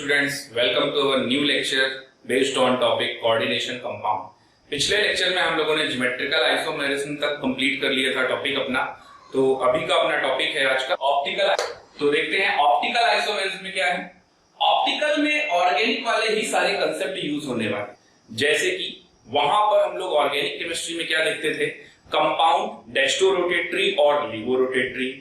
students, welcome to our new lecture based on topic coordination compound. पिछले lecture में हम लोगों ने ज्योमेट्रिकल आइसोमेरिज्म तक कंप्लीट कर लिया था टॉपिक अपना। तो अभी का अपना टॉपिक है आज का ऑप्टिकल। तो देखते हैं ऑप्टिकल आइसोमेरिज्म में क्या है। ऑप्टिकल में ऑर्गेनिक वाले ही सारे कंसेप्ट यूज होने वाले, जैसे कि वहां पर हम लोग ऑर्गेनिक केमिस्ट्री में क्या देखते थे, कंपाउंड डेस्टोरोटेटरी और लिवोरोटेटरी।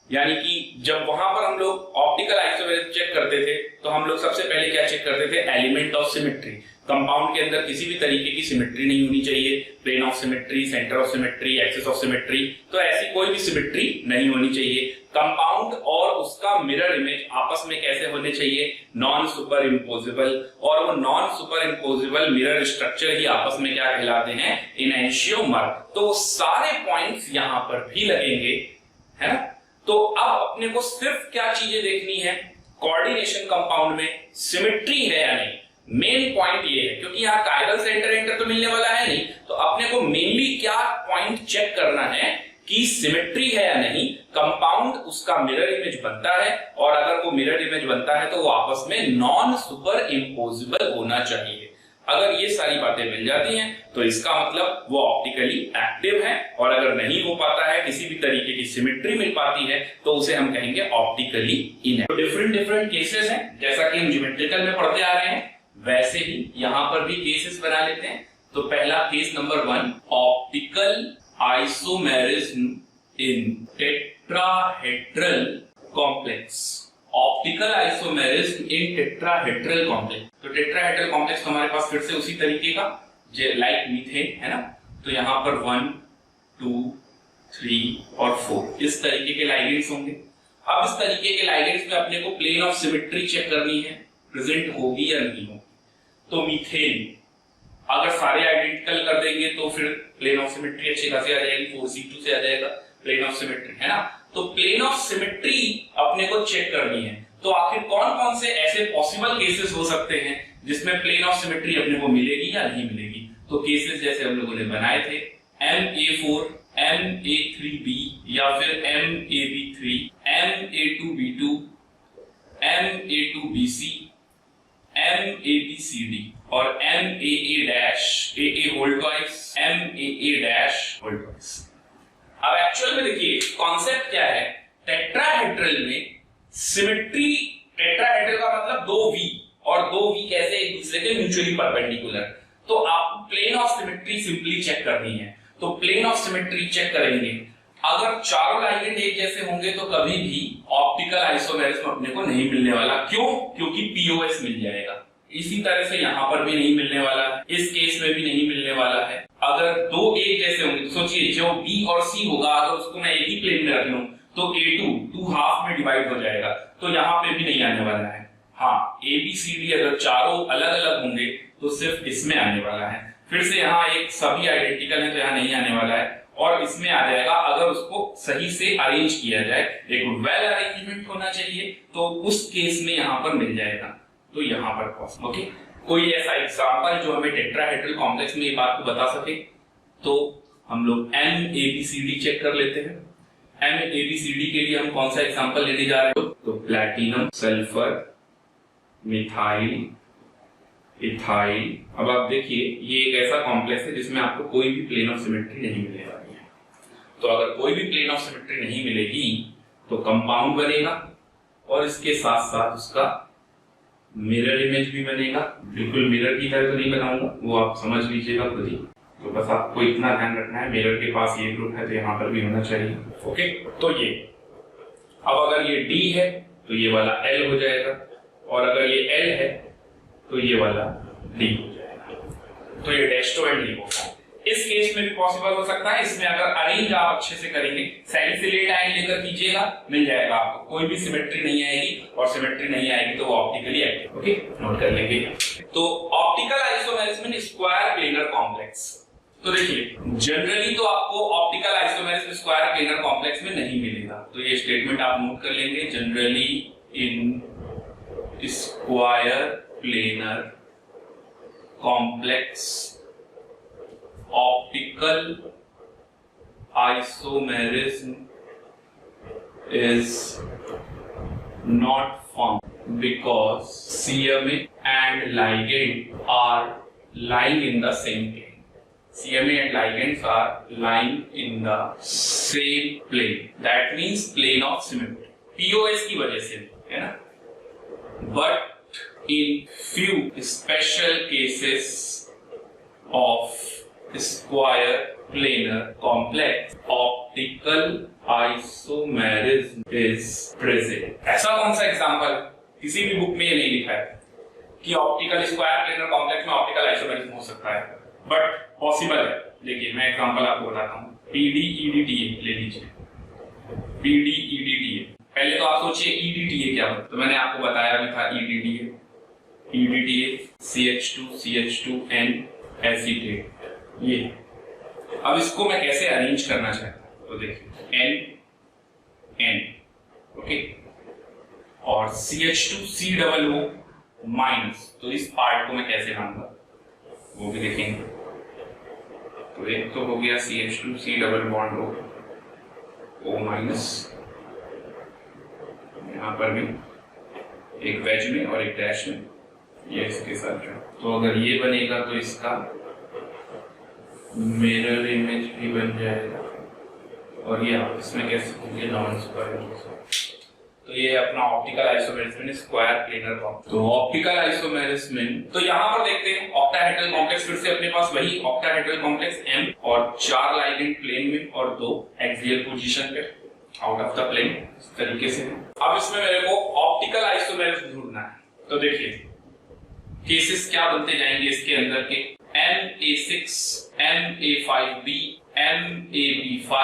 यानी कि जब वहां पर हम लोग ऑप्टिकल आइसोमेरिज्म चेक करते थे तो हम लोग सबसे पहले क्या चेक करते थे, एलिमेंट ऑफ सिमेट्री। कंपाउंड के अंदर किसी भी तरीके की सिमेट्री नहीं होनी चाहिए, plane of symmetry, centre of symmetry, axis of symmetry, तो ऐसी कोई भी सिमेट्री नहीं होनी चाहिए। कंपाउंड और उसका मिरर इमेज आपस में कैसे होने चाहिए, नॉन सुपर इम्पोजिबल, और वो non superimposable mirror structure ही आपस में क्या कहलाते हैं, एनेंशियोमर। तो सारे पॉइंट्स यहां पर भी लगेंगे, है ना। तो अब अपने को सिर्फ क्या चीजें देखनी है, कोऑर्डिनेशन कंपाउंड में सिमेट्री है या नहीं। मेन पॉइंट ये है, क्योंकि यहाँ कायरल सेंटर एंटर तो मिलने वाला है नहीं, तो अपने को मेनली क्या पॉइंट चेक करना है कि सिमेट्री है या नहीं। कंपाउंड उसका मिरर इमेज बनता है, और अगर वो मिरर इमेज बनता है तो वो आपस में नॉन सुपर इम्पोजिबल होना चाहिए। अगर ये सारी बातें मिल जाती हैं तो इसका मतलब वो ऑप्टिकली एक्टिव है, और अगर नहीं हो पाता है, किसी भी तरीके की सिमेट्री मिल पाती है, तो उसे हम कहेंगे ऑप्टिकली इनएक्टिव। डिफरेंट केसेस हैं, जैसा कि हम ज्योमेट्रिकल में पढ़ते आ रहे हैं वैसे ही यहां पर भी केसेस बना लेते हैं। तो पहला case number 1, optical isomerism in tetrahedral complex. Optical isomerism in tetrahedral complex. तो टेट्राहेड्रल कॉम्प्लेक्स हमारे पास फिर से उसी तरीके का लाइक मीथेन है ना। तो यहां पर 1, 2, 3 और 4 इस तरीके के लाइगेंड्स होंगे। अब इस तरीके के लाइगेंड्स में अपने को प्लेन ऑफ सिमेट्री चेक करनी है, प्रेजेंट होगी या नहीं होगी। तो मीथेन अगर सारे आइडेंटिकल कर देंगे तो फिर प्लेन ऑफ सिमेट्री अच्छी खासी आ जाएगी, 4C2 से आ जाएगा प्लेन ऑफ सिमेट्री, है ना। तो प्लेन ऑफ सिमेट्री अपने को चेक करनी है। तो आखिर कौन कौन से ऐसे पॉसिबल केसेस हो सकते हैं जिसमें प्लेन ऑफ सिमेट्री अपने को मिलेगी या नहीं मिलेगी। तो केसेस जैसे हम लोगों ने बनाए थे, MA4, MA3B या फिर MAB3, MA2B2, MA2BC, MABCD और MAA' whole twice, MAA' whole twice. अब एक्चुअल में देखिए कॉन्सेप्ट क्या है, टेट्राहेड्रल में सिमेट्री, टेट्राहेड्रल का मतलब 2V, और 2V कैसे एक दूसरे के म्यूचुअली परपेंडिकुलर। तो आपको plane of symmetry simply check करनी है। तो प्लेन ऑफ सिमेट्री चेक करेंगे, अगर चारों लाइगेंड एक जैसे होंगे तो कभी भी ऑप्टिकल आइसोमेरिज्म अपने को नहीं मिलने वाला। क्यों? क्योंकि POS मिल जाएगा। इसी तरह से यहां पर भी नहीं मिलने वाला है, इस केस में भी नहीं मिलने वाला है। अगर दो एक जैसे होंगे तो सोचिए, जो B और C होगा अगर उसको मैं एक ही प्लेन में रख लूं तो A2 हाफ में डिवाइड हो जाएगा, तो यहाँ पे भी नहीं आने वाला है। हाँ, ABCD अगर चारों अलग अलग होंगे तो सिर्फ इसमें आने वाला है। फिर से यहाँ एक सभी आइडेंटिकल है तो यहाँ नहीं आने वाला है, और इसमें आ जाएगा अगर उसको सही से अरेंज किया जाए। एक वेल अरेंजमेंट होना चाहिए, तो उस केस में यहाँ पर मिल जाएगा। तो यहाँ पर पॉसिबल। ओके, कोई ऐसा एग्जांपल जो हमें टेट्राहेड्रल कॉम्प्लेक्स में ये बात को बता सके, तो हम लोग MABCD चेक कर लेते हैं। MABCD के लिए हम कौन सा एग्जांपल लेने जा रहे हैं, तो प्लैटिनम, सल्फर, मिथाइल, इथाइल। अब आप देखिए ये एक ऐसा कॉम्प्लेक्स है जिसमें आपको कोई भी प्लेन ऑफ सिमेट्री नहीं मिलने वाली है। तो अगर कोई भी प्लेन ऑफ सिमेट्री नहीं मिलेगी तो कंपाउंड बनेगा, और इसके साथ साथ उसका मिरर इमेज भी बनेगा। बिल्कुल मिरर की तरह तो नहीं बनाऊंगा, वो आप समझ लीजिएगा खुद ही। तो बस आपको इतना ध्यान रखना है, मिरर के पास ये ग्रुप है तो यहाँ पर भी होना चाहिए। ओके, तो ये अब अगर ये D है तो ये वाला L हो जाएगा, और अगर ये L है तो ये वाला D हो जाएगा। तो ये डेस्टो एंड लिवो। इस केस में भी पॉसिबल हो सकता है। इसमें अगर अरेंज आप अच्छे से करेंगे, सैलिसिलेट आयन लेकर कीजिएगा, मिल जाएगा आपको। कोई भी सिमेट्री नहीं आएगी, और सिमेट्री नहीं आएगी तो वो ऑप्टिकली एक्टिव। ओके, नोट कर लेंगे। तो optical isomerism in square planar complex. तो देखिए जनरली तो आपको optical isomerism square planar complex में नहीं मिलेगा, तो ये स्टेटमेंट आप नोट कर लेंगे। Generally in square planar complex optical isomerism is not found because CMA and ligand are lying in the same plane. CMA and ligands are lying in the same plane. That means plane of symmetry. POS की वजह से है ना. But in few special cases of square planar complex, optical isomerism is present. ऐसा कौन सा example किसी भी बुक में ये नहीं लिखा है कि ऑप्टिकल स्क्वायर प्लेनर कॉम्प्लेक्स में ऑप्टिकल आइसोमेरिज्म हो सकता है, बट पॉसिबल है. देखिए मैं एग्जांपल आपको बताता हूँ. PDEDTA ले लीजिए. PDEDTA पहले तो आप सोचिए EDTA क्या होता है. तो मैंने आपको बताया भी था EDTA CH2CH2N एसीटेट. ये अब इसको मैं कैसे अरेंज करना चाहता हूँ तो देखिए N ओके और CH2COO माइनस. तो इस पार्ट को मैं कैसे लाऊंगा वो भी देखेंगे. तो एक तो हो गया CH2C double bond O minus, यहाँ पर भी एक वेज में और एक डैश में, ये इसके साथ. तो अगर ये बनेगा तो इसका मिरर इमेज भी बन जाएगा और ये आप इसमें कैसे होंगे नॉन स्क्वायर. तो ये अपना optical isomerism square planar complex. तो ऑप्टिकल आइसोमेरिज्म तो यहाँ पर देखते हैं ऑक्टाहेड्रल कॉम्प्लेक्स. फिर से अपने पास वही ऑक्टाहेड्रल कॉम्प्लेक्स M और 4 लाइगेंड प्लेन में और 2 एक्सियल पोजीशन पे आउट ऑफ द प्लेन. इस तरीके से अब इसमें मेरे को ऑप्टिकल आइसोमेरिज्म ढूंढना है. तो देखिए केसेस क्या बनते जाएंगे इसके अंदर के. MA6 MA5B MAB5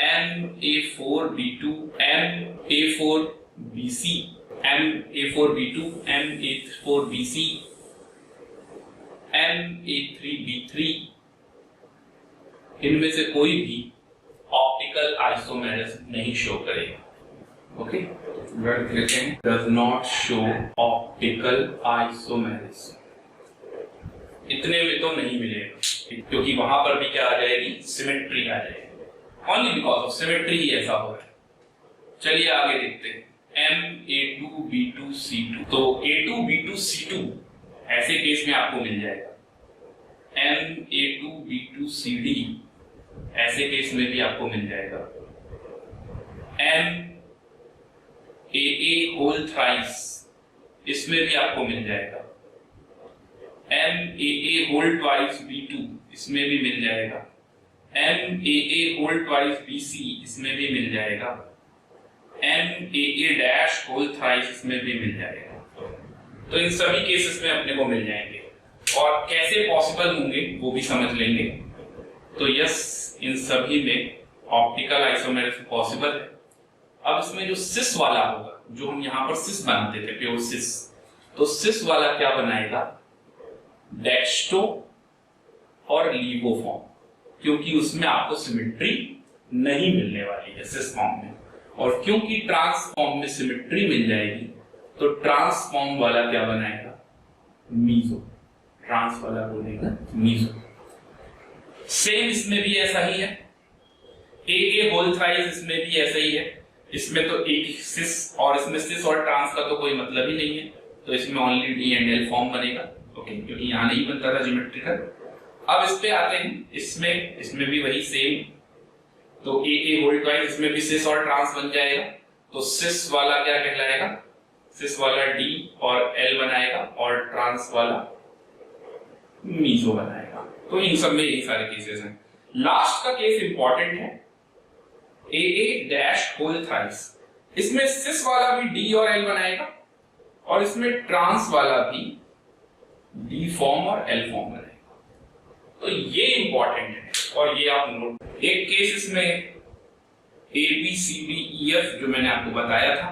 MA4B2 MA4BC MA4B2 MA4BC MA3B3 इनमें से कोई भी ऑप्टिकल आइसोमेरिज्म नहीं शो करेगा. Okay does not show optical isomerism. इतने में तो नहीं मिलेगा क्योंकि वहां पर भी क्या आ जाएगी, सिमेट्री आ जाएगी. Only because of symmetry ही ऐसा हो रहा है. चलिए आगे देखते हैं. MA2B2C2 तो A2B2C2 ऐसे केस में आपको मिल जाएगा. MA2B2CD ऐसे केस में भी आपको मिल जाएगा. MAA होल थ्राइस इसमें भी आपको मिल जाएगा. MAA होल ट्वाइस B2 इसमें भी मिल जाएगा. MAA होल ट्वाइस BC इसमें भी मिल जाएगा. MAA डैश होल थ्राइस इसमें भी मिल जाएगा. तो इन सभी केसेस में अपने को मिल जाएंगे और कैसे पॉसिबल होंगे वो भी समझ लेंगे. तो यस इन सभी में ऑप्टिकल आइसोमेरिज्म पॉसिबल है. अब इसमें जो सिस वाला होगा, जो हम यहाँ पर सिस बनाते थे प्योर सिस, तो सिस वाला क्या बनाएगा, डेक्स्ट्रो और लीवो फॉर्म, क्योंकि उसमें आपको सिमेट्री नहीं मिलने वाली है सिस फॉर्म में. और क्योंकि ट्रांस फॉर्म में सिमेट्री मिल जाएगी तो ट्रांस फॉर्म वाला क्या बनाएगा, मीजो. ट्रांस वाला बोलेगा मीजो. सेम इसमें भी ऐसा ही है. AA होल थ्राइस इसमें भी ऐसा ही है. इसमें तो एक सिस और इसमें सिस और ट्रांस का तो कोई मतलब ही नहीं है, तो इसमें only D and L form बनेगा. ओके क्योंकि यहां नहीं बनता था ज्योमेट्रिकल. अब इस पे आते हैं. इसमें भी वही सेम. तो AA होल ट्वाइस इसमें भी सिस और ट्रांस बन जाएगा. तो सिस वाला क्या कहलाएगा, सिस वाला D और L बनाएगा और ट्रांस वाला मीजो बनाएगा. तो इन सब में यही सारे केसेस हैं. लास्ट का केस इंपॉर्टेंट है, AA डैश होल थ्राइस. इसमें सिस वाला भी D और L बनाएगा और इसमें ट्रांस वाला भी D फॉर्म और L फॉर्म बनाएगा. तो ये इंपॉर्टेंट है और ये आप नोट. एक केस इसमें ABCDEF जो मैंने आपको बताया था,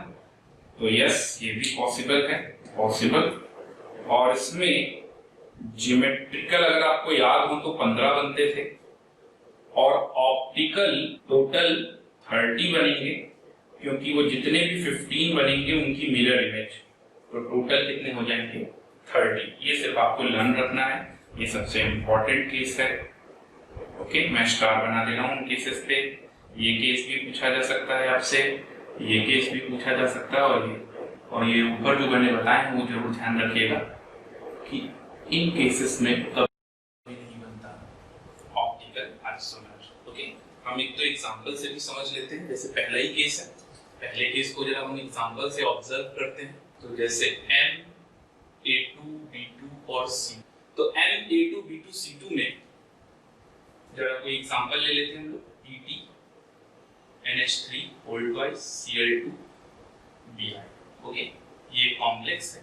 तो यस ये भी पॉसिबल है, पॉसिबल. और इसमें ज्योमेट्रिकल अगर आपको याद हो तो 15 बनते थे और ऑप्टिकल टोटल 30 बनेंगे, क्योंकि वो जितने भी 15 बनेंगे उनकी मिरर इमेज, तो टोटल कितने हो जाएंगे 30. ये सिर्फ आपको लर्न रखना है. ये सबसे इंपॉर्टेंट केस है. ओके मैं स्टार बना दे रहा हूँ केसेस पे. ये केस भी पूछा जा सकता है आपसे, ये केस भी पूछा जा सकता है और ये. और ये ऊपर जो मैंने बताया वो जरूर ध्यान रखिएगा कि इन केसेस में कभी नहीं बनता ऑप्टिकल आइसोमर। ओके, हम एक तो एग्जांपल से भी समझ लेते हैं। जैसे पहला ही केस है, पहले केस को जरा हम एग्जांपल से ऑब्जर्व करते हैं। तो जैसे Na2B2 और C, तो Na2B2C2 में जरा कोई एग्जांपल ले लेते हैं हम लोग। NH3 Cl2Br। ओके, ये कॉम्प्लेक्स है।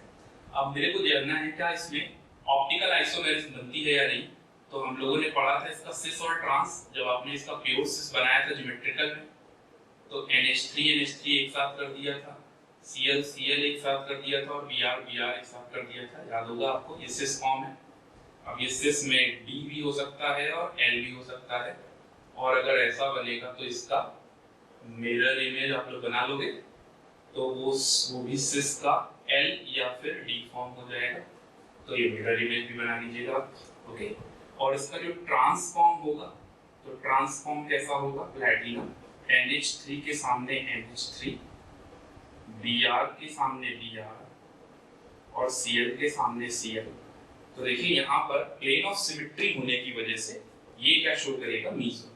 अब मेरे को जानना है क्या इसमें ऑप्टिकल आइसोमेरिज्म बनती है या नहीं। तो हम लोगों ने पढ़ा था इसका सिस और ट्रांस, जब आपने इसका प्योर सिस बनाया था ज्योमेट्रिकल में, तो NH3 एक साथ कर दिया था, Cl एक साथ कर दिया था और Br एक साथ कर दिया था। याद होगा आपको, ये सिस फॉर्म है। अब ये सिस में D भी हो सकता है और L भी हो सकता है, और अगर ऐसा बनेगा तो इसका मिरर इमेज आप लोग बना लोगे तो वो भी सिस का L या फिर D फॉर्म हो जाएगा। तो ये मिरर इमेज भी बना लीजिएगा। ओके, और इसका जो ट्रांसफॉर्म होगा, तो ट्रांसफॉर्म कैसा होगा, प्लैटिनम NH3 के सामने NH3, Br के सामने Br और Cl के सामने Cl। तो देखिए यहाँ पर प्लेन ऑफ सिमेट्री होने की वजह से ये क्या शो करेगा, मीसो।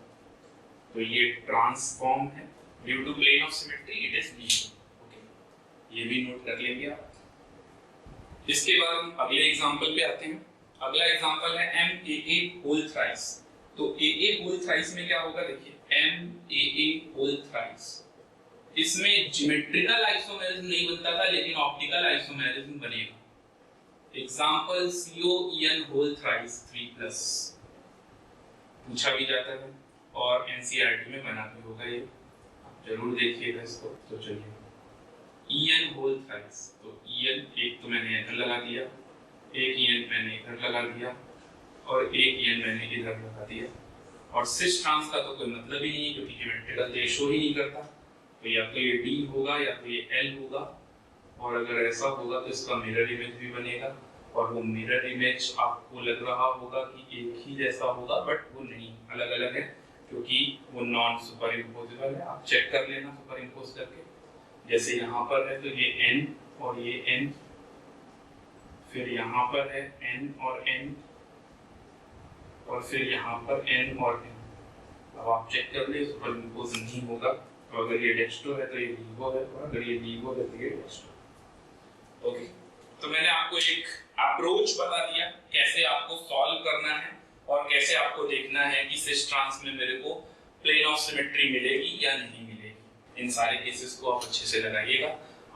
तो ये ट्रांसफॉर्म है due to plane of symmetry, it is meso. Okay, ये भी नोट कर लेंगे आप। इसके बाद हम अगले एग्जांपल पे आते हैं। अगला एग्जांपल है MAA होल थ्राइस। तो AA होल थ्राइस में क्या होगा, देखिए MAA होल थ्राइस, इसमें ज्योमेट्रिकल आइसोमेरिज्म नहीं बनता था लेकिन ऑप्टिकल आइसोमेरिज्म बनेगा। एग्जांपल COEN होल थ्राइस 3+ पूछा भी जाता है और NCERT में बना भी होगा, ये आप जरूर देखिएगा इसको। तो चलिए EN होल थ्राइस, तो EN एक तो मैंने इधर लगा दिया, एक EN मैंने इधर लगा दिया और एक EN मैंने इधर लगा दिया। और सिस ट्रांस का तो कोई मतलब ही नहीं क्योंकि ज्योमेट्रिकल तो शो ही नहीं करता। तो या तो ये D होगा या तो ये L होगा, और अगर ऐसा होगा तो इसका मिरर इमेज भी बनेगा। और वो मिरर इमेज आपको लग रहा होगा कि एक ही जैसा होगा, बट वो नहीं, अलग अलग है क्योंकि वो नॉन सुपर इम्पोजिबल है। आप चेक कर लेना सुपर इम्पोज करके। जैसे यहाँ पर है तो ये N और ये N, फिर यहाँ पर है N और N, और फिर यहाँ पर N और N। अब आप चेक कर ले, सुपर इम्पोज नहीं होगा। तो अगर ये डेस्टो है तो ये लीगो है, और अगर ये लीगो है तो ये डेस्टो। ओके, तो मैंने आपको एक अप्रोच बता दिया कैसे आपको सॉल्व करना है और कैसे आपको देखना है कि सिस ट्रांस में मेरे को प्लेन ऑफ सिमेट्री मिलेगी या नहीं मिलेगी। इन सारे केसेस को आप अच्छे से लगाइएगा।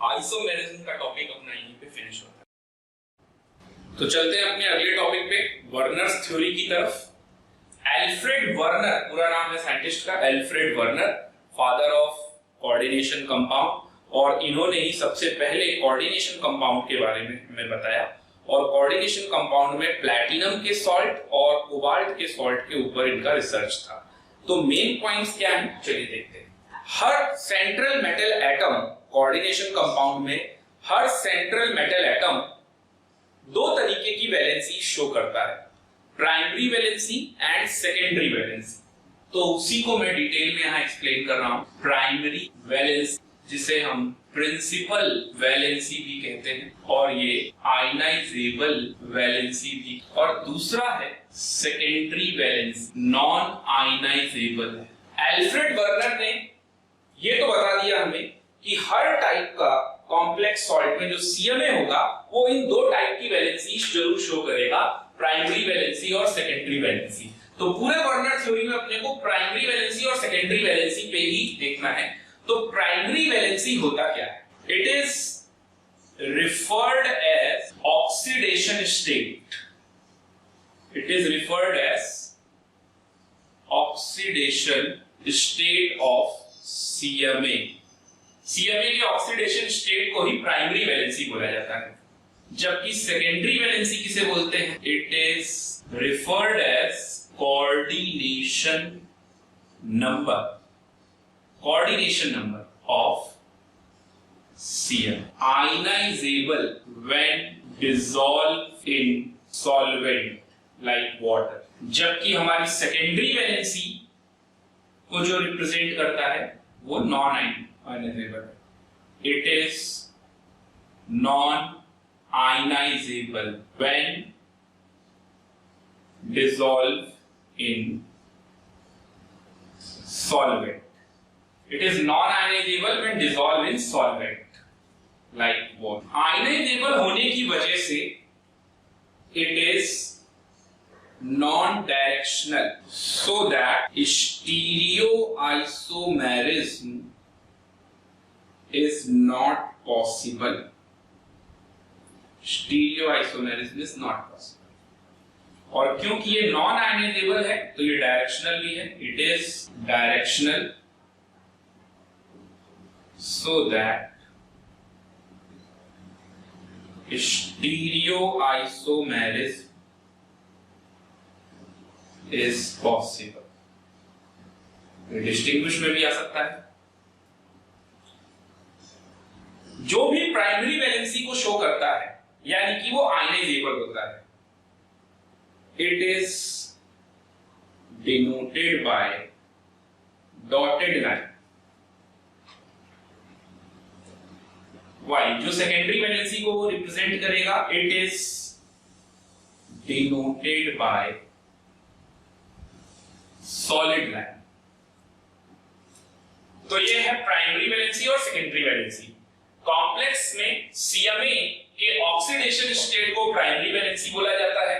आइसोमेरिज्म का टॉपिक अपना यहीं पे फिनिश होता है। तो चलते हैं अपने अगले टॉपिक पे, वर्नर्स थ्योरी की तरफ। एल्फ्रेड वर्नर, पूरा नाम है साइंटिस्ट का Alfred Werner, father of coordination compound, और इन्होंने ही सबसे पहले कोऑर्डिनेशन कंपाउंड के बारे में हमें बताया। और कोऑर्डिनेशन कंपाउंड में प्लैटिनम के सॉल्ट और कोबाल्ट के सॉल्ट के ऊपर इनका रिसर्च था। तो मेन पॉइंट्स क्या हैं, चलिए देखते हैं। हर central metal atom, coordination compound में हर सेंट्रल मेटल एटम दो तरीके की वैलेंसी शो करता है, primary valency and secondary valency. तो उसी को मैं डिटेल में यहाँ एक्सप्लेन कर रहा हूँ। प्राइमरी वैलेंसी, जिसे हम प्रिंसिपल वैलेंसी भी कहते हैं, और ये आयनाइजेबल वैलेंसी भी, और दूसरा है सेकेंडरी वैलेंसी, नॉन आयनाइजेबल है। एल्फ्रेड वर्नर ने ये तो बता दिया हमें कि हर टाइप का कॉम्प्लेक्स सॉल्ट में जो CMA होगा वो इन दो टाइप की वैलेंसी जरूर शो करेगा, प्राइमरी वैलेंसी और सेकेंडरी वैलेंसी। तो पूरे वर्नर थ्योरी में अपने को प्राइमरी वैलेंसी और सेकेंडरी वैलेंसी पे ही देखना है। तो प्राइमरी वैलेंसी होता क्या है? It is referred as oxidation state. It is referred as oxidation state of CMA। CMA के ऑक्सीडेशन स्टेट को ही प्राइमरी वैलेंसी बोला जाता है। जबकि सेकेंडरी वैलेंसी किसे बोलते हैं? It is referred as coordination number, coordination number of CM, ionizable when dissolved in solvent like water। जबकि हमारी सेकेंडरी वैलेंसी को जो रिप्रेजेंट करता है वो नॉन आयनाइजेबल है। It is non-ionizable when dissolved in solvent. It is non-ionizable when dissolved in solvent. Like what? Ionizable होने की वजह से it is non-directional, so that stereoisomerism is not possible. Stereoisomerism is not possible. और क्योंकि ये non ionisable है तो ये डायरेक्शनल भी है. It is directional so that stereoisomerism is possible. Distinguish में भी आ सकता है. जो भी प्राइमरी वैलेंसी को शो करता है यानी कि वो आयनाइजेबल होता है, it is denoted by dotted line. Y जो सेकेंडरी वैलेंसी को रिप्रेजेंट करेगा, it is denoted by solid line. तो ये है प्राइमरी वैलेंसी और सेकेंडरी वैलेंसी. कॉम्प्लेक्स में सीएमए के ऑक्सीडेशन स्टेट को प्राइमरी वैलेंसी बोला जाता है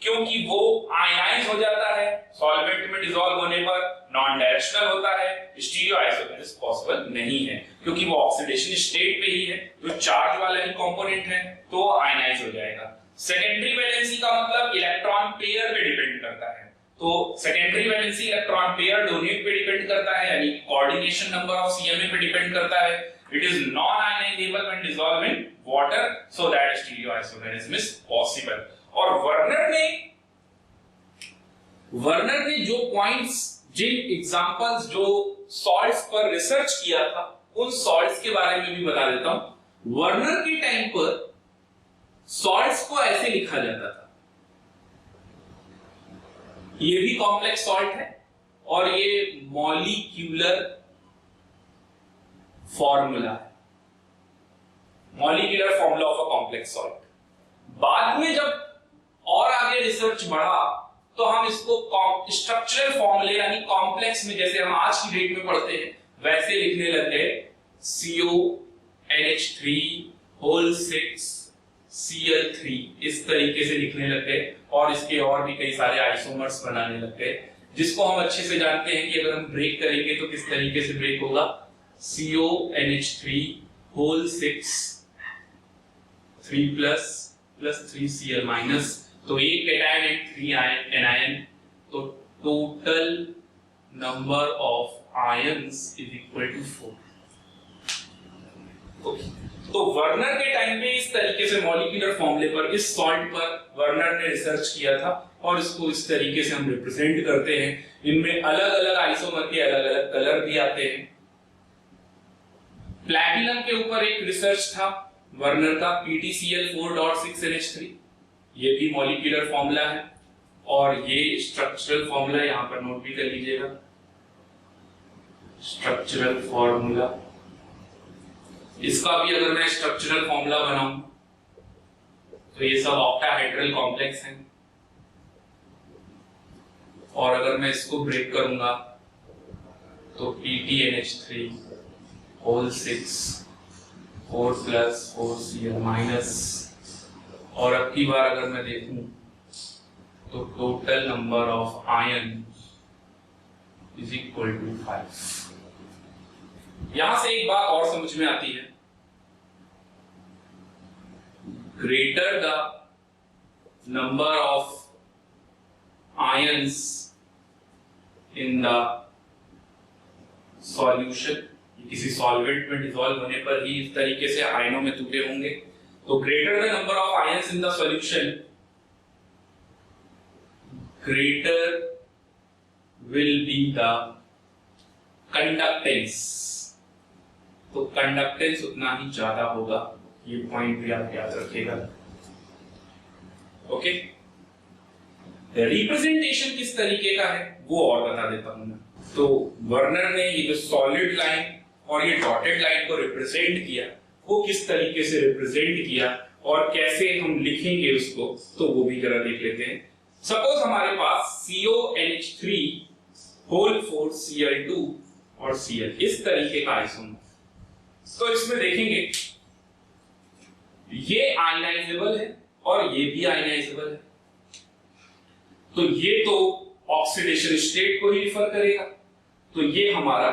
क्योंकि वो आयनाइज हो जाता है सॉल्वेंट में डिसॉल्व होने पर, नॉन डायरेक्शनल होता है. स्टीरियोआइसोमेरिज्म पॉसिबल नहीं है क्योंकि वो ऑक्सीडेशन स्टेट पे ही है, तो चार्ज वाला ही कंपोनेंट है तो आयनाइज हो जाएगा. सेकेंडरी वैलेंसी का मतलब इलेक्ट्रॉन पेयर पे डिपेंड करता है, तो secondary valency electron pair donate पे डिपेंड करता है यानी कोऑर्डिनेशन नंबर ऑफ सीएमए पे डिपेंड करता है. It is non-ionizable when dissolved in water, so that stereoisomerism is possible. और वर्नर ने जो पॉइंट्स, जिन एग्जांपल्स, जो सॉल्ट्स पर रिसर्च किया था, उन सॉल्ट्स के बारे में भी बता देता हूं. वर्नर के टाइम पर सॉल्ट्स को ऐसे लिखा जाता था. ये भी कॉम्प्लेक्स सॉल्ट है और ये मॉलिक्यूलर फॉर्मूला है, molecular formula of a complex salt. बाद में जब और आगे रिसर्च बढ़ा तो हम इसको स्ट्रक्चरल फॉर्मूले यानी कॉम्प्लेक्स में, जैसे हम आज की डेट में पढ़ते हैं वैसे लिखने लग गए. CONH3(6)Cl3 इस तरीके से लिखने लग गए और इसके और भी कई सारे आइसोमर्स बनाने लग गए, जिसको हम अच्छे से जानते हैं कि अगर हम ब्रेक करेंगे तो किस तरीके से ब्रेक होगा. CONH3(6) 3++3Cl-, तो एक कैटायन एंड 3 एनायन, तो total number of ions is equal to 4. तो वर्नर के टाइम पे इस तरीके से मॉलिक्यूलर फॉर्मूले पर, इस सॉल्ट पर वर्नर ने रिसर्च किया था और इसको इस तरीके से हम रिप्रेजेंट करते हैं. इनमें अलग अलग आइसोमर के अलग अलग कलर भी आते हैं. प्लैटिनम के ऊपर एक रिसर्च था वर्नर का, PtCl4.6NH3. ये भी मॉलिक्यूलर फॉर्मूला है और ये स्ट्रक्चरल फॉर्मूला यहां पर नोट भी कर लीजिएगा. स्ट्रक्चरल फॉर्मूला, इसका भी अगर मैं स्ट्रक्चरल फॉर्मूला बनाऊं तो ये सब ऑक्टाहेड्रल कॉम्प्लेक्स हैं और अगर मैं इसको ब्रेक करूंगा तो PtNH3(6) 4+4Cl-, और अब की बार अगर मैं देखूं तो total number of ion is equal to 5. यहां से एक बात और समझ में आती है, greater the number of ions in the solution, किसी सॉल्वेंट में डिसॉल्व होने पर ही इस तरीके से आयनों में टूटे होंगे, तो greater the number of ions in the solution, greater will be the conductance. तो कंडक्टेंस उतना ही ज्यादा होगा, ये पॉइंट भी आप याद रखिएगा. ओके, रिप्रेजेंटेशन किस तरीके का है वो और बता देता हूं मैं. तो वर्नर ने ये जो सॉलिड लाइन और ये डॉटेड लाइन को रिप्रेजेंट किया को किस तरीके से रिप्रेजेंट किया और कैसे हम लिखेंगे उसको, तो वो भी जरा देख लेते हैं। सपोज हमारे पास CONH3 होल 4 Cl2 और Cl इस तरीके का आइसोमर, तो इसमें देखेंगे ये आयनाइजेबल है और ये भी आयनाइजेबल है, तो ये तो ऑक्सीडेशन स्टेट को ही रिफर करेगा, तो ये हमारा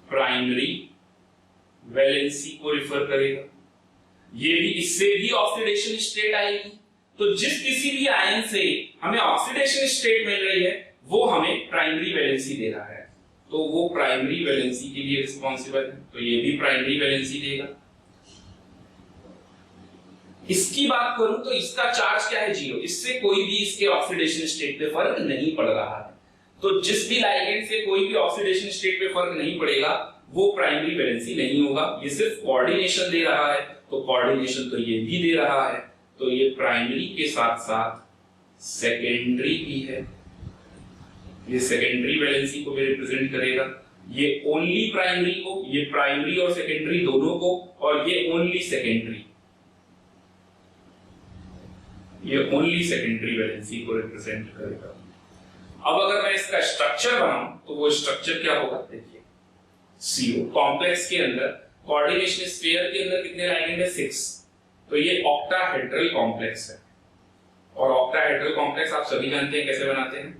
प्राइमरी वैलेंसी को रिफर करेगा। ये भी, इससे भी ऑक्सीडेशन स्टेट आएगी, तो जिस किसी भी आयन से हमें ऑक्सीडेशन स्टेट मिल रही है वो हमें प्राइमरी वैलेंसी दे रहा है, तो वो प्राइमरी वैलेंसी के लिए रिस्पॉन्सिबल है, तो ये भी प्राइमरी वैलेंसी देगा। इसकी बात करूं तो इसका चार्ज क्या है, 0, इससे कोई भी इसके ऑक्सीडेशन स्टेट पे फर्क नहीं पड़ रहा है, तो जिस भी लाइगेंड से कोई भी ऑक्सीडेशन स्टेट पे फर्क नहीं पड़ेगा वो प्राइमरी वैलेंसी नहीं होगा। ये सिर्फ कोऑर्डिनेशन दे रहा है, तो कोऑर्डिनेशन तो ये भी दे रहा है, तो ये प्राइमरी के साथ साथ सेकेंडरी भी है, ये सेकेंडरी वैलेंसी को भी रिप्रेजेंट करेगा। ये ओनली प्राइमरी को, ये प्राइमरी और सेकेंडरी दोनों को, और ये ओनली सेकेंडरी, ये ओनली सेकेंडरी वैलेंसी को रिप्रेजेंट करेगा। अब अगर मैं इसका स्ट्रक्चर बनाऊं तो वो स्ट्रक्चर क्या होगा, देखिए CO कॉम्प्लेक्स के अंदर, कोऑर्डिनेशन स्फीयर के अंदर कितने लाइगेंड है, 6, तो ये ऑक्टाहेड्रल कॉम्प्लेक्स है, और ऑक्टाहेड्रल कॉम्प्लेक्स आप सभी जानते हैं कैसे बनाते हैं,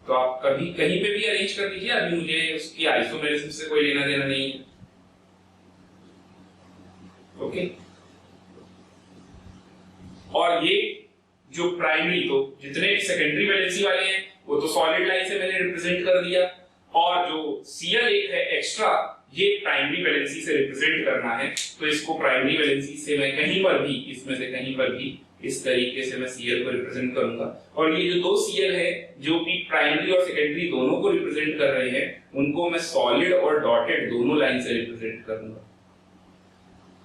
तो आप कभी कहीं पे भी अरेंज कर दीजिए, अभी मुझे उसकी आइसोमेरिज्म से कोई लेना देना नहीं है, ओके। और ये जो प्राइमरी, तो जितने भी सेकेंडरी वैलेंसी वाले हैं वो तो सॉलिड लाइन से मैंने रिप्रेजेंट कर दिया, और जो Cl एक है एक्स्ट्रा, ये प्राइमरी वैलेंसी से रिप्रेजेंट करना है, तो इसको प्राइमरी वैलेंसी से मैं कहीं पर भी, इसमें से कहीं पर भी इस तरीके से मैं Cl को रिप्रेजेंट करूंगा, और ये जो 2 Cl है जो कि प्राइमरी और सेकेंडरी दोनों को रिप्रेजेंट कर रहे हैं, उनको मैं सॉलिड और डॉटेड दोनों लाइन से रिप्रेजेंट करूंगा,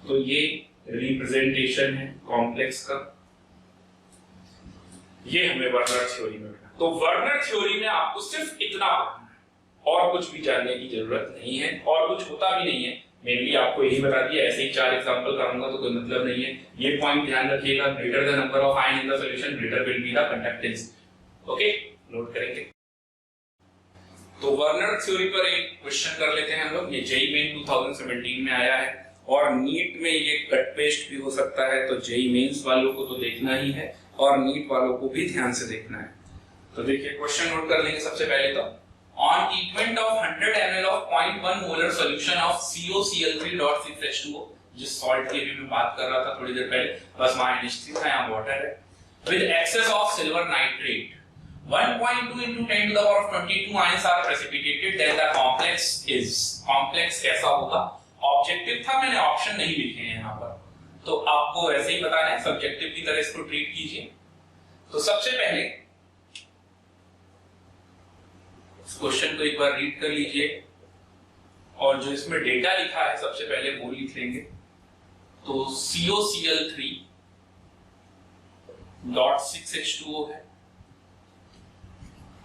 तो ये रिप्रेजेंटेशन है कॉम्प्लेक्स का। ये हमें वर्नर थ्योरी में मिला, तो वर्नर थ्योरी में आपको सिर्फ इतना पढ़ना है और कुछ भी जानने की जरूरत नहीं है, और कुछ होता भी नहीं है, मेनली आपको यही बता दिया। ऐसे ही 4 एग्जांपल करूंगा तो कोई मतलब नहीं है, ये पॉइंट ध्यान रखिएगा, greater the number of ion in the solution greater will be the conductance, okay, note करेंगे। तो वर्नर थ्योरी पर एक क्वेश्चन कर लेते हैं हम लोग, ये जेईई मेन 2017 में आया है, और नीट में ये कट पेस्ट भी हो सकता है, तो जेईई मेंस वालों को तो देखना ही है और नीट वालों को भी ध्यान से देखना है। तो देखिए क्वेश्चन नोट कर लेंगे सबसे पहले तो, on treatment of 100 ml of 0.1 molar solution of COCl3.6H2O, जिस सॉल्ट की भी मैं बात कर रहा था थोड़ी देर पहले, बस वहां NH3 था, यहाँ वाटर है, with excess of silver nitrate 1.2 into 10 to the power of 22 ions are precipitated, then the complex is, complex कैसा होगा, ऑब्जेक्टिव था, मैंने ऑप्शन नहीं लिखे हैं यहाँ पर, तो आपको ऐसे ही बताना है, सब्जेक्टिव की तरह इसको ट्रीट कीजिए। तो सबसे पहले इस क्वेश्चन को एक बार रीड कर लीजिए, और जो इसमें डेटा लिखा है सबसे पहले वो लिख लेंगे। तो COCl3.6H2O है,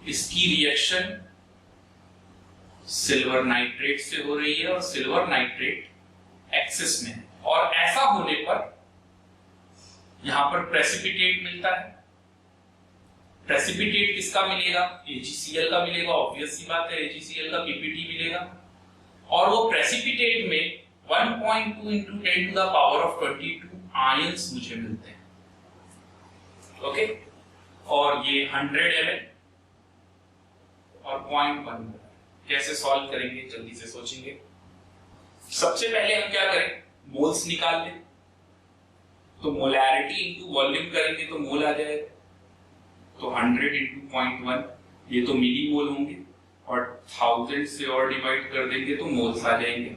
इसकी रिएक्शन सिल्वर नाइट्रेट से हो रही है, और सिल्वर नाइट्रेट एक्सेस में है, और ऐसा होने पर यहां पर प्रेसिपिटेट मिलता है। प्रेसिपिटेट किसका मिलेगा, AgCl का मिलेगा, ऑब्वियस सी बात है, AgCl का PPT मिलेगा, और वो प्रेसिपिटेट में 1.2 into 10 to the power of 22 ions मुझे मिलते हैं, ओके। और ये 100 ml और 0.1 कैसे सॉल्व करेंगे, जल्दी से सोचेंगे। सबसे पहले हम क्या करें, मोल्स निकाल लें, तो मोलैरिटी इनटू वॉल्यूम करेंगे तो मोल आ जाएगा, तो 100 into 0.1 ये तो मिली मोल होंगे, और 1000 से और डिवाइड कर देंगे तो मोल्स आ जाएंगे,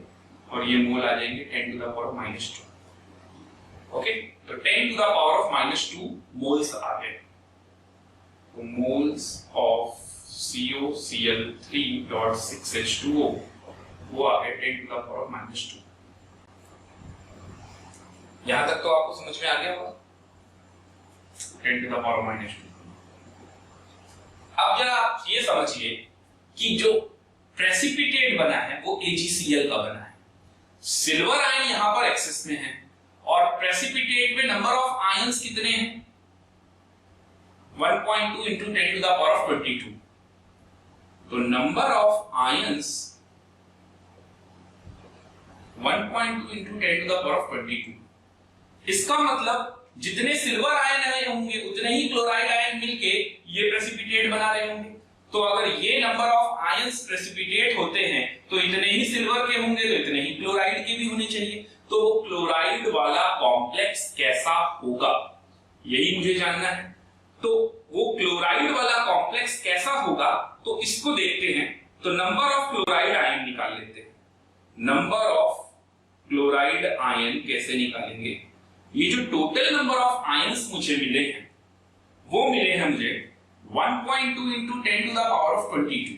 और ये मोल आ जाएंगे 10 to the power -2, ओके। तो 10 to the power of -2 moles आ गए, तो मोल्स ऑफ COCl3.6H2O वो आ गए 10 to the power -2। यहां तक तो आपको समझ में आ गया होगा, 10 to the power -2। अब जरा आप ये समझिए कि जो प्रेसिपिटेट बना है वो AgCl का बना है, सिल्वर आयन यहां पर एक्सेस में है और प्रेसिपिटेट में नंबर ऑफ आयंस कितने हैं 1.2 into 10 to the power of 22। तो number of ions 1.2 into 10 to the power of 22। इसका मतलब जितने सिल्वर आयन होंगे उतने ही क्लोराइड आयन मिलके ये प्रेसिपिटेट बना रहे होंगे। तो अगर ये नंबर ऑफ आयंस प्रेसिपिटेट होते हैं तो इतने ही सिल्वर के होंगे तो इतने ही क्लोराइड के भी होने चाहिए। तो वो क्लोराइड वाला कॉम्प्लेक्स कैसा होगा यही मुझे जानना है। तो वो क्लोराइड वाला कॉम्प्लेक्स कैसा होगा तो इसको देखते हैं। तो नंबर ऑफ क्लोराइड आयन निकाल लेते हैं। नंबर ऑफ क्लोराइड आयन कैसे निकालेंगे? ये जो टोटल नंबर ऑफ आयंस मुझे मिले हैं वो मिले हैं मुझे 1.2 into 10 to the power of 22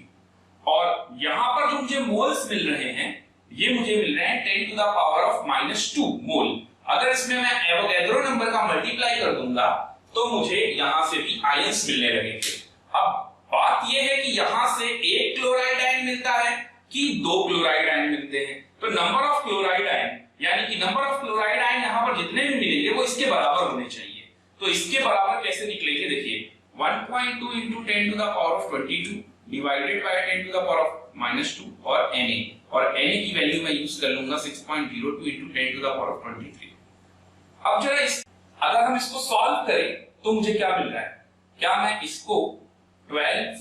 और यहां पर जो मुझे मोल्स मिल रहे हैं ये मुझे मिल रहे हैं 10 to the power of -2 मोल। अगर इसमें मैं एवोगैड्रो नंबर का मल्टीप्लाई कर दूंगा तो मुझे यहां से भी आयंस मिलने लगेंगे। अब बात यह है कि यहां से एक क्लोराइड आयन मिलता है कि दो क्लोराइड आयन मिलते हैं। तो नंबर ऑफ क्लोराइड आयन यानी कि नंबर ऑफ क्लोराइड आयन यहां पर जितने भी मिलेंगे वो इसके बराबर होने चाहिए। तो इसके बराबर कैसे निकलेंगे? देखिए 1.2 into 10 to the power of 22 divided by 10 to the power of -2 और Na की वैल्यू मैं यूज कर लूंगा 6.02 into 10 to the power of 23। अब जरा अगर हम इसको सॉल्व करें तो मुझे क्या मिल रहा है? क्या मैं इसको 12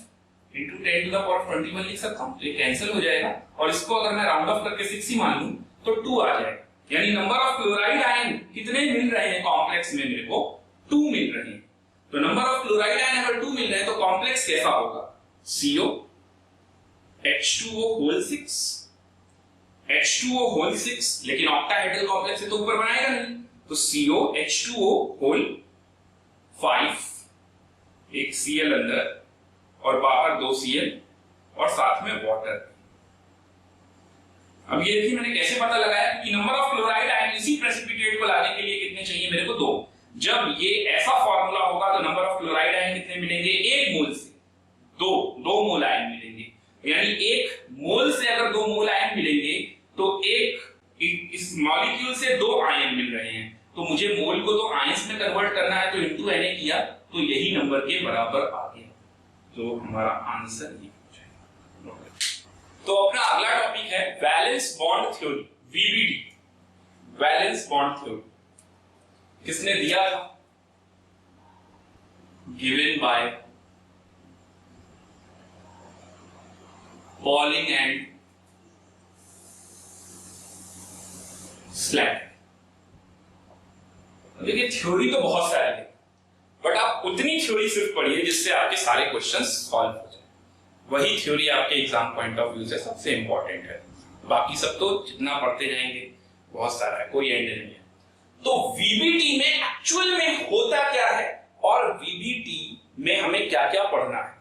into 10 to the power of 21 लिख सकता हूं? तो ये कैंसिल हो जाएगा और इसको अगर मैं राउंड ऑफ करके 6 ही मान लूं तो 2 आ जाएगा। यानी नंबर ऑफ क्लोराइड आयन कितने मिल रहे हैं कॉम्प्लेक्स में? मेरे को 2 मिल रहे हैं। तो नंबर ऑफ क्लोराइड आयन अगर 2 मिल रहे हैं तो कॉम्प्लेक्स कैसा होगा? CO H2O whole 6 H2O whole 6 लेकिन ऑक्टाहेड्रल कॉम्प्लेक्स है तो ऊपर बनाएगा नहीं। तो CO H2O whole 5 एक Cl अंदर और बाहर 2 Cl और साथ में वाटर। अब ये देखिए मैंने कैसे पता लगाया कि नंबर ऑफ क्लोराइड आयन इसी प्रेसिपिटेट को लाने के लिए कितने चाहिए मेरे को? 2। जब ये ऐसा फॉर्मूला होगा तो नंबर ऑफ क्लोराइड आयन कितने मिलेंगे? 1 मोल से 2 मोल आयन मिलेंगे। यानी 1 मोल से अगर 2 मोल आयन मिलेंगे तो इस मॉलिक्यूल से 2 आयन मिल रहे हैं। तो मुझे मोल को तो आयंस में कन्वर्ट करना है तो इनटू Na किया तो यही नंबर के बराबर आ गया। तो हमारा आंसर ये हो जाएगा। तो अपना अगला टॉपिक है valence bond theory, VBD, valence bond theory. किसने दिया था? Given by polling and Slater. देखिए थ्योरी तो बहुत सारी है बट आप उतनी थ्योरी सिर्फ पढ़िए जिससे आपके सारे क्वेश्चंस सॉल्व हो जाए। वही थ्योरी आपके एग्जाम पॉइंट ऑफ व्यू से सबसे इंपॉर्टेंट है। बाकी सब तो जितना पढ़ते जाएंगे बहुत सारा है, कोई एंड नहीं है। तो VBT में एक्चुअल में होता क्या है और VBT में हमें क्या क्या पढ़ना है?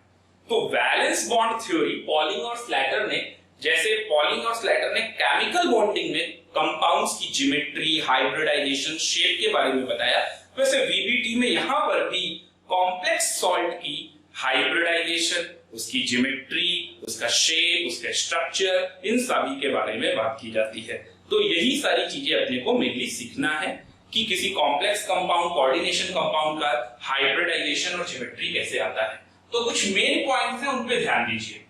तो वैलेंस बॉन्ड थ्योरी पॉलिंग और स्लैटर ने, जैसे पॉलिंग और स्लैटर ने केमिकल बॉन्डिंग में कंपाउंड्स की ज्योमेट्री, हाइब्रिडाइजेशन, शेप के बारे में बताया, वैसे VBT में यहां पर भी कॉम्प्लेक्स सॉल्ट की हाइब्रिडाइजेशन, उसकी ज्योमेट्री, उसका शेप, उसका स्ट्रक्चर, इन सभी के बारे में बात की जाती है। तो यही सारी चीजें अपने को मेनली सीखना है कि किसी कॉम्प्लेक्स कंपाउंड, कोऑर्डिनेशन कंपाउंड का हाइब्रिडाइजेशन और ज्योमेट्री कैसे आता है। तो कुछ मेन पॉइंट्स हैं उन पे ध्यान दीजिए।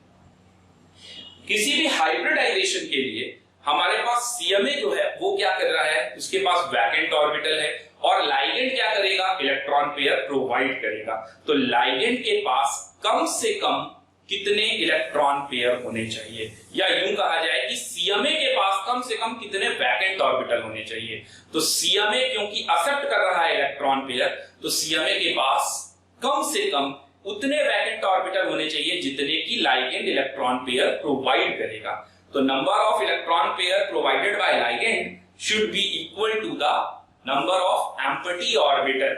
किसी भी हाइब्रिडाइजेशन के लिए हमारे पास CMA जो है वो क्या कर रहा है? उसके पास वैकेंट ऑर्बिटल है और लाइगेंड क्या करेगा? इलेक्ट्रॉन पेयर प्रोवाइड करेगा। तो लाइगेंड के पास कम से कम कितने इलेक्ट्रॉन पेयर होने चाहिए, या यूं कहा जाए कि CMA के पास कम से कम कितने वैकेंट ऑर्बिटल होने चाहिए। तो CMA क्योंकि एक्सेप्ट कर रहा है इलेक्ट्रॉन पेयर, तो CMA के पास कम से कम उतने वैकेंट ऑर्बिटल होने चाहिए जितने की लाइगेंड इलेक्ट्रॉन पेयर प्रोवाइड करेगा। तो number of electron pair provided by ligand should be equal to the number of empty orbital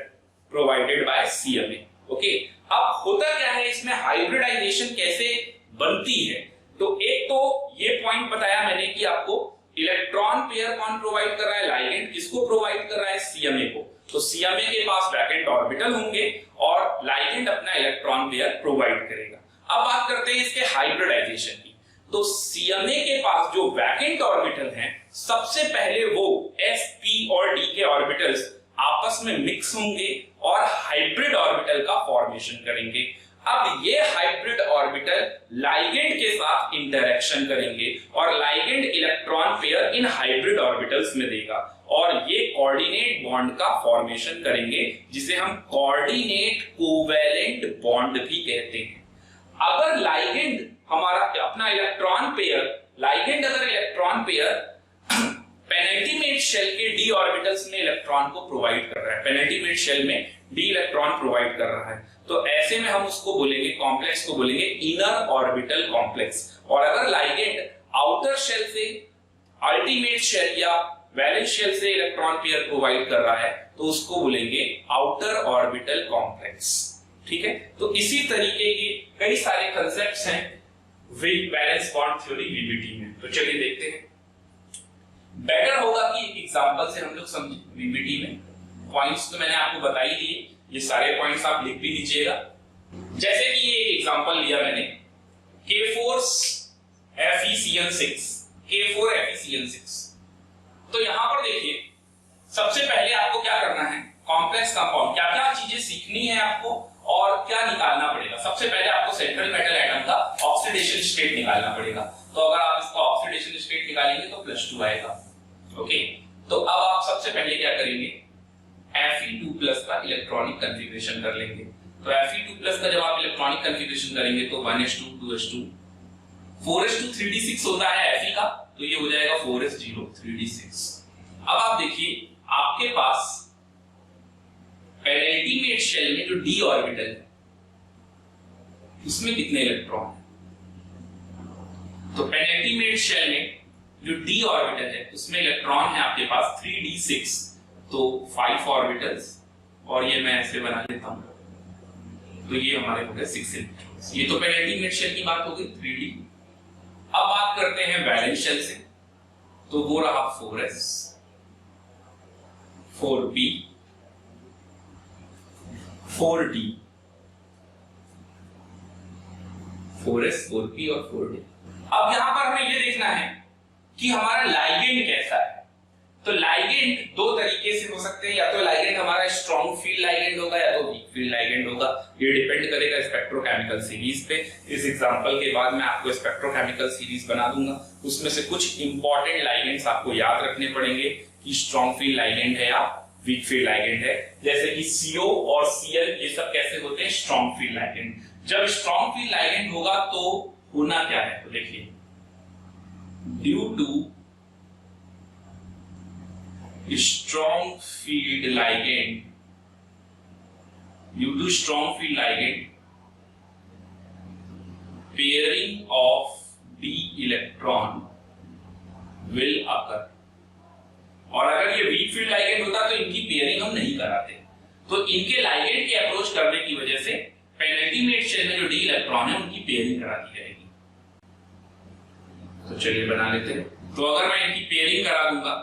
provided by CMA। Okay, अब होता क्या है इसमें, हाइब्रिडाइजेशन कैसे बनती है? तो एक तो ये पॉइंट बताया मैंने कि आपको इलेक्ट्रॉन पेयर कौन प्रोवाइड कर रहा है? लाइगेंड। किसको प्रोवाइड कर रहा है? CMA को। तो CMA के पास वैकेंट ऑर्बिटल होंगे और लाइगेंड अपना इलेक्ट्रॉन पेयर प्रोवाइड करेगा। अब बात करते हैं इसके हाइब्रिडाइजेशन की। तो CMA के पास जो वैकेंट ऑर्बिटल हैं, सबसे पहले वो S, P और D के ऑर्बिटल्स आपस में मिक्स होंगे और हाइब्रिड ऑर्बिटल का फॉर्मेशन करेंगे। अब ये हाइब्रिड ऑर्बिटल लाइगेंड के साथ इंटरेक्शन करेंगे और ligand electron pair in hybrid orbitals में देगा और ये कोऑर्डिनेट बॉन्ड का फॉर्मेशन करेंगे, जिसे हम कोऑर्डिनेट कोवैलेंट बॉन्ड भी कहते हैं। अगर लाइगेंड हमारा अपना इलेक्ट्रॉन पेयर, लाइगेंड अगर इलेक्ट्रॉन पेयर पेनल्टीमेट शेल के d ऑर्बिटल्स में इलेक्ट्रॉन को प्रोवाइड कर रहा है, पेनल्टीमेट शेल में d इलेक्ट्रॉन प्रोवाइड कर रहा है, तो ऐसे में हम उसको बोलेंगे, कॉम्प्लेक्स को बोलेंगे इनर ऑर्बिटल कॉम्प्लेक्स। और अगर लाइगेंड आउटर शेल से अल्टीमेट शेल या वैलेंस शेल से इलेक्ट्रॉन पेयर प्रोवाइड कर रहा है, तो उसको बोलेंगे आउटर ऑर्बिटल कॉम्प्लेक्स। ठीक है, तो इसी तरीके के कई सारे कंसेप्ट्स हैं वैलेंस बॉन्ड थ्योरी वीबीटी में। तो चलिए देखते हैं। बेटर होगा कि एक एग्जांपल से हम लोग समझें वीबीटी में। पॉइंट्स तो मैंने आपको बता ही दिए, ये सारे पॉइंट्स आप लिख भी लीजिएगा। जैसे कि ये एग्जांपल लिया मैंने K4 FeCN6, K4 FeCN6। तो यहां पर देखिए, सबसे पहले आपको क्या करना है, कॉम्प्लेक्स कंपाउंड क्या क्या चीजें सीखनी है आपको और क्या निकालना पड़ेगा। सबसे पहले आपको सेंट्रल मेटल एटम का ऑक्सीडेशन स्टेट निकालना पड़ेगा। तो अगर आप इसका ऑक्सीडेशन स्टेट निकालेंगे तो +2 आएगा। ओके, तो अब आप सबसे पहले क्या करेंगे, Fe2+ का इलेक्ट्रॉनिक कॉन्फ़िगरेशन कर लेंगे। तो Fe2+ का जब आप इलेक्ट्रॉनिक कॉन्फ़िगरेशन करेंगे तो 1s2 2s2 4s2 3d6 होता है Fe का, तो ये हो जाएगा 4s0 3d6। अब आप देखिए, आपके पास पेनल्टीमेट शेल में जो d ऑर्बिटल है उसमें कितने इलेक्ट्रॉन है। तो पेनल्टीमेट शेल में जो d ऑर्बिटल है उसमें इलेक्ट्रॉन है आपके पास 3d6, तो 5 ऑर्बिटल्स, और ये मैं ऐसे बना लेता हूं, तो ये हमारे हो गए 6 इलेक्ट्रॉन्स। ये तो पेनल्टीमेट शेल की बात हो गई 3d। अब बात करते हैं वैलेंस शेल से, तो वो रहा 4s 4p 4d 4s 4p और 4d। अब यहां पर हमें यह देखना है कि हमारा लाइगेंड कैसा है। तो लाइगेंड दो तरीके से हो सकते हैं, या तो लाइगेंड हमारा स्ट्रॉन्ग फील्ड लाइगेंड होगा या तो वीक फील्ड लाइगेंड होगा। ये डिपेंड करेगा स्पेक्ट्रोकेमिकल सीरीज पे। इस एग्जांपल के बाद मैं आपको स्पेक्ट्रोकेमिकल सीरीज बना दूंगा, उसमें से कुछ इंपॉर्टेंट लाइगेंड्स आपको याद रखने पड़ेंगे कि स्ट्रॉन्ग फील्ड लाइगेंड है या वीक फील्ड लाइगेंड है। जैसे कि CO और Cl, ये सब कैसे होते हैं, स्ट्रॉन्ग फील्ड लाइगेंड। जब स्ट्रॉन्ग फील्ड लाइगेंड होगा तो होना क्या है, तो देखिए, due to strong field ligand, due to strong field ligand, pairing of d electron will occur। और अगर ये वीक फील्ड लाइगेंड होता तो इनकी पेयरिंग हम नहीं कराते। तो इनके लाइगेंड के अप्रोच करने की वजह से पेनल्टीमेट शेल में जो d इलेक्ट्रॉन है उनकी पेयरिंग करा दी जाएगी। तो चलिए बना लेते हैं। तो अगर मैं इनकी पेयरिंग करा दूंगा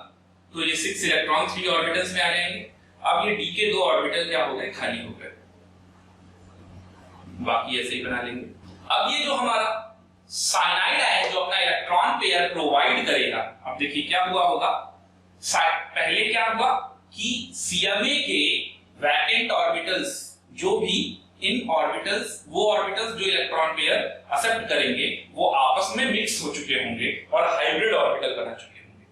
तो ये 6 इलेक्ट्रॉन 3 ऑर्बिटल्स में आ जाएंगे। अब ये d के 2 ऑर्बिटल क्या हो गए, खाली हो गए, बाकी ऐसे ही बना लेंगे। अब ये जो हमारा साइनाइड है जो अपना इलेक्ट्रॉन पेयर प्रोवाइड करेगा, अब देखिए क्या हुआ होगा, पहले क्या हुआ कि CMA के वैकेंट ऑर्बिटल्स, जो भी इन ऑर्बिटल्स, वो ऑर्बिटल्स जो इलेक्ट्रॉन पेयर एक्सेप्ट करेंगे वो आपस में मिक्स हो चुके होंगे और हाइब्रिड ऑर्बिटल बना चुके होंगे।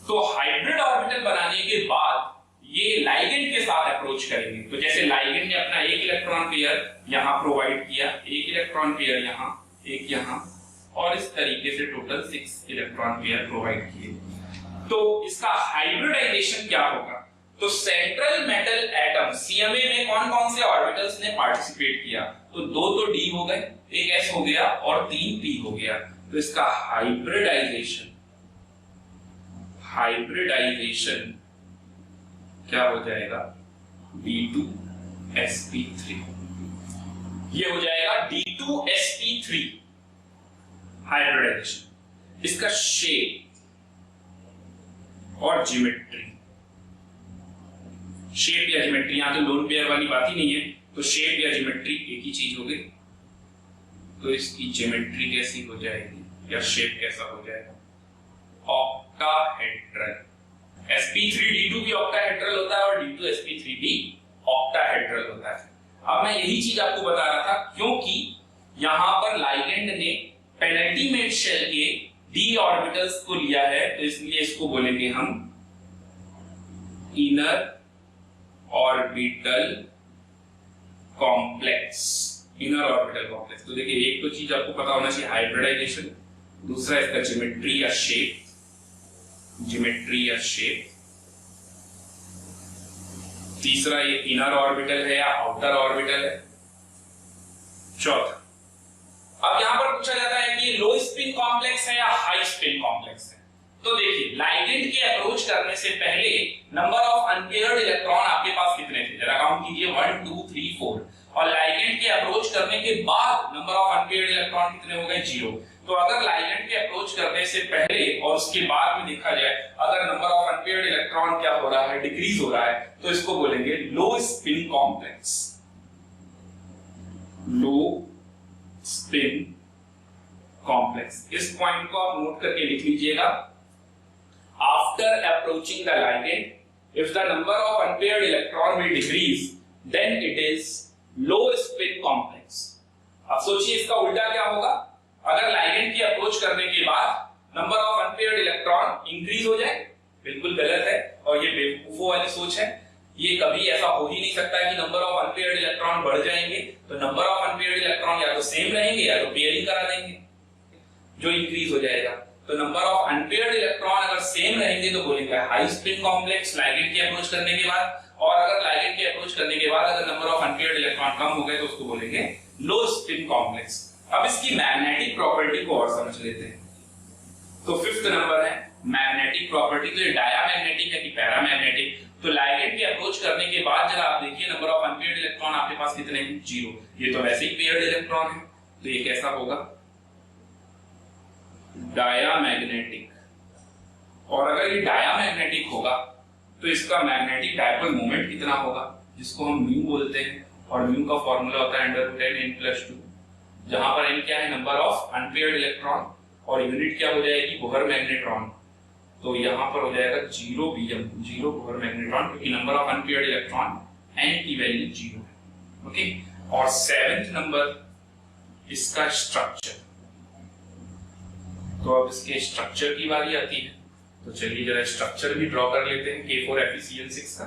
तो हाइब्रिड ऑर्बिटल बनाने के बाद ये लाइगेंड के साथ अप्रोच करेंगे। तो जैसे लाइगेंड ने अपना एक इलेक्ट्रॉन पेयर यहां प्रोवाइड किया, एक इलेक्ट्रॉन पेयर यहां, एक यहां, और इस तरीके से टोटल 6 इलेक्ट्रॉन पेयर प्रोवाइड किए। तो इसका हाइब्रिडाइजेशन क्या होगा, तो सेंट्रल मेटल एटम CMA में कौन कौन से ऑर्बिटल्स ने पार्टिसिपेट किया, तो 2 तो D हो गए, एक S हो गया और 3 P हो गया। तो इसका हाइब्रिडाइजेशन क्या हो जाएगा, D2sp3। ये हो जाएगा D2sp3 हाइब्रिडाइजेशन। इसका शेप और ज्योमेट्री, शेप या ज्योमेट्री, यहां तो लोन पेयर वाली बात ही नहीं है, तो शेप या ज्योमेट्री एक ही चीज हो गई। तो इसकी ज्योमेट्री कैसी हो जाएगी, या शेप कैसा हो जाएगा, ऑक्टाहेड्रल। sp3d2 भी ऑक्टाहेड्रल होता है और d2sp3 भी ऑक्टाहेड्रल होता है। अब मैं यही चीज आपको बता रहा था, क्योंकि यहां पर लाइगेंड ने पेनल्टीमेट शेल के d ऑर्बिटल्स को लिया है, तो इसलिए इसको बोलेंगे हम inner orbital complex. Inner orbital complex. तो देखिए, एक तो चीज आपको पता होना चाहिए, हाइब्रिडाइजेशन, दूसरा इसका ज्योमेट्री या शेप, ज्योमेट्री या शेप, तीसरा ये इनर ऑर्बिटल है या आउटर ऑर्बिटल है, चौथा। अब यहां पर पूछा जाता है कि ये लो स्पिन कॉम्प्लेक्स है या हाई स्पिन कॉम्प्लेक्स है। तो देखिए, लाइगेंड के अप्रोच करने से पहले नंबर ऑफ अनपेयर्ड इलेक्ट्रॉन आपके पास कितने थे, जरा काउंट कीजिए, 1 2 3 4। और लाइगेंड के अप्रोच करने के बाद नंबर ऑफ अनपेयर्ड इलेक्ट्रॉन कितने हो गए, 0। तो अगर लाइगेंड के अप्रोच करने से पहले और उसके बाद में देखा जाए, अगर नंबर ऑफ अनपेयर्ड इलेक्ट्रॉन क्या हो रहा है, डिक्रीज हो रहा है, तो इसको बोलेंगे लो स्पिन कॉम्प्लेक्स। लो स्पिन कॉम्प्लेक्स। इस पॉइंट को आप नोट करके लिख लीजिएगा। After approaching the ligand, if the number of unpaired electron will decrease, then it is low spin complex। अब सोचिए इसका उल्टा क्या होगा, अगर लाइगेंड की अप्रोच करने के बाद number of unpaired electron increase हो जाए, बिल्कुल गलत है और ये बेवकूफों वाली सोच है। ये कभी ऐसा हो ही नहीं सकता है कि नंबर ऑफ अनपेयर्ड इलेक्ट्रॉन बढ़ जाएंगे। तो नंबर ऑफ अनपेयर्ड इलेक्ट्रॉन या तो सेम रहेंगे या तो पेयरिंग करा देंगे, जो इंक्रीज हो जाएगा। तो नंबर ऑफ अनपेयर्ड इलेक्ट्रॉन अगर सेम रहेंगे तो बोलेंगे हाई स्पिन कॉम्प्लेक्स लाइगेंड की अप्रोच करने के बाद, और अगर लाइगेंड की अप्रोच करने के बाद अगर नंबर ऑफ अनपेयर्ड इलेक्ट्रॉन कम हो गए तो उसको बोलेंगे लो स्पिन कॉम्प्लेक्स। अब इसकी मैग्नेटिक प्रॉपर्टी को और समझ लेते हैं। तो फिफ्थ नंबर है मैग्नेटिक प्रॉपर्टी। तो ये डायामैग्नेटिक है कि पैरामैग्नेटिक। तो लाइगेंड की अप्रोच करने के बाद जरा आप देखिए, नंबर ऑफ अनपेयर्ड इलेक्ट्रॉन आपके पास कितने हैं, 0। ये तो वैसे ही पेयर्ड इलेक्ट्रॉन है, तो ये कैसा होगा, डायामैग्नेटिक। और अगर ये डायामैग्नेटिक होगा तो इसका मैग्नेटिक डायपोल मोमेंट कितना होगा, जिसको हम म्यू बोलते हैं, और म्यू का फॉर्मूला होता है √10n+2, जहां पर n क्या है, नंबर ऑफ अनपेयर्ड इलेक्ट्रॉन, और यूनिट क्या हो जाएगी, बोहर मैग्नेट्रॉन। तो यहां पर हो जाएगा 0 Bm, 0 बोहर मैग्नेट्रॉन, क्योंकि number of unpaired electron n की वैल्यू 0 है। ओके। और 7th नंबर इसका स्ट्रक्चर। तो अब इसके स्ट्रक्चर की बारी आती है। तो चलिए जरा स्ट्रक्चर भी ड्रॉ कर लेते हैं K4FeCl6 का।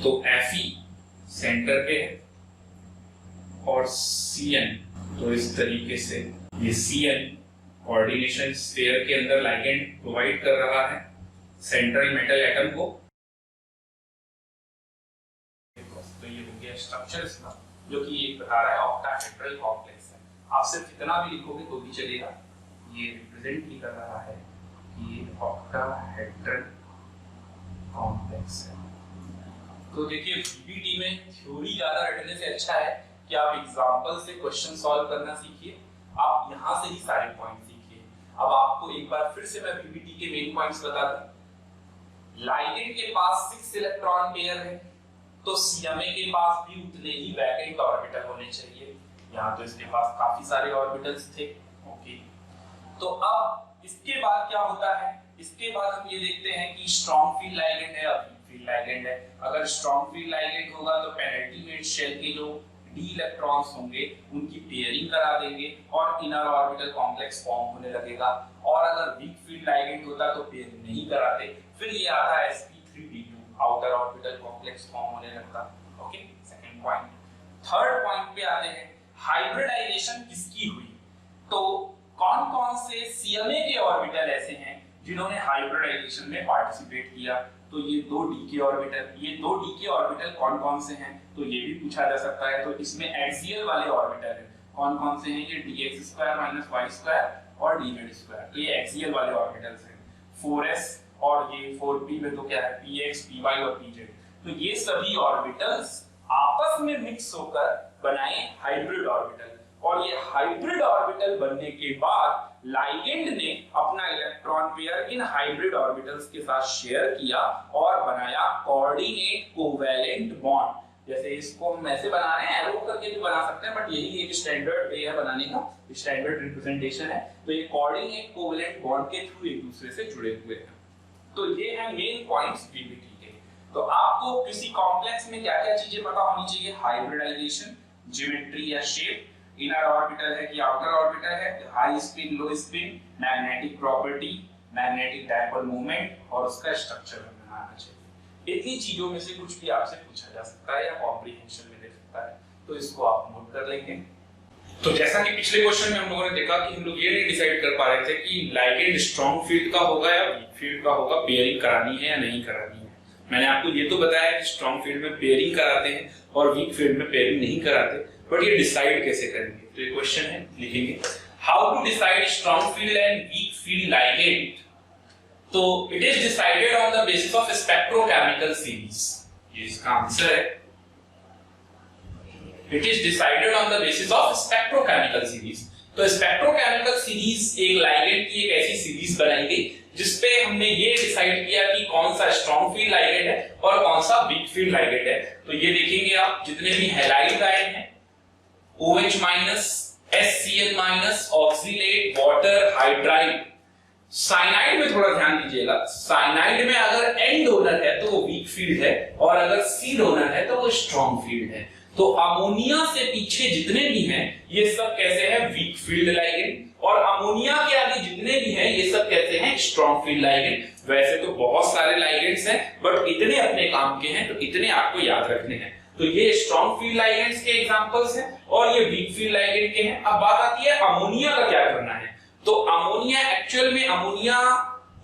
तो Fe सेंटर पे है और Cn, तो इस तरीके से ये Cn कोऑर्डिनेशन स्फीयर के अंदर लाइगेंड प्रोवाइड कर रहा है सेंट्रल मेटल एटम को। तो ये हो गया स्ट्रक्चर इसका, जो कि ये बता रहा है ऑक्टाहेड्रल कॉम्प्लेक्स है। आप सिर्फ इतना भी लिखोगे तो भी चलेगा, ये रिप्रेजेंट भी कर रहा है कि ये ऑक्टाहेड्रल कॉम्प्लेक्स है। तो देखिए, पीपीटी में थ्योरी ज्यादा रटने से अच्छा है कि आप एग्जांपल से क्वेश्चन सॉल्व करना सीखिए। आप यहां से ही सारे पॉइंट सीखिए। अब आपको एक बार फिर से मैं पीपीटी के मेन पॉइंट्स बता दूं। लाइगेंड के पास 6 इलेक्ट्रॉन पेयर है, तो सीएमए के पास भी उतने ही वैकेंट ऑर्बिटल होने चाहिए। यहाँ तो इसके पास काफी सारे ऑर्बिटल्स थे। ओके, तो अब इसके बाद क्या होता है, इसके बाद हम ये देखते हैं कि स्ट्रॉन्ग फील्ड लाइगेंड है या वीक फील्ड लाइगेंड है। अगर स्ट्रॉन्ग फील्ड लाइगेंड होगा तो पेनल्टीमेट शेल के जो डी इलेक्ट्रॉन्स होंगे उनकी पेयरिंग करा देंगे और इनर ऑर्बिटल कॉम्प्लेक्स फॉर्म होने लगेगा। और अगर वीक फील्ड लाइगेंड होता तो पेयरिंग नहीं कराते। फिर ये आता है sp3d2, outer orbital complex form होने लगता। Okay, second point. Third point पे आते हैं, हाइब्रिडाइजेशन किसकी हुई। तो कौन कौन से सीएमए के ऑर्बिटल ऐसे हैं जिन्होंने हाइब्रिडाइजेशन में पार्टिसिपेट किया। तो ये 2 डी के ऑर्बिटल, ये 2 डी के ऑर्बिटल कौन कौन से हैं, तो ये भी पूछा जा सकता है। तो इसमें एक्सियल वाले ऑर्बिटल हैं, कौन कौन से हैं, ये dx² - y² और dz²। तो ये एक्सियल वाले ऑर्बिटल्स हैं। 4s और ये 4p में तो क्या है, px, py और pz। तो ये सभी ऑर्बिटल्स आपस में मिक्स होकर बनाए हाइब्रिड ऑर्बिटल। और ये हाइब्रिड ऑर्बिटल बनने के बाद लाइगेंड ने अपना electron pair in hybrid orbitals के साथ शेयर किया और बनाया कोऑर्डिनेट कोवैलेंट बॉन्ड। जैसे इसको हम ऐसे बना रहे हैं, एरो करके भी बना सकते हैं, बट यही एक स्टैंडर्ड वे है बनाने का, स्टैंडर्ड रिप्रेजेंटेशन है। तो ये कॉर्डिंग एक कोवेलेंट बॉन्ड के थ्रू एक दूसरे से जुड़े हुए हैं। तो ये है मेन पॉइंट्स बीबीटी के। तो आपको किसी कॉम्प्लेक्स में क्या क्या चीजें पता होनी चाहिए? हाइब्रिडाइजेशन, ज्योमेट्री या शेप, इनर ऑर्बिटल है कि आउटर ऑर्बिटल है, हाई स्पिन लो spin, magnetic property, magnetic dipole moment और उसका स्ट्रक्चर बनाना चाहिए। इतनी चीजों में से कुछ भी आपसे पूछा जा सकता है या कॉम्प्रिहेंशन में दे सकता है, तो इसको आप नोट कर लेंगे। तो जैसा कि पिछले क्वेश्चन में हम लोगों ने देखा कि हम लोग ये नहीं डिसाइड कर पा रहे थे कि लाइगेंड स्ट्रॉन्ग फील्ड का होगा या वीक फील्ड का होगा, पेयरिंग करानी है या नहीं करानी है। मैंने आपको ये तो बताया कि स्ट्रॉन्ग फील्ड में पेयरिंग कराते हैं और वीक फील्ड में पेयरिंग नहीं कराते, बट ये डिसाइड कैसे करेंगे? तो ये क्वेश्चन है, लिखेंगे how to decide strong field and weak field ligand. तो it is decided on the basis of spectrochemical series. ये इसका आंसर है, it is decided on the basis of spectrochemical series. तो स्पेक्ट्रोकेमिकल सीरीज एक ligand की एक ऐसी series बनाई गई जिसपे हमने ये डिसाइड किया कि कौन सा स्ट्रॉन्ग फील्ड लाइगेंड है और कौन सा वीक फील्ड लाइगेंड है। तो ये देखेंगे आप, जितने भी हैलाइड आयन है, OH-, HCl-, oxalate, water, hydride. Cyanide में थोड़ा ध्यान दीजिएगा, साइनाइड में अगर N डोनर है तो वो वीक फील्ड है और अगर C डोनर है तो वो स्ट्रॉन्ग फील्ड है। तो अमोनिया से पीछे जितने भी हैं ये सब कैसे हैं? वीक फील्ड लाइगेंड, और अमोनिया के आगे जितने भी हैं ये सब कहते हैं स्ट्रॉन्ग फील्ड लाइगेंड। वैसे तो बहुत सारे लाइगेंड्स हैं, बट इतने अपने काम के हैं तो इतने आपको याद रखने हैं। तो ये स्ट्रॉन्ग फील्ड लाइगेंड्स के एग्जांपल्स हैं और ये वीक फील्ड लाइगेंड के हैं। अब बात आती है अमोनिया का क्या करना है। तो अमोनिया, एक्चुअल में अमोनिया,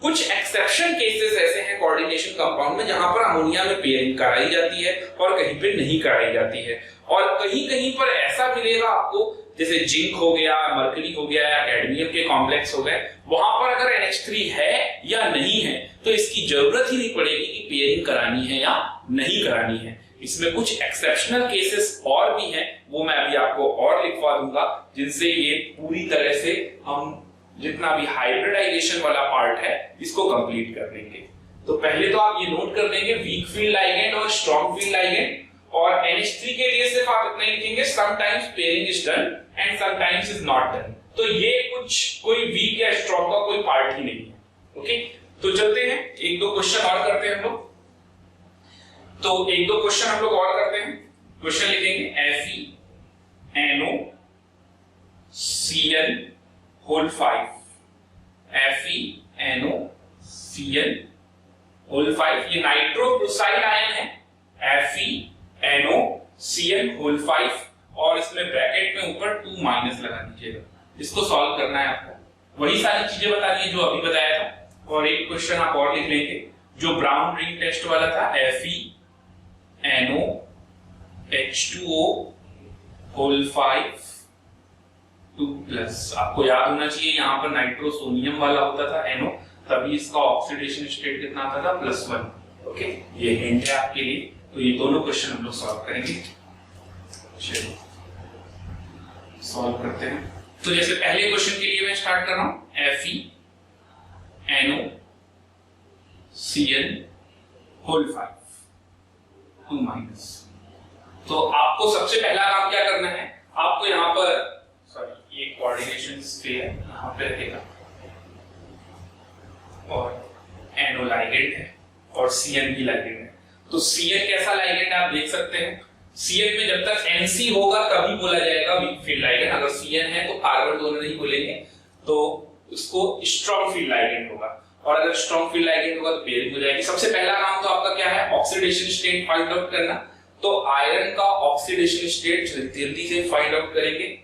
कुछ एक्सेप्शन केसेस ऐसे हैं कोऑर्डिनेशन कंपाउंड में जहां पर अमोनिया में पेयरिंग कराई जाती है और कहीं पे नहीं कराई जाती है, और कहीं कहीं पर ऐसा मिलेगा आपको, जैसे जिंक हो गया, मरकरी हो गया या कैडमियम के कॉम्प्लेक्स हो गए, वहां पर अगर NH3 है या नहीं है तो इसकी जरूरत ही नहीं पड़ेगी कि पेयरिंग करानी है या नहीं करानी है। इसमें कुछ एक्सेप्शनल केसेस और भी हैं, वो मैं अभी आपको और लिखवा दूंगा, जिनसे ये पूरी तरह से हम जितना भी हाइब्रिडाइजेशन वाला पार्ट है इसको कंप्लीट कर लेंगे। तो पहले तो आप ये नोट कर लेंगे वीक फील्ड लाइगेंड और स्ट्रॉन्ग फील्ड लाइगेंड, और NH3 के लिए सिर्फ आप इतना ही लिखेंगे, sometimes pairing is done and sometimes is not done. तो ये कुछ कोई वीक या स्ट्रॉन्ग का कोई पार्ट ही नहीं है। ओके, तो चलते हैं, एक दो क्वेश्चन और करते हैं हम लोग। तो एक दो क्वेश्चन हम लोग और करते हैं। क्वेश्चन लिखेंगे FeNOCl होल 5, FeNOCl होल 5, ये नाइट्रोक्लोराइड आयन है, FeNOCl होल 5, और इसमें ब्रैकेट में ऊपर 2 माइनस लगा दीजिएगा। इसको सॉल्व करना है आपको, वही सारी चीजें बतानी है जो अभी बताया था, और एक क्वेश्चन आप और लिख लेंगे जो ब्राउन रिंग टेस्ट वाला था, FeNOH2O होल 5 2+। आपको याद होना चाहिए यहाँ पर नाइट्रोसोनियम वाला होता था NO, तभी इसका ऑक्सीडेशन स्टेट कितना आता था? +1। ओके, ये हिंट है आपके लिए। तो ये दोनों क्वेश्चन हम लोग सॉल्व करेंगे। चलिए सॉल्व करते हैं। तो जैसे पहले क्वेश्चन के लिए मैं स्टार्ट कर रहा हूं, FeNOCl होल 5 2-। तो आपको सबसे पहला काम क्या करना है, आपको यहाँ पर, सॉरी, ये कोऑर्डिनेशन स्फीयर यहाँ पे रहेगा और NO लाइगेंड है और Cl भी लाइगेंड है। तो Cl कैसा लाइगेंड है आप देख सकते हैं, Cl में जब तक NC होगा तभी बोला जाएगा वीक फील्ड लाइगेंड, अगर Cn है तो कार्बन दोनों नहीं बोलेंगे, तो उसको स्ट्रॉन्ग फील्ड लाइगेंड होगा, और अगर स्ट्रॉन्ग फील्ड लाइगेंड होगा तो पेयरिंग हो जाएगी। सबसे पहला काम तो आपका क्या है? ऑक्सीडेशन स्टेट फाइंड आउट करना। तो आयरन का ऑक्सीडेशन स्टेट जल्दी से फाइंड आउट करेंगे,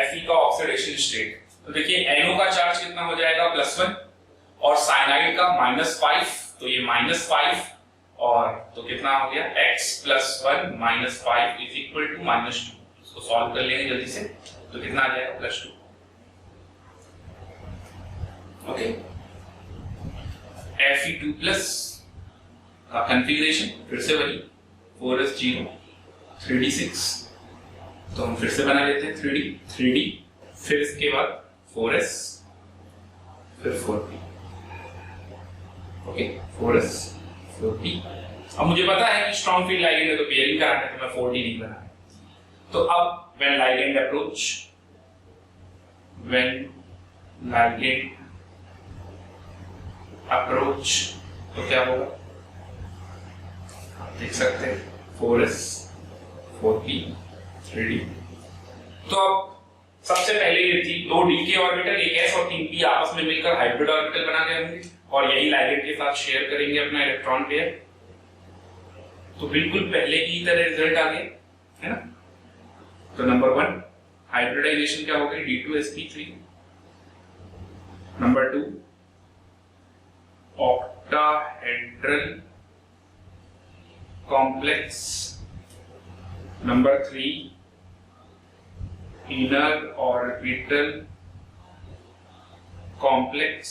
Fe का ऑक्सीडेशन स्टेट। तो देखिए NO का चार्ज कितना हो जाएगा? +1, और साइनाइड का -5, तो ये -5, और तो कितना हो गया? x + 1 - 5 = -2। इसको सॉल्व कर लेंगे जल्दी से, तो कितना आ जाएगा? +2। ओके, Fe2+ का कंफिगरेशन फिर से वही 4s0 3d6, तो हम फिर से बना लेते हैं 3d, फिर इसके बाद 4s, फिर 4p। ओके, 4s 4p अब मुझे पता है कि स्ट्रॉन्ग फील्ड लाइगेंड है तो पेयरिंग कराना है, तो मैं 4D नहीं बनाया। तो अब व्हेन लाइगेंड अप्रोच तो क्या होगा, आप देख सकते हैं 4s 4p 3d। तो अब सबसे पहले ये थी 2 d के ऑर्बिटल, एक s और 3p आपस में मिलकर हाइब्रिड ऑर्बिटल बना के होंगे और यही लाइगेंड के साथ शेयर करेंगे अपना इलेक्ट्रॉन पेयर। तो बिल्कुल पहले की तरह रिजल्ट आ गया है ना। तो नंबर 1 हाइब्रिडाइजेशन क्या हो गई, d2sp3। Number 2 octahedral complex. Number 3 inner orbital complex.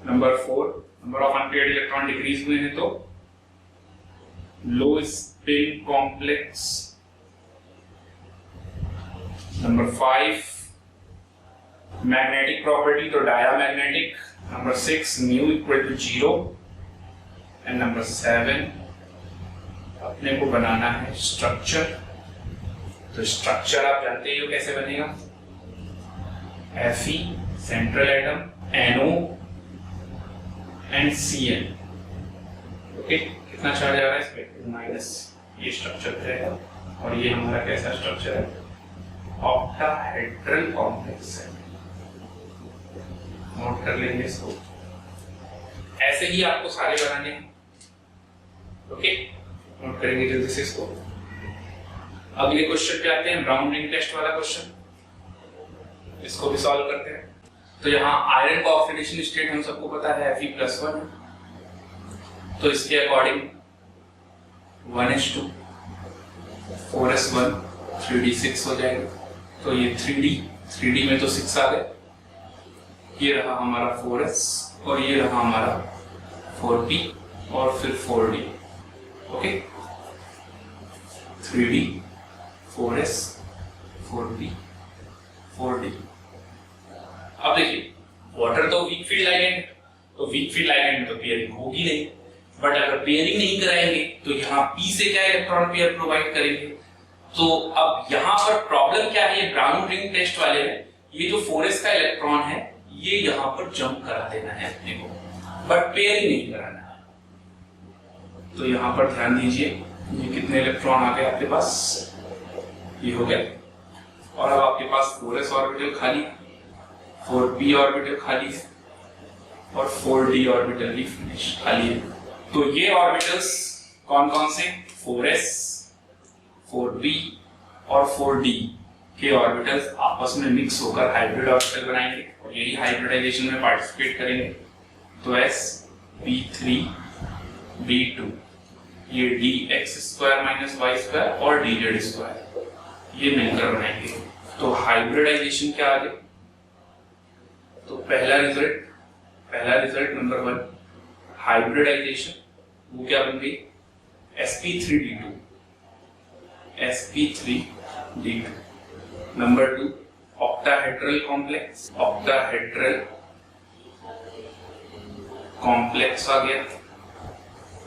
Number 4 number of unpaired electron decrease हुए हैं तो low spin complex. Number 5 magnetic property तो diamagnetic. Number 6 mu equal to 0 and number 7 अपने को बनाना है स्ट्रक्चर। तो स्ट्रक्चर आप जानते हो कैसे बनेगा, Fe central atom, NO and Cn। Okay, कितना चार्ज आ रहा है इसमें माइनस, ये स्ट्रक्चर रहेगा और ये हमारा कैसा स्ट्रक्चर है, ऑक्टाहेड्रल कॉम्प्लेक्स है। नोट कर लेंगे इसको, ऐसे ही आपको सारे बनाने हैं। ओके, नोट करेंगे जल्दी से इसको। अगले क्वेश्चन पे आते हैं, ब्राउन रिंग टेस्ट वाला क्वेश्चन, इसको भी सॉल्व करते हैं। तो यहाँ आयरन का ऑक्सीडेशन स्टेट हम सबको पता है Fe+1, तो इसके अकॉर्डिंग 1s2 4s1 3d6 हो जाएगा। तो ये 3d में तो 6 आ गए, ये रहा हमारा 4s और ये रहा हमारा 4p और फिर 4d। Okay, 3d 4s 4p 4d। अब देखिए, वाटर तो वीक फील्ड लाइगेंड, तो वीक फील्ड लाइगेंड में तो पेयरिंग होगी नहीं, बट अगर पेयरिंग नहीं कराएंगे तो यहाँ p से क्या इलेक्ट्रॉन पेयर प्रोवाइड करेंगे। तो अब यहाँ पर प्रॉब्लम क्या है, ब्राउन रिंग टेस्ट वाले में ये जो 4s का इलेक्ट्रॉन है ये यहाँ पर जंप करा देना है अपने को, बट पेयरिंग नहीं कराना है। तो यहाँ पर ध्यान दीजिए, ये कितने इलेक्ट्रॉन आ गए आपके पास, ये हो गया, और अब आपके पास 4s ऑर्बिटल खाली, 4p ऑर्बिटल खाली और 4d ऑर्बिटल भी फिनिश खाली है। तो ये ऑर्बिटल्स कौन कौन से, 4s 4p और 4d के ऑर्बिटल्स आपस में मिक्स होकर हाइब्रिड ऑर्बिटल बनाएंगे और यही हाइब्रिडाइजेशन में पार्टिसिपेट करेंगे। तो sp3 d2, ये dx² - y² और dz² ये मिलकर बनाएंगे। तो हाइब्रिडाइजेशन क्या आ गया, तो पहला रिजल्ट नंबर 1 हाइब्रिडाइजेशन, वो क्या बन गई, sp3d2 sp3d2। Number 2 octahedral complex आ गया।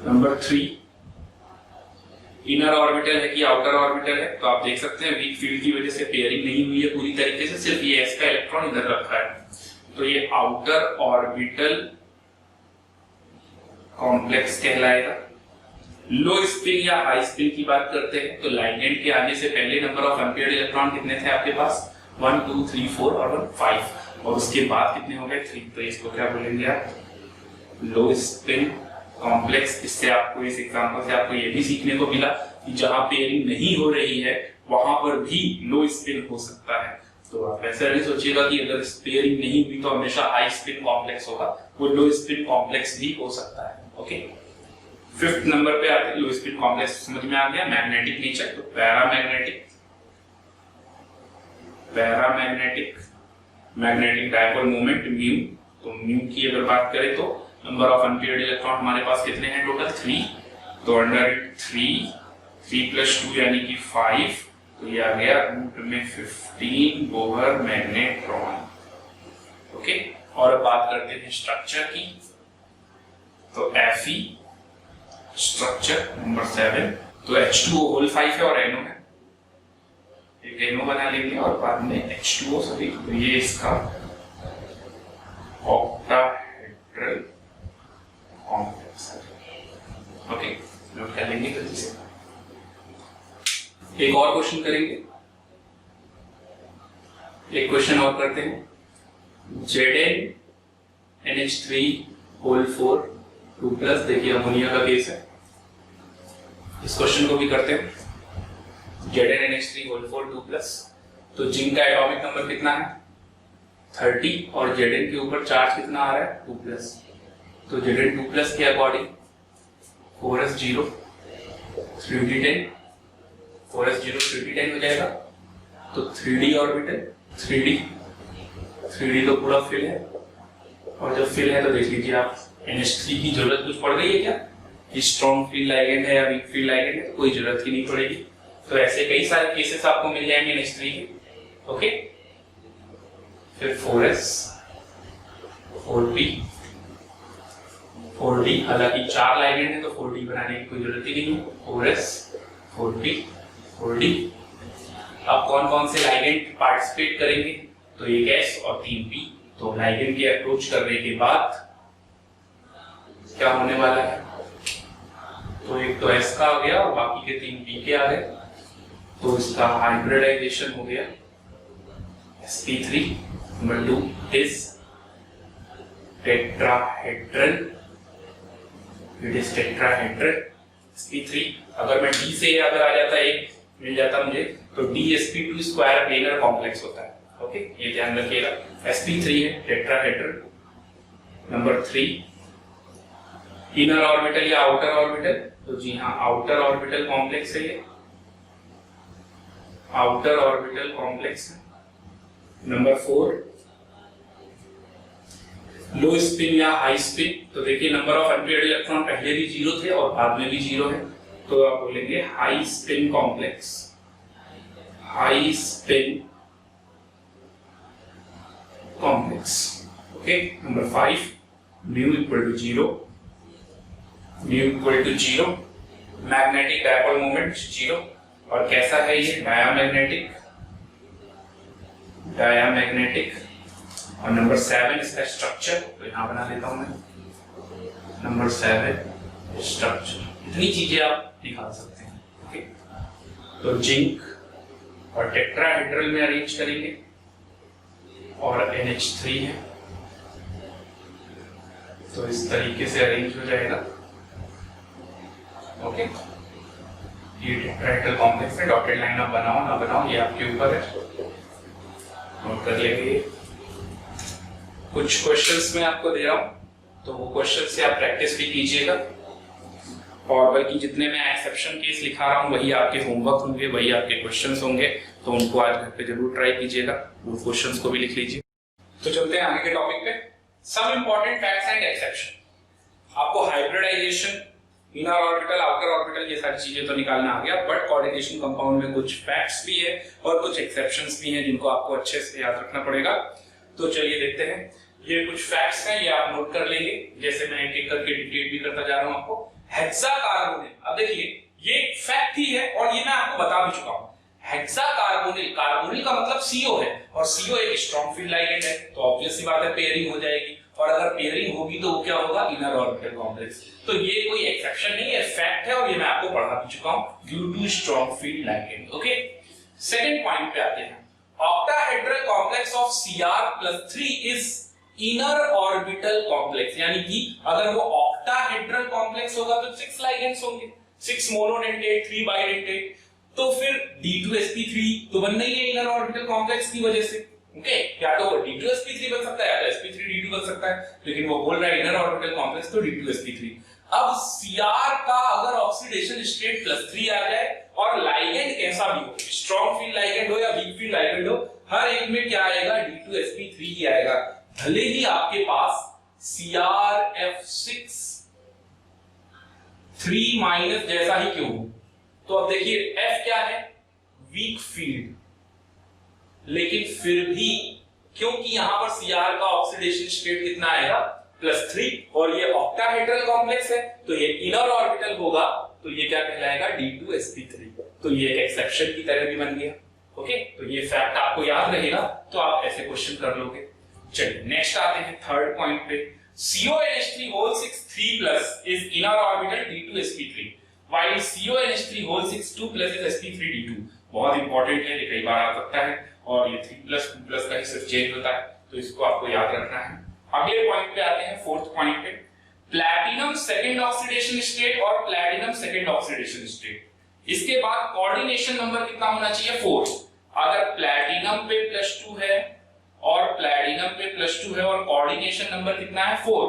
नंबर 3 इनर ऑर्बिटल है कि आउटर ऑर्बिटल है, तो आप देख सकते हैं वीक फील्ड की वजह से पेयरिंग नहीं हुई है पूरी तरीके से, सिर्फ ये s का इलेक्ट्रॉन इधर रखा है, तो ये आउटर ऑर्बिटल कॉम्प्लेक्स कहलाएगा। लो स्पिन या हाई स्पिन की बात करते हैं तो लाइगेंड के आने से पहले नंबर ऑफ अनपेयर्ड इलेक्ट्रॉन कितने थे आपके पास, 1 2 3 4 और 1 5, और उसके बाद कितने हो गए 3। तो इसको क्या बोलेंगे आप, लो स्पिन कॉम्प्लेक्स। इससे आपको, इस एग्जांपल से आपको ये भी सीखने को मिला कि जहां पेयरिंग नहीं हो रही है वहां पर भी लो स्पिन हो सकता है। तो आप ऐसा नहीं सोचिएगा कि अगर पेयरिंग नहीं हुई तो हमेशा हाई स्पिन कॉम्प्लेक्स होगा, वो लो स्पिन कॉम्प्लेक्स भी हो सकता है। ओके, 5th नंबर पे आते हैं लो स्पिन कॉम्प्लेक्स, समझ में आ गया, मैग्नेटिक नेचर। तो मैग्नेटिक डायपोल मोमेंट म्यू, तो म्यू की अगर बात करें तो नंबर ऑफ अनपेयर्ड इलेक्ट्रॉन हमारे पास कितने हैं टोटल, 3, तो अंडर 3 + 2 यानी कि 5, तो ये आ गया रूट में 15 बोहर मैग्नेट्रॉन। ओके, और अब बात करते हैं स्ट्रक्चर की। तो Fe स्ट्रक्चर नंबर 7। तो H2O होल 5 है और NO है, एक NO बना लेंगे और बाद में H2O सभी। तो ये इसका ऑक्टाहेड्रल कॉम्प्लेक्स है। ओके, नोट कर लेंगे जल्दी से। एक और क्वेश्चन करेंगे, एक क्वेश्चन और करते हैं। ZnNH3 होल 4 2+, देखिए अमोनिया का केस है, इस क्वेश्चन को भी करते हैं। ZnNH3 होल 4 2+, तो जिंक का एटॉमिक नंबर कितना है 30 और Zn के ऊपर चार्ज कितना आ रहा है 2+, तो Zn 2+ के according 4s0 3d10, 4s0 3d10 हो जाएगा। तो 3d ऑर्बिटल 3d तो पूरा फिल है, और जब फिल है तो देख लीजिए आप NH3 की जरूरत कुछ पड़ गई है क्या, कि स्ट्रॉन्ग फील्ड लाइगेंड है या वीक फील्ड लाइगेंड है, तो कोई जरूरत ही नहीं पड़ेगी। तो ऐसे कई सारे केसेस आपको मिल जाएंगे NH3 के। ओके, फिर 4s 4p 4d, हालांकि 4 लाइगेंड है तो 4d बनाने की कोई जरूरत ही नहीं है। 4s 4p 4d। अब कौन कौन से लाइगेंड पार्टिसिपेट करेंगे, तो एक S और 3p। तो लाइगेंड के अप्रोच करने के बाद क्या होने वाला है, तो एक तो S का आ गया और बाकी के 3p के आ गए, तो इसका हाइब्रिडाइजेशन हो गया sp3। Number 2 is tetrahedral, it is tetrahedral sp3। अगर मैं D से अगर आ जाता एक मिल जाता मुझे, तो DsP2 स्क्वायर प्लेनर कॉम्प्लेक्स होता है। ओके, ये ध्यान रखिएगा। sp3 है टेट्राहेड्रल। नंबर 3 इनर ऑर्बिटल या आउटर ऑर्बिटल, तो जी हाँ आउटर ऑर्बिटल कॉम्प्लेक्स है ये, आउटर ऑर्बिटल कॉम्प्लेक्स है। नंबर 4 लो स्पिन या हाई स्पिन, तो देखिए नंबर ऑफ अनपेयर्ड इलेक्ट्रॉन पहले भी 0 थे और बाद में भी 0 है, तो आप बोलेंगे high spin complex, high spin complex. Okay, number 5 mu equal to 0, mu equal to 0, magnetic dipole moment 0, और कैसा है ये डायामैग्नेटिक, डायामैग्नेटिक। और नंबर 7 इसका स्ट्रक्चर, तो यहां बना लेता हूं मैं, नंबर 7 स्ट्रक्चर। इतनी चीजें आप निकाल सकते हैं। ओके, तो जिंक और टेट्राहेड्रल में अरेंज करेंगे, और NH3 है, तो इस तरीके से अरेंज हो जाएगा। ओके, ये टेट्राहेड्रल कॉम्प्लेक्स है, डॉटेड लाइन आप बनाओ ना बनाओ ये आपके ऊपर है, नोट कर लेंगे। कुछ क्वेश्चंस मैं आपको दे रहा हूं, तो वो क्वेश्चन से आप प्रैक्टिस भी कीजिएगा, और बल्कि जितने मैं एक्सेप्शन केस लिखा रहा हूँ वही आपके होमवर्क होंगे, वही आपके क्वेश्चंस होंगे, तो उनको आज घर पे जरूर ट्राई कीजिएगा, वो क्वेश्चंस को भी लिख लीजिए। तो चलते हैं आगे के टॉपिक पे, some important facts and exception. आपको hybridisation, inner orbital, outer orbital, ये सारी चीजें तो निकालना आ गया, बट कोऑर्डिनेशन कंपाउंड में कुछ फैक्ट्स भी है और कुछ एक्सेप्शंस भी हैं जिनको आपको अच्छे से याद रखना पड़ेगा। तो चलिए देखते हैं, ये कुछ फैक्ट्स हैं, ये आप नोट कर लेंगे, जैसे मैं एक एक करके डिटेल भी करता जा रहा हूं आपको। हेक्साकार्बोनिल, अब देखिए ये फैक्ट ही है और ये मैं आपको बता भी चुका हूं। हेक्साकार्बोनिल, कार्बोनिल का मतलब CO है, और CO एक स्ट्रॉन्ग फील्ड लाइगेंड है, तो ऑब्वियस सी बात है पेयरिंग हो जाएगी, और अगर पेयरिंग होगी तो वो क्या होगा, इनर ऑर्बिटल कॉम्प्लेक्स। तो ये कोई एक्सेप्शन नहीं है, फैक्ट है, और ये मैं आपको पढ़ा भी चुका हूं, due to strong field ligand. Okay, second point पे आते हैं। Octahedral complex of Cr+3 is inner orbital complex, यानी कि अगर वो ऑक्टाहेड्रल कॉम्प्लेक्स होगा तो 6 लाइगेंड्स होंगे, 6 मोनोडेंटेट 3 बाइडेंटेट, तो फिर D2sp3 तो बनना ही है इनर ऑर्बिटल कॉम्प्लेक्स की वजह से। ओके, या तो D2sp3 बन सकता है या तो sp3d2 बन सकता है, लेकिन वो बोल रहा है इनर ऑर्बिटल कॉम्प्लेक्स, तो D2sp3। अब Cr का अगर ऑक्सीडेशन स्टेट +3 आ जाए और लाइगेंड कैसा भी हो, स्ट्रॉन्ग फील्ड लाइगेंड हो या वीक फील्ड लाइगेंड हो, हर एक में क्या आएगा, D2sp3 ही आएगा, भले ही आपके पास CrF6 3- जैसा ही क्यों हो। तो अब देखिए F क्या है, वीक फील्ड, लेकिन फिर भी क्योंकि यहां पर Cr का ऑक्सीडेशन स्टेट कितना आएगा, +3, और ये ऑक्टाहेड्रल कॉम्प्लेक्स है, तो ये इनर ऑर्बिटल नहीं होगा तो ये क्या कहलाएगा, D2sp3। तो ये एक एक्सेप्शन की तरह भी बन गया। ओके, तो ये फैक्ट आपको याद रहेगा तो आप ऐसे क्वेश्चन कर लोगे। चलिए नेक्स्ट आते हैं थर्ड पॉइंट पे। CONH3 3+ is inner orbital D2sp3 while CONH3 2+ is sp3d2। बहुत इंपॉर्टेंट है, ये कई बार आ सकता है और ये 3+ 2+ का ही सिर्फ चेंज होता है, तो इसको आपको याद रखना है। अगले पॉइंट पे आते हैं, फोर्थ पॉइंट पे। प्लैटिनम सेकंड ऑक्सीडेशन स्टेट और प्लैटिनम सेकंड ऑक्सीडेशन स्टेट। इसके बाद कोऑर्डिनेशन नंबर कितना होना चाहिए, 4। अगर प्लैटिनम पे +2 है और प्लैटिनम पे +2 है और कोऑर्डिनेशन नंबर कितना है, 4,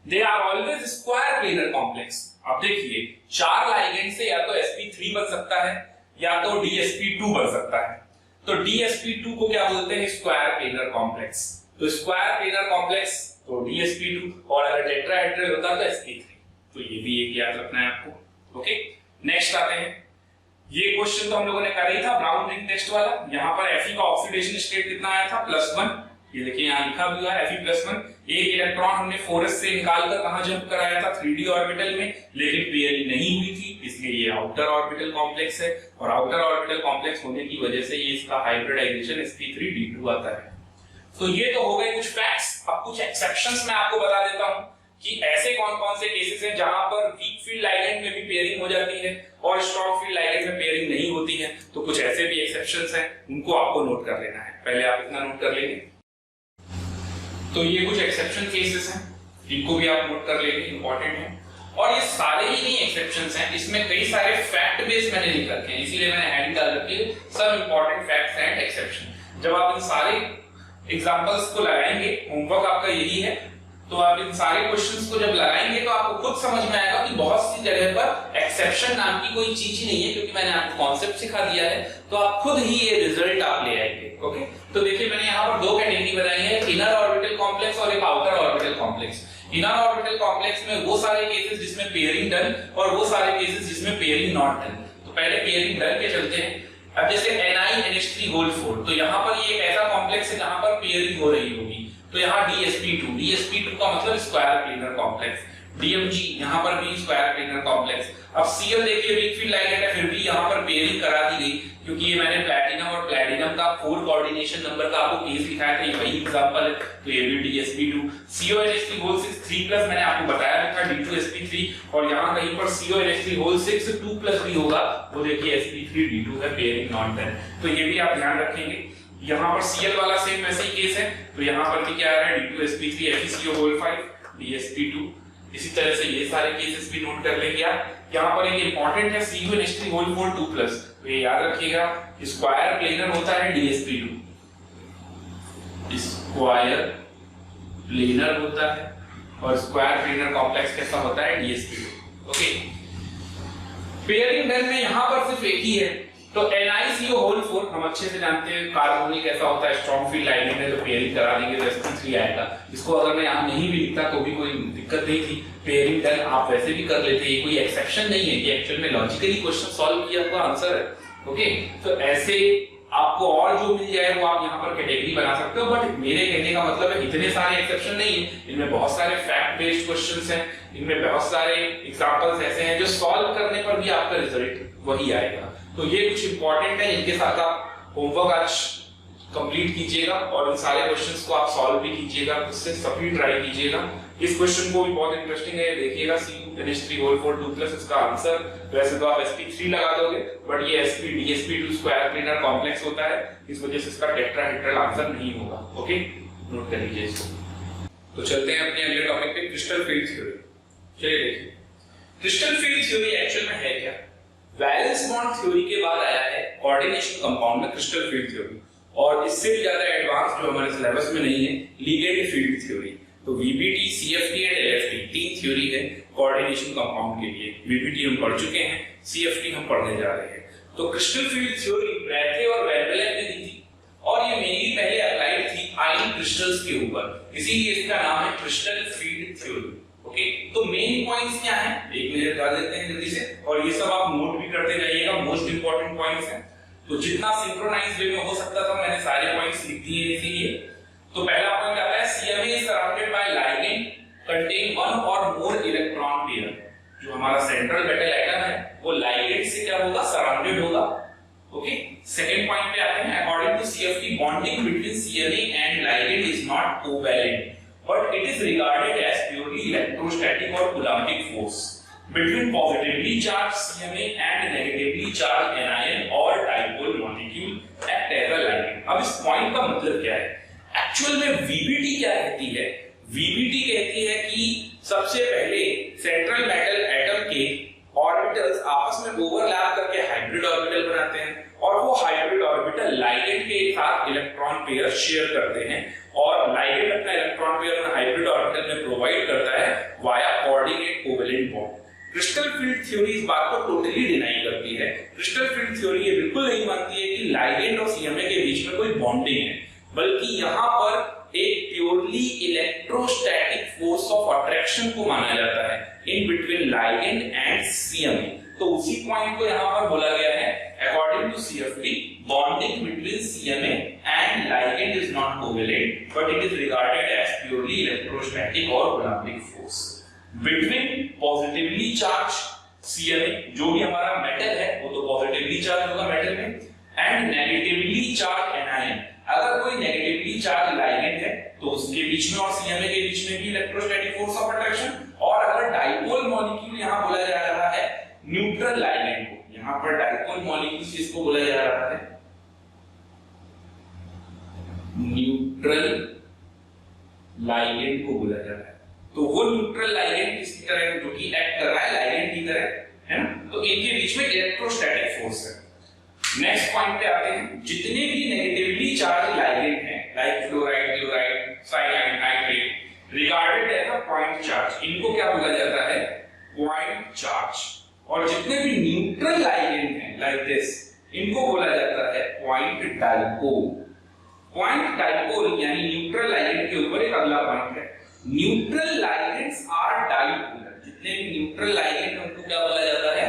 they are always square planar complex. अब देखिए 4 लाइगेंड से या तो sp3 बन सकता है या तो dsp2 बन सकता है। तो dsp2 को क्या बोलते हैं, स्क्वायर प्लेनर कॉम्प्लेक्स। तो स्क्वायर प्लेनर कॉम्प्लेक्स तो dsp2, और अगर टेट्राहेड्रल होता तो sp3। तो ये भी एक याद रखना है आपको। ओके, नेक्स्ट आते हैं। ये क्वेश्चन तो हम लोगों ने करा ही था, ब्राउन रिंग टेस्ट वाला। यहाँ पर Fe का ऑक्सीडेशन स्टेट कितना आया था, +1। ये देखिए यहाँ लिखा भी हुआ है Fe+1। एक इलेक्ट्रॉन हमने 4s से निकालकर कहां जंप कराया था, 3d ऑर्बिटल में, लेकिन पेयरिंग नहीं हुई थी, इसलिए ये आउटर ऑर्बिटल कॉम्प्लेक्स है। और आउटर ऑर्बिटल कॉम्प्लेक्स होने की वजह से ये इसका हाइब्रिडाइजेशन sp3d2 आता है। तो ये तो हो गए कुछ फैक्ट्स। अब कुछ एक्सेप्शंस मैं आपको बता देता हूं कि ऐसे कौन कौन से केसेस हैं जहां पर वीक फील्ड लाइगेंड में भी पेयरिंग हो जाती है और स्ट्रॉन्ग फील्ड लाइगेंड में पेयरिंग नहीं होती है। तो कुछ ऐसे भी एक्सेप्शंस हैं, उनको आपको नोट कर लेना है। पहले आप इतना नोट कर लेंगे। तो ये कुछ एक्सेप्शन केसेस हैं, इनको भी आप नोट कर लेंगे, इंपॉर्टेंट है। और ये सारे ही नहीं एक्सेप्शंस हैं, इसमें कई सारे फैक्ट बेस मैंने लिख रखे हैं, इसीलिए मैंने हेडिंग डाल रखी है, सब इंपॉर्टेंट फैक्ट्स एंड एक्सेप्शन। जब आप इन सारे एग्जांपल्स को लगाएंगे, होमवर्क आपका यही है, तो आप इन सारे क्वेश्चंस को जब लगाएंगे तो आपको खुद समझ में आएगा कि बहुत सी जगह पर एक्सेप्शन नाम की कोई चीज ही नहीं है, क्योंकि मैंने आपको कॉन्सेप्ट सिखा दिया है, तो आप खुद ही ये रिजल्ट आप ले आएंगे। ओके, तो देखिए मैंने यहाँ पर 2 कैटेगरी बनाई है, इनर ऑर्बिटल कॉम्प्लेक्स और एक outer orbital complex. Inner orbital complex में वो सारे केसेस जिसमें पेयरिंग डन और वो सारे केसेस जिसमें पेयरिंग नॉट डन। तो पहले पेयरिंग डन के चलते हैं। अब जैसे NiNH3 तो यहाँ पर ये एक ऐसा कॉम्प्लेक्स है जहां पर पेयरिंग हो रही होगी, तो यहाँ dsp2 का मतलब स्क्वायर प्लेनर कॉम्प्लेक्स। DMG यहाँ पर भी स्क्वायर प्लेनर कॉम्प्लेक्स। अब Cl देखिए वीक फील्ड लाइगेंड है, फिर भी यहाँ पर पेयरिंग करा दी गई, क्योंकि ये मैंने प्लैटिनम और प्लैटिनम का 4 कोऑर्डिनेशन नंबर का आपको केस लिखाया था, ये वही एग्जांपल है। तो ये भी dsp2। CONH3 3+ मैंने आपको बताया था D2sp3, और यहाँ कहीं पर CONH3 2+ भी होगा, वो देखिए sp3d2 है, पेयरिंग नॉट डन। तो ये भी आप ध्यान रखेंगे। यहाँ पर Cl वाला सेम वैसे ही केस है, तो यहाँ पर भी क्या आ रहा है, D2sp3 FeCO5 dsp2। इसी तरह से ये सारे केसेस भी नोट कर लेंगे आप। यहाँ पर एक इंपॉर्टेंट है CONH3 2+, तो ये याद रखिएगा, स्क्वायर प्लेनर होता है dsp2, स्क्वायर प्लेनर होता है, और स्क्वायर प्लेनर कॉम्प्लेक्स कैसा होता है, dsp2। ओके, पेयरिंग डन में यहाँ पर सिर्फ एक ही है, तो NiCO4 हम अच्छे से जानते हैं कार्बोनिक ऐसा होता है, स्ट्रॉन्ग फील्ड लाइगेंड है, तो पेयरिंग करा देंगे तो sp3 आएगा। इसको अगर मैं यहाँ नहीं भी लिखता तो भी कोई दिक्कत नहीं थी, पेयरिंग डन आप वैसे भी कर लेते, ये कोई एक्सेप्शन नहीं है, ये एक्चुअल में लॉजिकली क्वेश्चन सॉल्व किया हुआ आंसर है। ओके, तो ऐसे आपको और जो मिल जाए वो आप यहाँ पर कैटेगरी बना सकते हो, बट मेरे कहने का मतलब है इतने सारे एक्सेप्शन नहीं है, इनमें बहुत सारे फैक्ट बेस्ड क्वेश्चंस हैं, इनमें बहुत सारे एग्जांपल्स ऐसे हैं जो सॉल्व करने पर भी आपका रिजल्ट वही आएगा। तो ये कुछ इंपॉर्टेंट है, इनके साथ आप होमवर्क आज कंप्लीट कीजिएगा और इन सारे क्वेश्चंस को आप सॉल्व भी कीजिएगा, उससे सभी ट्राई कीजिएगा। इस क्वेश्चन को भी बहुत इंटरेस्टिंग है, देखिएगा CONH3 2+, इसका आंसर वैसे तो आप sp3 लगा दोगे, बट ये dsp2 स्क्वायर प्लेनर कॉम्प्लेक्स होता है, इस वजह से इसका टेट्राहेड्रल आंसर नहीं होगा। ओके, नोट कर लीजिए इसको। तो चलते हैं अपने अगले टॉपिक पे, क्रिस्टल फील्ड थ्योरी। चलिए देखिए, क्रिस्टल फील्ड थ्योरी एक्चुअल में है क्या। वैलेंस बॉन्ड थ्योरी के बाद आया है कोऑर्डिनेशन कंपाउंड में क्रिस्टल फील्ड थ्योरी, और इससे भी ज्यादा एडवांस जो हमारे सिलेबस में नहीं है, लिगेंड फील्ड थ्योरी। तो VBT, CFT and LFT 3 theory है कोऑर्डिनेशन कंपाउंड के लिए। VBT हम पढ़ चुके हैं, CFT हम पढ़ने जा रहे हैं। तो क्रिस्टल फील्ड थ्योरी ब्रैथे और वेरबेलेट ने दी थी, और ये मेनली पहले अप्लाइड थी आयन क्रिस्टल्स के ऊपर, इसीलिए इसका नाम है क्रिस्टल फील्ड थ्योरी। ओके, तो मेन पॉइंट्स क्या हैं, एक नजर डाल देते हैं जल्दी से, और ये सब आप नोट भी करते जाइएगा, मोस्ट इंपॉर्टेंट पॉइंट्स हैं। तो जितना सिंक्रोनाइज वे में हो सकता था मैंने सारे पॉइंट्स लिख दिए इसीलिए। तो पहला पॉइंट आता है CMA is surrounded by ligand contain one और मोर इलेक्ट्रॉन पेयर। जो जो हमारा सेंट्रल मेटल एटम है वो लाइगेंड से क्या होगा, सराउंडेड होगा। ओके, सेकंड पॉइंट पे आते हैं। According to CFT, bonding between CMA and ligand is not covalent but it is regarded as purely electrostatic और coulombic force between positively charged CMA and negatively charged anion or dipole molecule act as a ligand। अब इस point का मतलब क्या है? Actual में VBT क्या कहती है? VBT कहती है कि सबसे पहले सेंट्रल मेटल एटम के ऑर्बिटल्स आपस में ओवरलैप करके हाइब्रिड ऑर्बिटल बनाते हैं और वो हाइब्रिड ऑर्बिटल लाइगेंड के साथ इलेक्ट्रॉन पेयर शेयर करते हैं और लाइगेंड अपना इलेक्ट्रॉन पेयर उन हाइब्रिड ऑर्बिटल में प्रोवाइड करता है via coordinate covalent bond. Crystal field theory इस बात को टोटली डिनाई करती है। क्रिस्टल फील्ड थ्योरी ये बिल्कुल नहीं मानती है कि लाइगेंड और CMA के बीच में कोई बॉन्डिंग है, बल्कि यहाँ पर एक purely electrostatic force of attraction को माना जाता है in between ligand and CMA। तो उसी पॉइंट को यहाँ पर बोला गया है, according to CFT, bonding between CMA and ligand is not covalent but it is regarded as purely electrostatic और coulombic force between positively charge CMA, जो भी हमारा मेटल है वो तो पॉजिटिवली चार्ज होगा मेटल में, एंड नेगेटिवली चार्ज एनायन। अगर कोई नेगेटिवली चार्ज लाइगेंड है तो उसके बीच में और CMA के बीच में भी इलेक्ट्रोस्टैटिक फोर्स ऑफ अट्रैक्शन। और अगर डाइपोल मॉलिक्यूल यहाँ बोला जा रहा है न्यूट्रल लाइगेंड को, यहाँ पर डाइपोल मॉलिक्यूल किसको बोला जा रहा है? न्यूट्रल लाइगेंड को बोला जा रहा है। तो वो न्यूट्रल लाइगेंड किसकी तरह, जो कि एक्ट कर रहा है लाइगेंड की तरह, है ना? तो इनके बीच में इलेक्ट्रोस्टैटिक फोर्स है। नेक्स्ट पॉइंट पे आते हैं। जितने भी नेगेटिवली चार्ज लाइगेंड हैं like fluoride, chloride, cyanide, nitrate, regarded as a point charge, इनको क्या बोला जाता है? Point charge. और जितने भी न्यूट्रल लाइगेंड हैं लाइक दिस, इनको बोला जाता है पॉइंट डाइपोल। पॉइंट डाइपोल यानी न्यूट्रल लाइगेंड के ऊपर एक अगला पॉइंट है, न्यूट्रल लाइगेंड्स आर डाइपोलर। जितने भी न्यूट्रल लाइगेंड हैं उनको क्या बोला जाता है?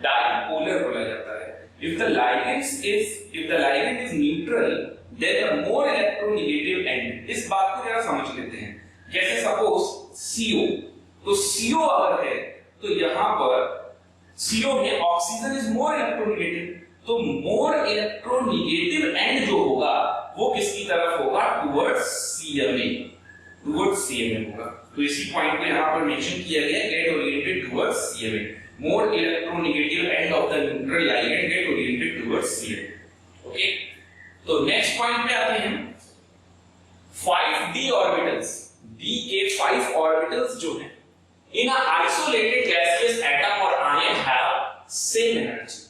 डाइपोलर बोला जाता है। If the ligand is neutral, then the more electronegative end। इस बात को जरा समझ लेते हैं। जैसे सपोज CO, तो CO अगर है तो यहाँ पर CO में ऑक्सीजन इज मोर इलेक्ट्रोनेगेटिव, तो मोर इलेक्ट्रोनेगेटिव एंड जो होगा वो किसकी तरफ होगा? टुवर्ड्स CMA, टुवर्ड्स CMA होगा। तो इसी पॉइंट को यहाँ पर मेंशन किया गया है, get oriented towards CMA। More electronegative end of the neutral ligand get oriented towards CMA। Okay, तो next point पे आते हैं। 5d orbitals, d के 5 orbitals जो हैं, in a isolated gaseous atom or ion have same energy।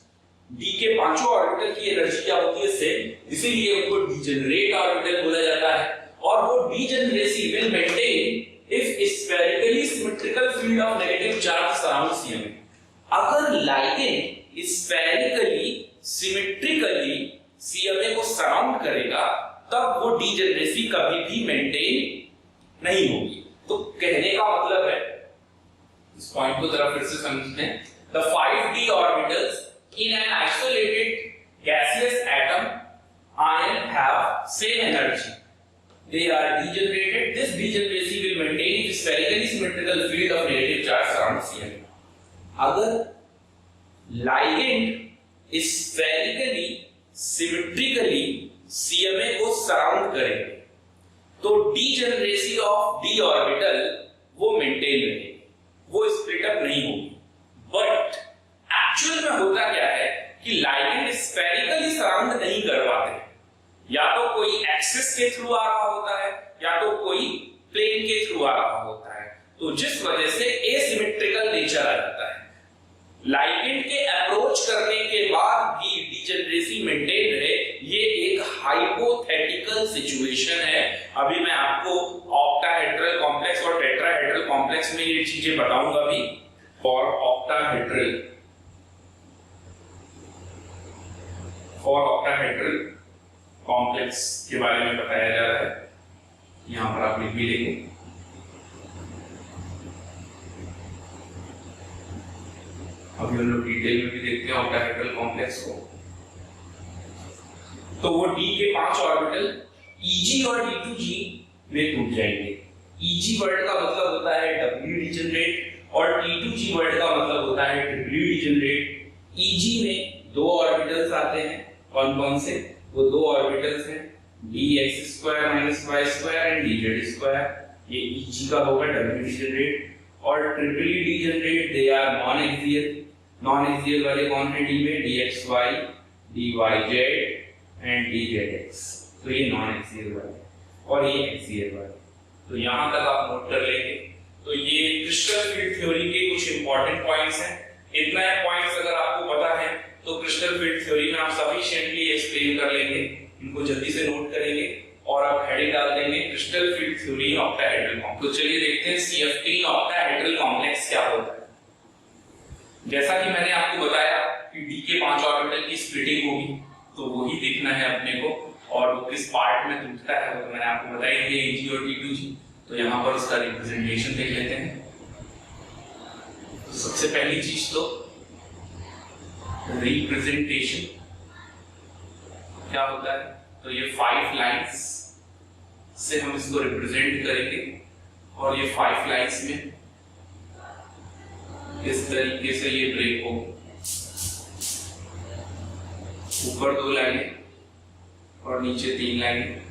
d के पांचों orbital की एनर्जी क्या होती है? सेम, इसीलिए उनको डिजेनरेट ऑर्बिटल बोला जाता है। और वो degeneracy will maintain if spherically symmetrical field of negative charge surrounds CMA। अगर लाइगेंड स्फेरिकली सिमेट्रिकली CMA को सराउंड करेगा तब वो डिजेनरेसी कभी भी मेंटेन नहीं होगी। तो कहने का मतलब है, इस पॉइंट को जरा फिर से समझते हैं। The 5d orbitals in an isolated gaseous atom ion have same energy, they are degenerated। This degeneracy will maintain if spherically symmetrical field of negative charge surrounds CMA। अगर लाइगेंड स्फेरिकली सिमेट्रिकली CMA को surround करेंगे तो degeneracy of d orbital वो maintain रहेगी, वो split up नहीं होगी। But actual में होता क्या है कि लाइगेंड स्फेरिकली सराउंड नहीं कर पाते, या तो कोई एक्सिस के थ्रू आ रहा होता है या तो कोई प्लेन के थ्रू आ रहा होता है, तो जिस वजह से एसिमेट्रिकल नेचर आ जाता है। लाइगेंड के अप्रोच करने के बाद भी डिजेनरेसी मेंटेन रहे, ये एक हाइपोथेटिकल सिचुएशन है। अभी मैं आपको ऑक्टाहेड्रल कॉम्प्लेक्स और टेट्राहेड्रल कॉम्प्लेक्स में ये चीजें बताऊंगा भी। फॉर ऑक्टाहेड्रल कॉम्प्लेक्स के बारे में बताया जा रहा है, यहां पर आप लिख भी लेंगे। अभी हम लोग डिटेल में भी देखते हैं ऑक्टाहेड्रल कॉम्प्लेक्स को। तो वो d के 5 ऑर्बिटल Eg और D2G में टूट जाएंगे। Eg वर्ड का मतलब होता है W डिजेनरेट और T2G वर्ड का मतलब होता है ट्रिपली डिजेनरेट। Eg में दो ऑर्बिटल्स आते हैं, कौन कौन से? वो दो ऑर्बिटल्स हैं dx² - y² एंड dz²। ये Eg का होगा डबली डिजेनरेट। और triply degenerate they are non axial. Non axial वाले कौन है D में? dxy, dyz एंड dzx। तो ये नॉन एक्सियल वाले और ये एक्सियल वाले। तो यहां तक आप नोट कर लेंगे। तो ये क्रिस्टल फील्ड थ्योरी के कुछ इंपॉर्टेंट पॉइंट्स हैं। इतना पॉइंट्स अगर आपको पता है तो क्रिस्टल फील्ड थ्योरी में आप सफिशिएंटली एक्सप्लेन कर लेंगे। इनको जल्दी से नोट करेंगे और आप हेडिंग डाल देंगे crystal field theory in octahedral complex. तो चलिए देखते हैं CFT ऑक्टाहेड्रल कॉम्प्लेक्स क्या होता है। जैसा कि मैंने आपको बताया कि D के 5 ऑर्बिटल की स्प्लिटिंग होगी, तो वही देखना है अपने को। और वो किस पार्ट में टूटता है वो तो मैंने आपको बता ही दिया, Eg और T2G। तो यहाँ पर उसका रिप्रेजेंटेशन देख लेते हैं। तो सबसे पहली चीज तो रिप्रेजेंटेशन क्या होता है? तो ये 5 लाइंस से हम इसको रिप्रेजेंट करेंगे और ये 5 लाइंस में इस तरीके से ये ब्रेक होगी। ऊपर 2 लाइनें और नीचे 3 लाइनें।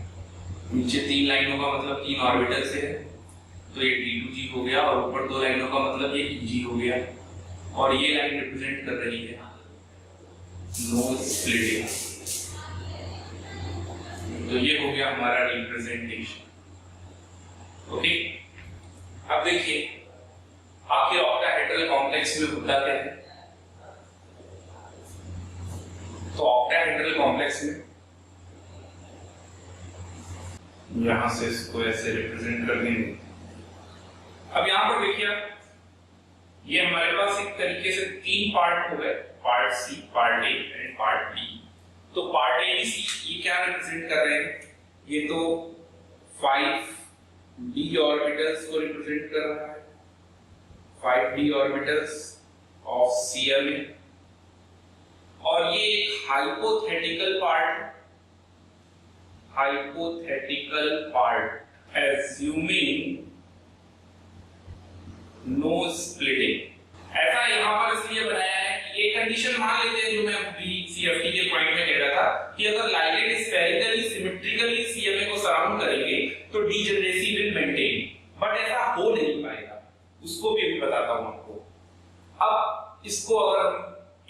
नीचे 3 लाइनों का मतलब 3 ऑर्बिटल से है, तो ये T2G हो गया। और ऊपर 2 लाइनों का मतलब ये Eg हो गया। और ये लाइन रिप्रेजेंट कर रही है नो स्प्लिटिंग। तो ये हो गया हमारा रिप्रेजेंटेशन। ओके, अब देखिए आखिर ऑक्टाहेड्रल कॉम्प्लेक्स में होता क्या है। तो ऑक्टाहेड्रल कॉम्प्लेक्स में यहां से इसको ऐसे रिप्रेजेंट कर देंगे। अब यहां पर देखिए ये हमारे पास एक तरीके से 3 पार्ट हो गए, part C, part A and part B. तो पार्ट ए सी ये क्या रिप्रेजेंट कर रहे हैं? ये तो 5d ऑर्बिटल्स को रिप्रेजेंट कर रहा है, 5d ऑर्बिटल्स ऑफ CMA। और ये एक hypothetical part assuming no splitting। ऐसा यहां पर इसलिए बनाया है कि एक कंडीशन मान लेते हैं जो मैं अभी CFT के पॉइंट में कह रहा था कि अगर लाइगेंड स्फेरिकली सिमेट्रिकली CMA को सराउंड करेंगे तो डीजेनरेसी विल मेंटेन। बट ऐसा हो नहीं पाएगा, उसको भी अभी बताता हूं आपको। अब इसको अगर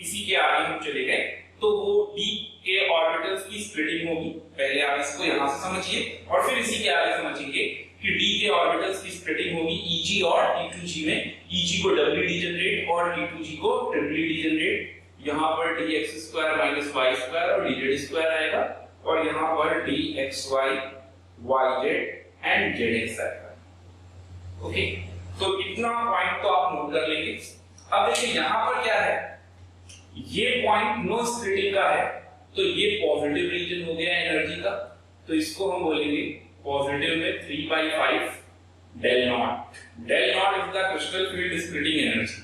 इसी के आगे हम चले गए तो वो D के ऑर्बिटल्स की स्प्लिटिंग होगी। पहले आप इसको यहां से समझिए और फिर इसी के आगे समझिए कि D के ऑर्बिटल्स की स्प्लिटिंग होगी Eg और T2G में। Eg को डबली डिजेनरेट और T2G को ट्रिपली डिजेनरेट। यहां पर dx² - y² और dz² आएगा और यहां पर dxy, yz एंड zx आएगा। ओके, तो इतना पॉइंट तो आप नोट कर लेंगे। अब देखिए यहां पर क्या है, ये पॉइंट नो स्प्लिटिंग का है, तो ये पॉजिटिव रीजन हो गया एनर्जी का। तो इसको हम बोलेंगे पॉजिटिव में 3/5 del naught। del naught is the crystal field splitting energy.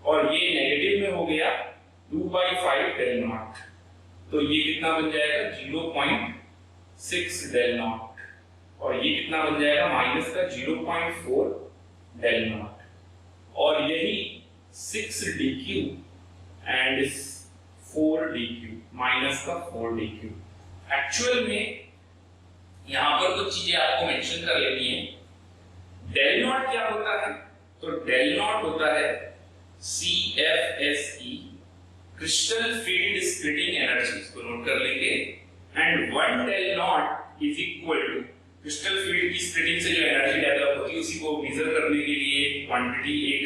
और ये नेगेटिव में हो गया 2/5 del naught। तो ये कितना बन जाएगा? 0.6 del naught। और ये कितना बन जाएगा? माइनस का 0.4 del naught। और यही 6dq एंड 4dq माइनस का 4dq। एक्चुअल में यहां पर कुछ चीजें आपको मेंशन कर लेनी है। डेल नॉट क्या होता है? तो डेल नॉट होता है CFSE, crystal field splitting energy. इसको नोट कर लेंगे। And 1 del naught is equal to crystal field की स्प्लिटिंग से जो एनर्जी डेवलप होती है उसी को मेजर करने के लिए क्वांटिटी एक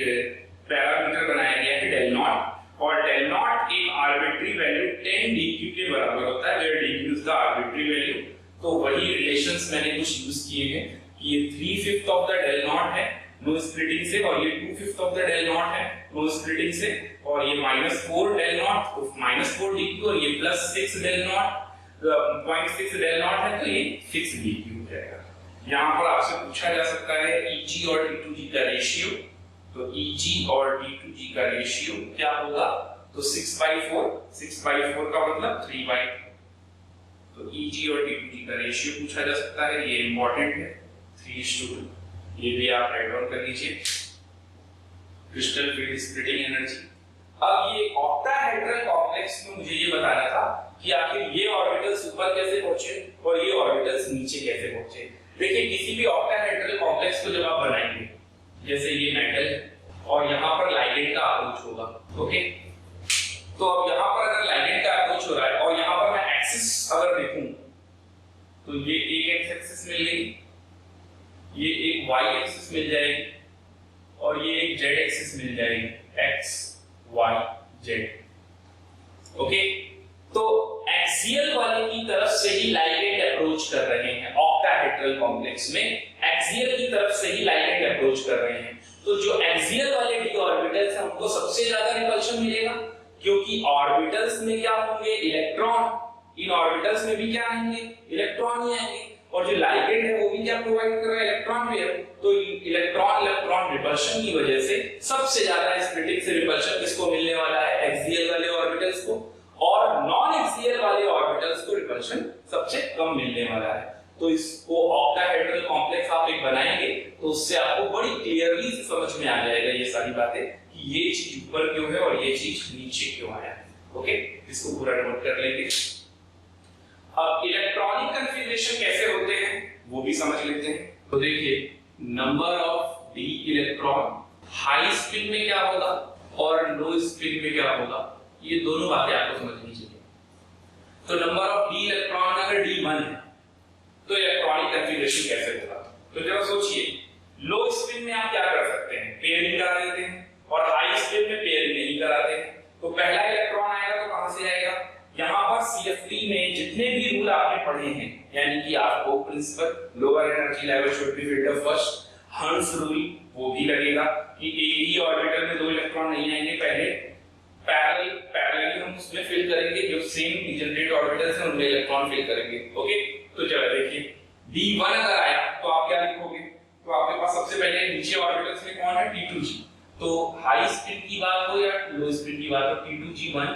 पैरामीटर बनाया गया है डेल नॉट। और डेल नॉट एक आर्बिट्री वैल्यू 10dq के बराबर होता है, where dq is the arbitrary value. तो वही रिलेशंस मैंने कुछ यूज किए हैं कि ये 3/5 ऑफ द डेल नॉट है नो स्प्लिटिंग से, और ये 2/5 ऑफ द डेल नॉट है नो स्प्लिटिंग से, और ये -4 डेल नॉट तो -4dq, और ये +6 डेल नॉट 0.6 डेल नॉट है, तो ये 6dq हो जाएगा। यहाँ पर आपसे पूछा जा सकता है Eg और T2G का रेशियो। तो Eg और T2G का रेशियो क्या होगा? तो 6/4 का मतलब 3/2। तो Eg और T2G का रेशियो पूछा जा सकता है, ये इंपॉर्टेंट है, 3:2। ये भी आप राइट डाउन कर लीजिए। Crystal field splitting energy. अब ये ऑक्टाहेड्रल कॉम्प्लेक्स में मुझे ये बताना था कि आखिर ये ऑर्बिटल्स ऊपर कैसे पहुंचे और ये ऑर्बिटल्स नीचे कैसे पहुंचे। देखिए किसी भी ऑक्टाहेड्रल कॉम्प्लेक्स को जब आप बनाएंगे, जैसे ये मेटल और यहाँ पर लाइगेंड का अप्रोच होगा, ओके। तो अब यहाँ पर अगर लाइगेंड का अप्रोच हो रहा है और यहाँ पर मैं एक्सिस अगर देखूं तो ये एक एक्स एक्सिस मिल गई, ये एक वाई एक्सिस मिल जाएगी और ये एक जेड एक्सिस मिल जाएगी, एक्स वाई जेड, ओके। तो एक्सियल वाले की तरफ से ही लाइगेंड अप्रोच कर रहे हैं ऑक्टाहेड्रल कॉम्प्लेक्स में, एक्सियल की तरफ से ही लाइगेंड अप्रोच कर रहे हैं। तो जो एक्सियल वाले डी ऑर्बिटल्स हैं उनको सबसे ज्यादा रिपल्शन मिलेगा, क्योंकि ऑर्बिटल्स में क्या होंगे, इलेक्ट्रॉन। इन ऑर्बिटल्स में भी क्या आएंगे, इलेक्ट्रॉन ही आएंगे। और जो लाइगेंड है वो भी क्या प्रोवाइड कर रहा है, इलेक्ट्रॉन पेयर। तो इलेक्ट्रॉन इलेक्ट्रॉन रिपल्शन की वजह से सबसे ज्यादा स्प्लिटिंग से रिपल्शन किसको मिलने वाला है, एक्सियल वाले ऑर्बिटल्स को, और नॉन एक्सियल वाले ऑर्बिटल्स को रिपल्शन सबसे कम मिलने वाला है। तो इसको ऑक्टाहेड्रल कॉम्प्लेक्स आप एक बनाएंगे तो उससे आपको बड़ी क्लियरली समझ में आ जाएगा ये सारी बातें कि ये चीज ऊपर क्यों है और ये चीज नीचे क्यों आया है, ओके। इसको पूरा नोट कर लेंगे। अब इलेक्ट्रॉनिक कन्फिगरेशन कैसे होते हैं वो भी समझ लेते हैं। तो देखिए number of D electron high spin में क्या होगा और लो स्पिन में क्या होगा, ये दोनों बातें आपको समझनी चाहिए। तो नंबर ऑफ डी इलेक्ट्रॉन अगर d1 है तो इलेक्ट्रॉनिक कन्फिगरेशन कैसे होगा। तो जरा सोचिए, लो स्पिन में आप क्या कर सकते हैं, पेयरिंग करा देते हैं, और हाई स्पिन में पेयरिंग नहीं कराते हैं। तो पहला इलेक्ट्रॉन आएगा तो कहां से आएगा, यहाँ पर CFT में जितने भी रूल आपने पढ़े हैं, यानी कि आपको principle lower energy level should be filled first, Hund's rule वो भी लगेगा कि एक ही ऑर्बिटल में दो इलेक्ट्रॉन नहीं आएंगे, पहले पैरेलली हम उसमें फिल करेंगे, जो सेम डिजनरेट ऑर्बिटल्स हैं उनमें इलेक्ट्रॉन फिल करेंगे, ओके। तो चलो देखिए D1 अगर आया तो आप क्या लिखोगे, तो आपके पास सबसे पहले नीचे ऑर्बिटल्स में कौन है, T2G। तो हाई स्पिन की बात हो या लो स्पिन की बात हो, T2G1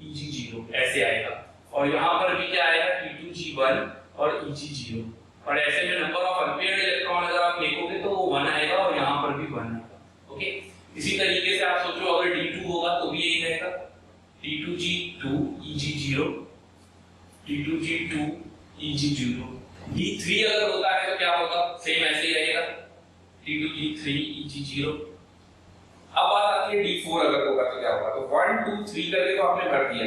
Eg0 ऐसे आएगा, और यहाँ पर भी क्या आएगा, T2G1 और Eg0। और ऐसे में नंबर ऑफ अनपेयर्ड इलेक्ट्रॉन अगर आप देखोगे तो वो 1 आएगा और यहाँ पर भी 1 आएगा, ओके। इसी तरीके से आप सोचो अगर D2 होगा तो भी यही रहेगा, T2G2 Eg0, T2G2 Eg0। D3 अगर होता है तो क्या होगा, सेम ऐसे ही रहेगा, T2G3 Eg0। अब बात आती है D4 अगर होगा तो क्या होगा, तो 1 2 3 करके तो आपने भर दिया।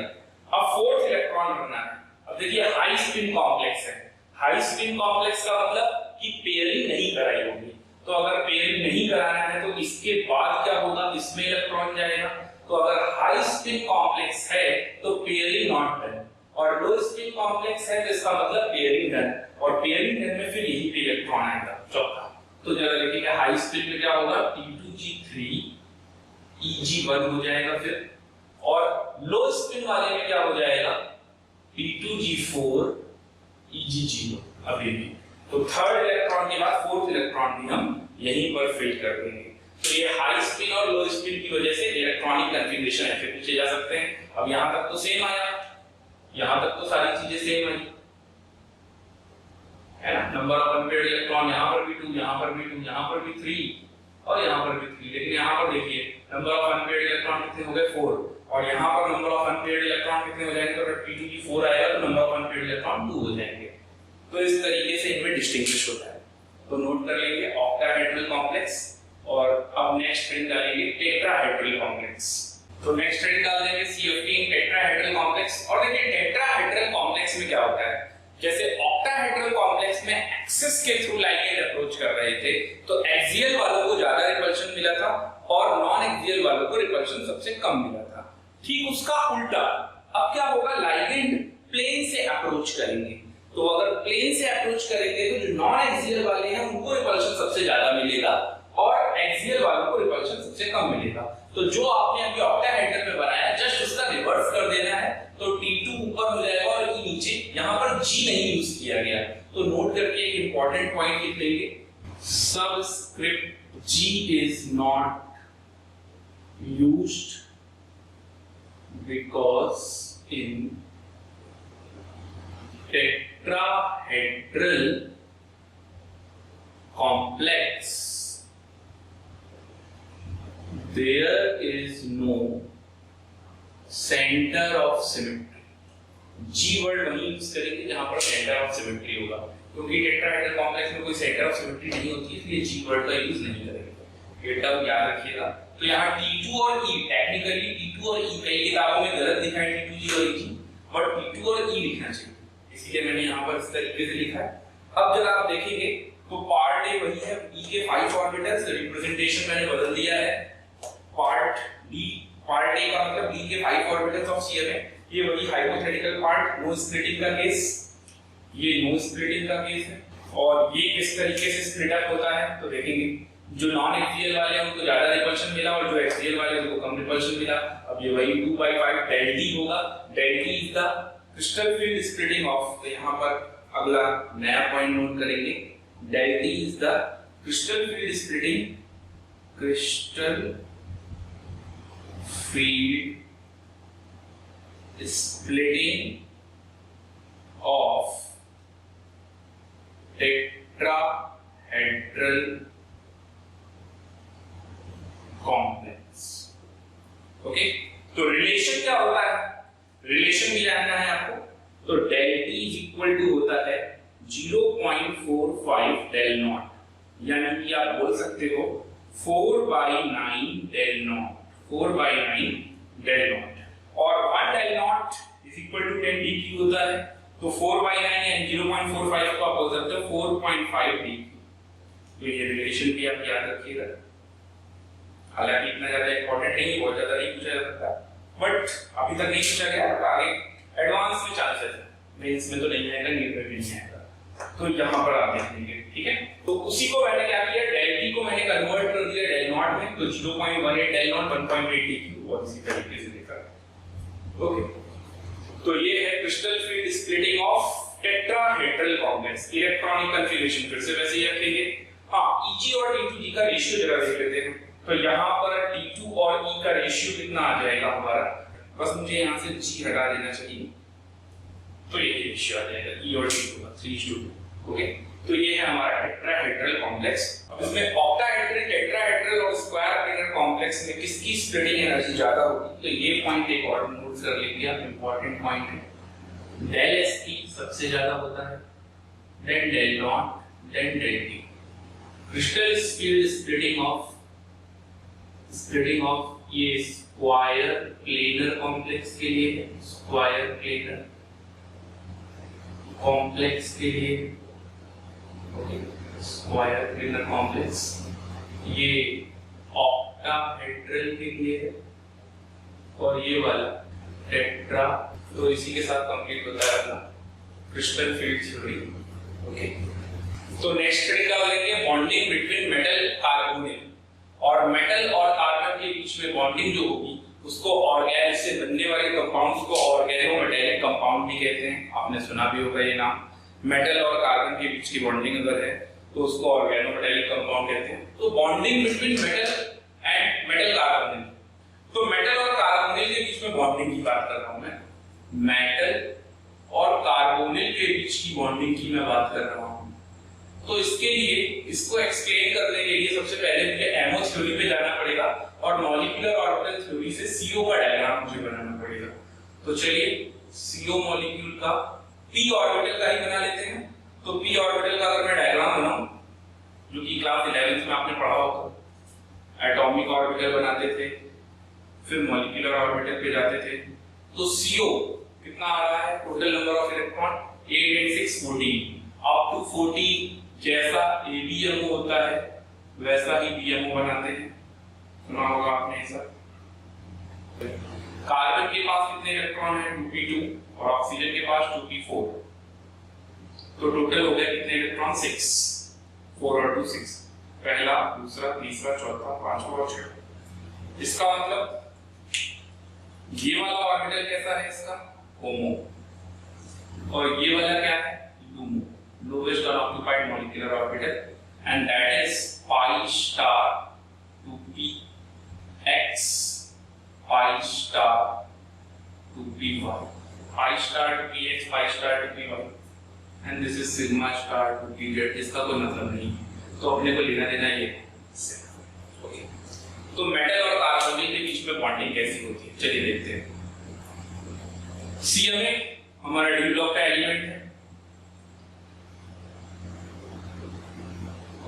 अब फोर्थ इलेक्ट्रॉन भरना है। अब देखिए हाई स्पिन कॉम्प्लेक्स है, हाई स्पिन कॉम्प्लेक्स का मतलब कि पेयरिंग नहीं कराई होगी। तो अगर पेयरिंग नहीं कराना है तो इसके बाद क्या होगा, इसमें इलेक्ट्रॉन जाएगा। तो अगर हाई स्पिन कॉम्प्लेक्स है तो पेयरिंग नॉट डन, और लो स्पिन कॉम्प्लेक्स है तो इसका मतलब पेयरिंग डन, और पेयरिंग डन में फिर यही पे इलेक्ट्रॉन आएगा चौथा। तो जरा देखिए हाई स्पिन में क्या होगा, T2G3 Eg1 हो जाएगा फिर, और लो स्पिन वाले में क्या हो जाएगा, T2G4 Eg0 अभी भी। तो थर्ड इलेक्ट्रॉन के बाद फोर्थ इलेक्ट्रॉन भी हम यहीं पर फिल कर देंगे। तो ये हाई स्पिन और लो स्पिन की वजह से इलेक्ट्रॉनिक कन्फिगरेशन ऐसे पूछे जा सकते हैं। अब यहां तक तो सेम आया, यहां तक तो सारी चीजें सेम आई है ना। नंबर ऑफ अनपेयर्ड इलेक्ट्रॉन यहां पर भी 2, यहां पर भी 2, यहां पर भी 3 और यहां पर भी 3। लेकिन यहां पर देखिए नंबर ऑफ अनपेयर्ड इलेक्ट्रॉन कितने हो गए, 4, और यहां पर नंबर ऑफ अनपेयर्ड इलेक्ट्रॉन कितने हो जाएंगे, तो अगर T2G4 आएगा तो नंबर ऑफ अनपेयर्ड इलेक्ट्रॉन 2 हो जाएंगे। तो इस तरीके से इनमें डिस्टिंग्विश होता है। तो नोट कर लेंगे ऑक्टाहेड्रल कॉम्प्लेक्स, और अब नेक्स्ट हेडिंग डालेंगे टेट्राहेड्रल कॉम्प्लेक्स। तो नेक्स्ट हेडिंग डाल देंगे CFT इन टेट्राहेड्रल कॉम्प्लेक्स। और देखिए टेट्राहेड्रल कॉम्प्लेक्स में क्या होता है, जैसे ऑक्टाहेड्रल कॉम्प्लेक्स में एक्सिस के थ्रू लाइगेंड अप्रोच कर रहे थे तो एक्सियल वालों को ज्यादा रिपल्शन मिला था और नॉन एक्सियल वालों को रिपल्शन सबसे कम मिला था। ठीक उसका उल्टा अब क्या होगा, लाइगेंड प्लेन से अप्रोच करेंगे। तो अगर प्लेन से अप्रोच करेंगे तो जो नॉन एक्सियल वाले हैं उनको रिपल्शन सबसे ज्यादा मिलेगा और एक्सियल वालों को रिपल्शन सबसे कम मिलेगा। तो जो आपने अभी ऑक्टाहेड्रल में बनाया जस्ट उसका रिवर्स कर देना है, तो T2 ऊपर हो जाएगा और E नीचे। यहाँ पर G नहीं यूज किया गया, तो नोट करके एक इंपॉर्टेंट पॉइंट लिख लेंगे, subscript G is not used because in tetrahedral complex there is no centre of symmetry. G word वही यूज करेंगे जहां पर सेंटर ऑफ सिमेट्री होगा, क्योंकि टेट्राहेड्रल कॉम्प्लेक्स में कोई सेंटर ऑफ सिमेट्री नहीं होती, इसलिए जी वर्ड का यूज नहीं करेंगे। ये टर्म याद रखिएगा। तो यहाँ T2 और E, टेक्निकली T2 और E कई किताबों में गलत लिखा है T2G और E, बट T2 और E लिखना चाहिए, इसलिए मैंने यहाँ पर इस तरीके से लिखा है। अब जब आप देखेंगे तो पार्ट ए वही है, E के 5 ऑर्बिटल्स, रिप्रेजेंटेशन मैंने बदल दिया है। पार्ट ए का मतलब E के 5 ऑर्बिटल्स ऑफ CM है, ये वही हाइपोथेटिकल पार्ट, नो स्प्लिटिंग का केस, ये नो स्प्लिटिंग का केस है। और ये किस तरीके से स्प्लिट अप होता है तो देखेंगे, जो नॉन एक्सियल वाले हैं उनको ज्यादा रिपल्शन मिला और जो एक्सियल वाले हैं उनको कम रिपल्शन मिला। अब ये वही 2/5 del D होगा। del D is the crystal field splitting of, तो यहाँ पर अगला नया पॉइंट नोट करेंगे, del D is the crystal field splitting, crystal field splitting of tetrahedral complex। Okay, तो रिलेशन क्या होता है, रिलेशन भी जानना है आपको। तो del T is equal to होता है 0.45 del नॉट, यानी कि आप बोल सकते हो 4/9 del नॉट, 4/9 del नॉट। और 1 del naught is equal to 10 dq होता है, तो 4/9 एंड 0.45 को आप बोल सकते हो 4.5 dq। तो ये रिलेशन भी आप याद रखिएगा। हालांकि इतना ज्यादा इंपॉर्टेंट नहीं, बहुत ज्यादा नहीं पूछा जा सकता, बट अभी तक नहीं पूछा गया, तो आगे एडवांस में चांसेस है, मेंस में तो नहीं आएगा, नीट में भी नहीं आएगा, तो यहाँ पर आप देखेंगे। ठीक है, तो उसी को मैंने क्या किया, del t को मैंने कन्वर्ट कर दिया del नॉट में, तो 0.18 del नॉट 1.8 dq, और इसी तरीके से लिखा। ओके, तो ये है crystal field splitting of tetrahedral complex. Electronic configuration फिर से वैसे ही रखेंगे। हाँ, Eg और T2G का रेशियो जरा देख लेते हैं। तो यहाँ पर T2 और E का रेशियो कितना आ जाएगा हमारा, बस मुझे यहाँ से G हटा देना चाहिए, तो ये रेशियो आ जाएगा E और T2 का 3:2। ओके, तो ये है हमारा टेट्राहेड्रल कॉम्प्लेक्स। अब इसमें ऑक्टाहेड्रल, टेट्राहेड्रल और स्क्वायर हेड्रल कॉम्प्लेक्स में किसकी स्प्लिटिंग एनर्जी ज्यादा होगी, तो ये पॉइंट एक और नोट कर लीजिए आप, इंपॉर्टेंट पॉइंट है। del ST सबसे ज्यादा होता है, then del not, then del T। Crystal field splitting of ये स्क्वायर प्लेनर कॉम्प्लेक्स के लिए, स्क्वायर प्लेनर कॉम्प्लेक्स के लिए, स्क्वायर प्लेनर कॉम्प्लेक्स, ये ऑक्टाहेड्रल के लिए है, और ये वाला टेट्रा। तो इसी के साथ कंप्लीट होता है अपना क्रिस्टल फील्ड थ्योरी। ओके, तो नेक्स्ट स्टडी का लेंगे बॉन्डिंग बिटवीन मेटल कार्बोनिल, और मेटल और कार्बन के बीच में बॉन्डिंग जो होगी उसको ऑर्गेनिक से बनने वाले कंपाउंड्स को ऑर्गेनोमेटेलिक कंपाउंड भी कहते हैं। आपने सुना भी होगा ये नाम, मेटल और कार्बन के बीच की बॉन्डिंग अगर है तो उसको ऑर्गेनोमेटेलिक कंपाउंड कहते हैं। तो bonding between metal and metal carbonyl, तो मेटल और कार्बोनिल के बीच में बॉन्डिंग की बात कर रहा हूं मैं, मेटल और कार्बोनिल के बीच की बॉन्डिंग की मैं बात कर रहा हूं। तो इसके लिए, इसको एक्सप्लेन करने के लिए सबसे पहले मुझे एमओ थ्योरी पे जाना पड़ेगा, और मॉलिक्यूलर ऑर्बिटल थ्योरी से सीओ का डायग्राम मुझे बनाना पड़ेगा। तो चलिए सीओ मॉलिक्यूल का p ऑर्बिटल का ही बना लेते हैं। तो p ऑर्बिटल का अगर मैं डायग्राम बनाऊं, जो कि क्लास 11th में आपने पढ़ा होगा, एटॉमिक ऑर्बिटल बनाते थे, फिर मॉलिक्यूलर ऑर्बिटल पे जाते थे। तो CO कितना आ रहा है, total number of electron 8 and 6 14, up to 40 जैसा ABMO होता है वैसा ही BMO बनाते हैं, सुना होगा आपने ऐसा। कार्बन के पास कितने इलेक्ट्रॉन है, 2p2, और ऑक्सीजन के पास 2p4, तो टोटल हो गया कितने इलेक्ट्रॉन, 6, 4 और 2 6, पहला, दूसरा, तीसरा, चौथा, पांचवा और छठा। इसका मतलब ये वाला ऑर्बिटल कैसा है इसका, होमो, और ये वाला क्या है, LUMO, lowest unoccupied molecular orbital, and that is pi star to px, pi star to py, pi star to px, pi star to py, and this is sigma star to pz। इसका कोई मतलब नहीं, तो अपने को लेना देना ये। ओके, तो तो मेटल और कार्बोनिल के बीच में बॉन्डिंग कैसी होती है, चलिए देखते हैं। CMA हमारा डी ब्लॉक का एलिमेंट है।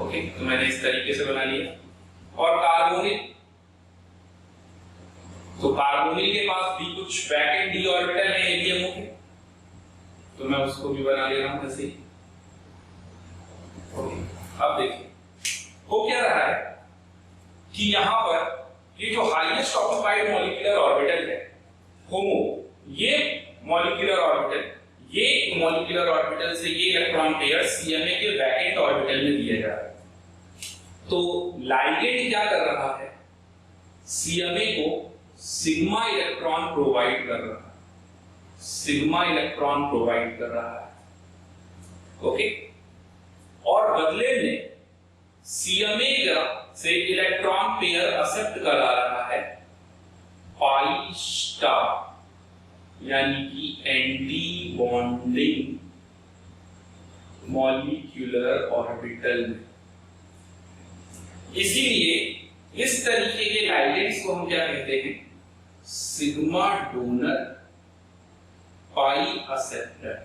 ओके, तो मैंने इस तरीके से बना लिया। और कार्बोनिल, तो कार्बोनिल के पास भी कुछ बैक एंड डी ऑर्बिटल है एलियमो के, तो मैं उसको भी बना ले रहा हूं ऐसे ही। ओके, अब देखिए हो क्या रहा है कि यहां पर ये जो हाईएस्ट ऑक्यूपाइड मॉलिक्यूलर ऑर्बिटल है होमो, ये मॉलिक्यूलर ऑर्बिटल, ये मॉलिक्यूलर ऑर्बिटल से ये इलेक्ट्रॉन पेयर CMA के वैकेंट ऑर्बिटल में दिया जा रहा है। तो लाइगेंड क्या कर रहा है, CMA को सिग्मा इलेक्ट्रॉन प्रोवाइड कर रहा है, सिग्मा इलेक्ट्रॉन प्रोवाइड कर रहा है। ओके, और बदले में CMA से इलेक्ट्रॉन पेयर एक्सेप्ट करा रहा है पाई स्टार, यानी कि एंटी बॉन्डिंग मॉलिक्यूलर ऑर्बिटल में। इसीलिए इस तरीके के लाइगेंड्स को हम क्या कहते हैं, sigma donor pi acceptor,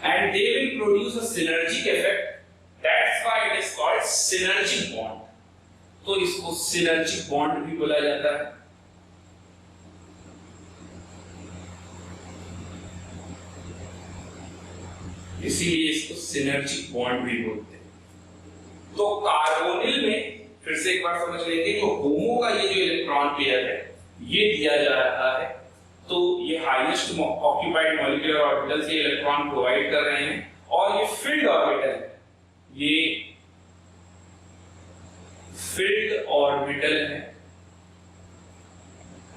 and they will produce a synergic effect. That's why it is called synergic bond. तो इसको synergic bond भी बोला जाता है। इसीलिए इसको synergic bond भी बोलते हैं। तो कार्बोनिल में फिर से एक बार समझ लेंगे, जो होमो का ये जो इलेक्ट्रॉन पेयर है ये दिया जा रहा है, तो ये हाईएस्ट ऑक्यूपाइड मॉलिक्यूलर ऑर्बिटल से इलेक्ट्रॉन प्रोवाइड कर रहे हैं, और ये फील्ड ऑर्बिटल है, ये फील्ड ऑर्बिटल है।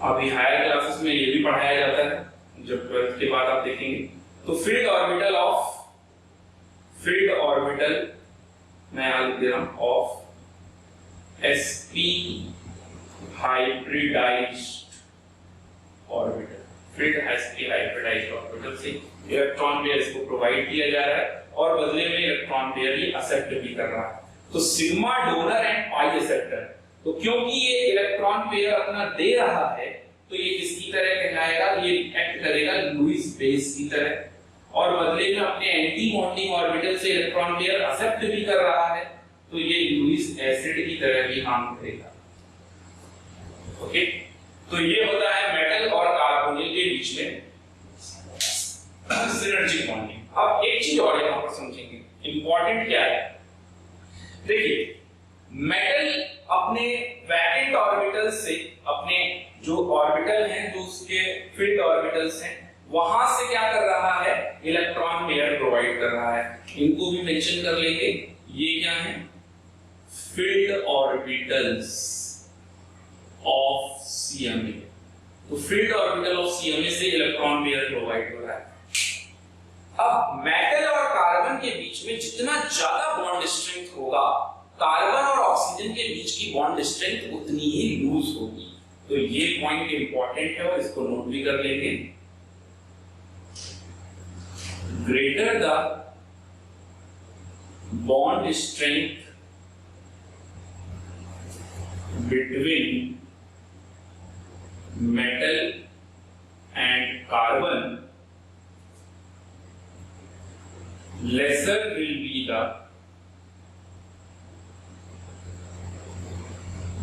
अभी हायर क्लासेस में ये भी पढ़ाया जाता है, जब 12th के बाद आप देखेंगे। तो फील्ड ऑर्बिटल मैं यहां लिख दे रहा हूं, of sp hybridised orbital, field sp hybridised orbital से इलेक्ट्रॉन पेयर इसको प्रोवाइड किया जा रहा है, और बदले में इलेक्ट्रॉन पेयर ये एक्सेप्ट भी कर रहा है। तो sigma donor and pi acceptor, तो क्योंकि ये इलेक्ट्रॉन पेयर अपना दे रहा है, तो ये किसकी तरह कहलाएगा, ये एक्ट करेगा लुईस बेस की तरह, और बदले में अपने एंटी बॉन्डिंग ऑर्बिटल से इलेक्ट्रॉन पेयर एक्सेप्ट भी कर रहा है, तो ये लुईस एसिड की तरह भी काम करेगा। ओके, तो ये होता है मेटल और कार्बोनिल के बीच में सिनर्जिक बॉन्डिंग। अब एक चीज और यहां पर समझेंगे, इंपॉर्टेंट क्या है, देखिए मेटल अपने वैकेंट ऑर्बिटल से, अपने जो ऑर्बिटल हैं, जो उसके फील्ड ऑर्बिटल्स हैं, वहां से क्या कर रहा है, इलेक्ट्रॉन पेयर प्रोवाइड कर रहा है। इनको भी मेंशन कर लेंगे, ये क्या है, फील्ड ऑर्बिटल्स ऑफ CMA। तो फील्ड ऑर्बिटल ऑफ CMA से इलेक्ट्रॉन पेयर प्रोवाइड हो रहा है। अब मेटल और कार्बन के बीच में जितना ज्यादा बॉन्ड स्ट्रेंथ होगा, कार्बन और ऑक्सीजन के बीच की बॉन्ड स्ट्रेंथ उतनी ही लूज होगी। तो ये पॉइंट इंपॉर्टेंट है और इसको नोट भी कर लेंगे। Greater the bond strength between metal and carbon, lesser will be the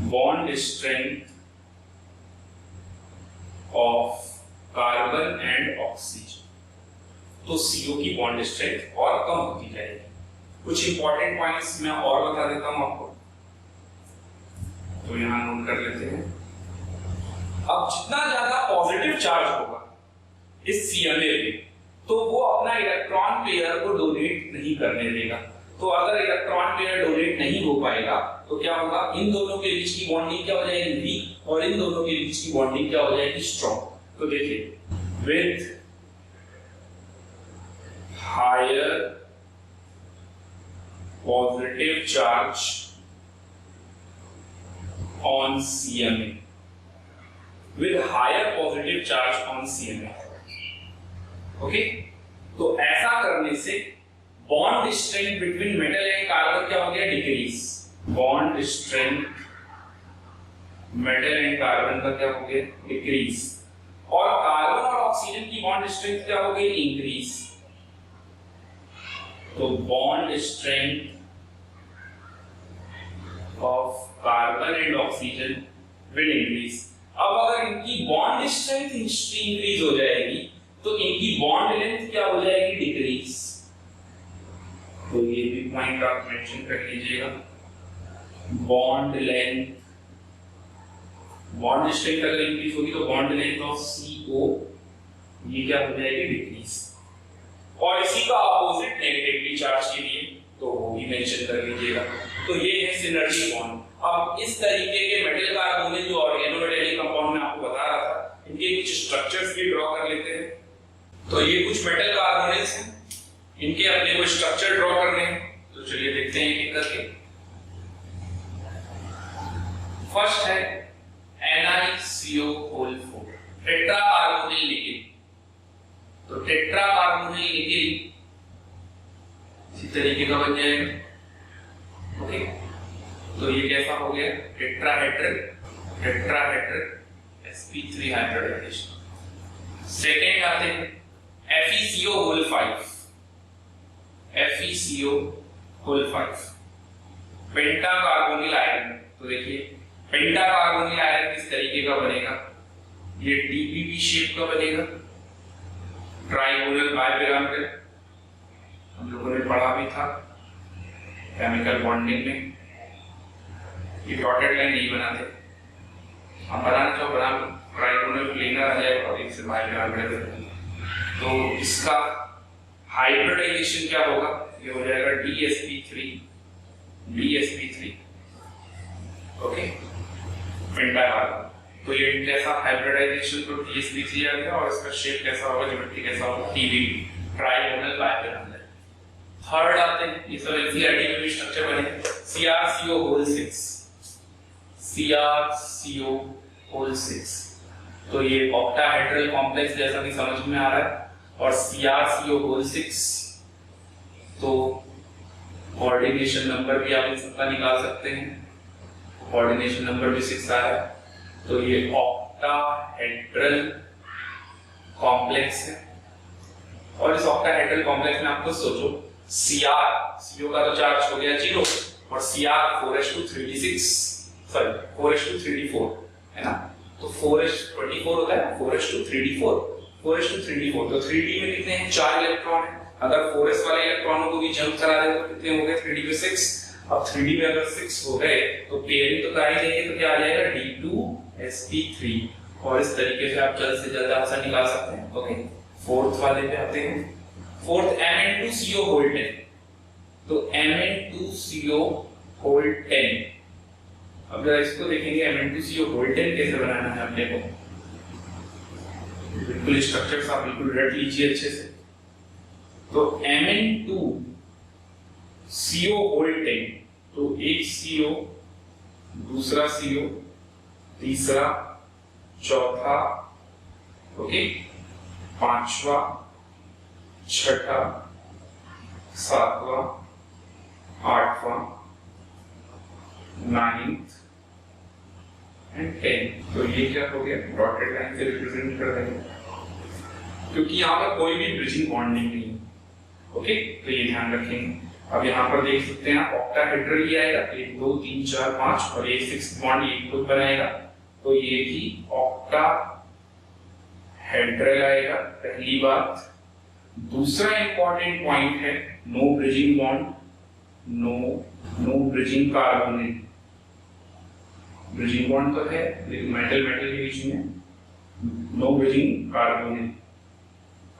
bond strength of carbon and oxygen। तो CO की बॉन्ड स्ट्रेंथ और कम होती जाएगी। कुछ इंपॉर्टेंट पॉइंट्स मैं और बता देता हूं आपको, तो यहां नोट कर लेते हैं। अब जितना ज्यादा पॉजिटिव चार्ज होगा इस CMA पे, तो वो अपना इलेक्ट्रॉन पेयर को डोनेट नहीं करने देगा। तो अगर इलेक्ट्रॉन पेयर डोनेट नहीं हो पाएगा, तो क्या होगा, इन दोनों के बीच की बॉन्डिंग क्या हो जाएगी, वीक, और इन दोनों के बीच की बॉन्डिंग क्या हो जाएगी, स्ट्रॉन्ग। तो देखिए, with higher positive charge on CMA, with higher positive charge on CMA। ओके, तो ऐसा करने से bond strength between metal and carbon क्या हो गया, decrease. Bond strength metal and carbon का क्या हो गया, डिक्रीज, और कार्बन और ऑक्सीजन की बॉन्ड स्ट्रेंथ क्या हो गई, इंक्रीज। तो bond strength of carbon and oxygen will increase. अब अगर इनकी बॉन्ड स्ट्रेंथ इंक्रीज हो जाएगी तो इनकी बॉन्ड लेंथ क्या हो जाएगी, डिक्रीज। तो ये भी पॉइंट आप मेंशन कर लीजिएगा। बॉन्ड लेंथ, बॉन्ड स्ट्रेंथ अगर इंक्रीज होगी तो बॉन्ड लेंथ ऑफ CO ये क्या हो जाएगी, डिक्रीज। और इसी का अपोजिट नेगेटिवली चार्ज के लिए तो वो भी मेंशन कर लीजिएगा। तो ये है सिनर्जी बॉन्ड। अब इस तरीके के मेटल कार्बोनिल जो ऑर्गेनोमेटेलिक कंपाउंड में आपको बता रहा था, इनके कुछ स्ट्रक्चर्स भी ड्रॉ कर लेते हैं। तो ये कुछ मेटल कार्बोनिल्स हैं, इनके अपने को स्ट्रक्चर ड्रॉ करने हैं, तो चलिए देखते हैं एक करके। फर्स्ट है NiCO4 टेट्रा कार्बोनिल निकिल। तो टेट्रा कार्बोनिल निकिल इसी तरीके का बन जाएगा। ओके, तो ये कैसा हो गया, टेट्राहेड्रल sp3 हाइब्रिडाइजेशन। सेकेंड आते हैं FeCO5 पेंटा कार्बोनिल आयरन। तो देखिए पेंटा कार्बोनिल आयरन किस तरीके का बनेगा, ये DPP शेप का बनेगा, ट्राइगोनल बाइपिरामिडल, हम लोगों ने पढ़ा भी था केमिकल बॉन्डिंग में। ये डॉटेड लाइन नहीं बनाते, हम बनाना चाहो बना लो, ट्राइगोनल प्लेनर आ जाएगा और एक से बाइपिरामिडल। तो इसका हाइब्रिडाइजेशन क्या होगा, ये हो जाएगा DsP3 ओके, पेंटा कार्बन। तो ये कैसा हाइब्रिडाइजेशन, तो DsP3 आ गया, और इसका शेप कैसा होगा, ज्योमेट्री कैसा होगा, TBP, ट्राइगोनल बाइपिरामिडल। थर्ड आते हैं, ये सब एनसीईआरटी में भी स्ट्रक्चर बने, CrCO6। तो ये ऑक्टाहेड्रल कॉम्प्लेक्स जैसा कि समझ में आ रहा है, और CrCO6 तो कोऑर्डिनेशन नंबर भी आप इन सबका निकाल सकते हैं, कोऑर्डिनेशन नंबर भी 6 आ रहा है। तो ये ऑक्टाहेड्रल कॉम्प्लेक्स है, और इस ऑक्टाहेड्रल कॉम्प्लेक्स में आप खुद सोचो, CO का तो चार्ज हो गया 0 और Cr 4s2 है ना, तो 4s24 होता है, 4s2 तो 3d में कितने हैं, 4 इलेक्ट्रॉन है। अगर 4s वाले इलेक्ट्रॉनों को भी जंप करा दे तो कितने हो गए, 3d पे 6। अब 3d में अगर 6 हो गए तो पेयरिंग तो करा ही देंगे, तो क्या आ जाएगा, D2sp3। और इस तरीके से आप जल्द से जल्द आंसर निकाल सकते हैं। ओके, फोर्थ वाले पे आते हैं, फोर्थ Mn2CO10। तो Mn2CO10, अब जरा इसको देखेंगे, Mn2CO10 कैसे बनाना है अपने को। बिल्कुल स्ट्रक्चर आप बिल्कुल रट लीजिए अच्छे से। तो Mn2CO10, तो एक CO, दूसरा CO, तीसरा, चौथा, ओके, पांचवा, छठा, सातवां, आठवां, 9th एंड 10th। तो ये क्या हो गया, डॉटेड लाइन से रिप्रेजेंट कर देंगे, क्योंकि यहाँ पर कोई भी ब्रिजिंग बॉन्डिंग नहीं है। ओके, तो ये ध्यान रखेंगे। अब यहाँ पर देख सकते हैं ऑक्टाहेड्रल ही आएगा, 1 2 3 4 5 और एक 6 बॉन्ड एक ग्रुप बनाएगा, तो ये भी ऑक्टाहेड्रल आएगा, पहली बात। दूसरा इंपॉर्टेंट पॉइंट है, no bridging bond, no bridging carbonyl. Bridging bond तो है लेकिन मेटल के बीच में नो ब्रिजिंग कार्बोनिल।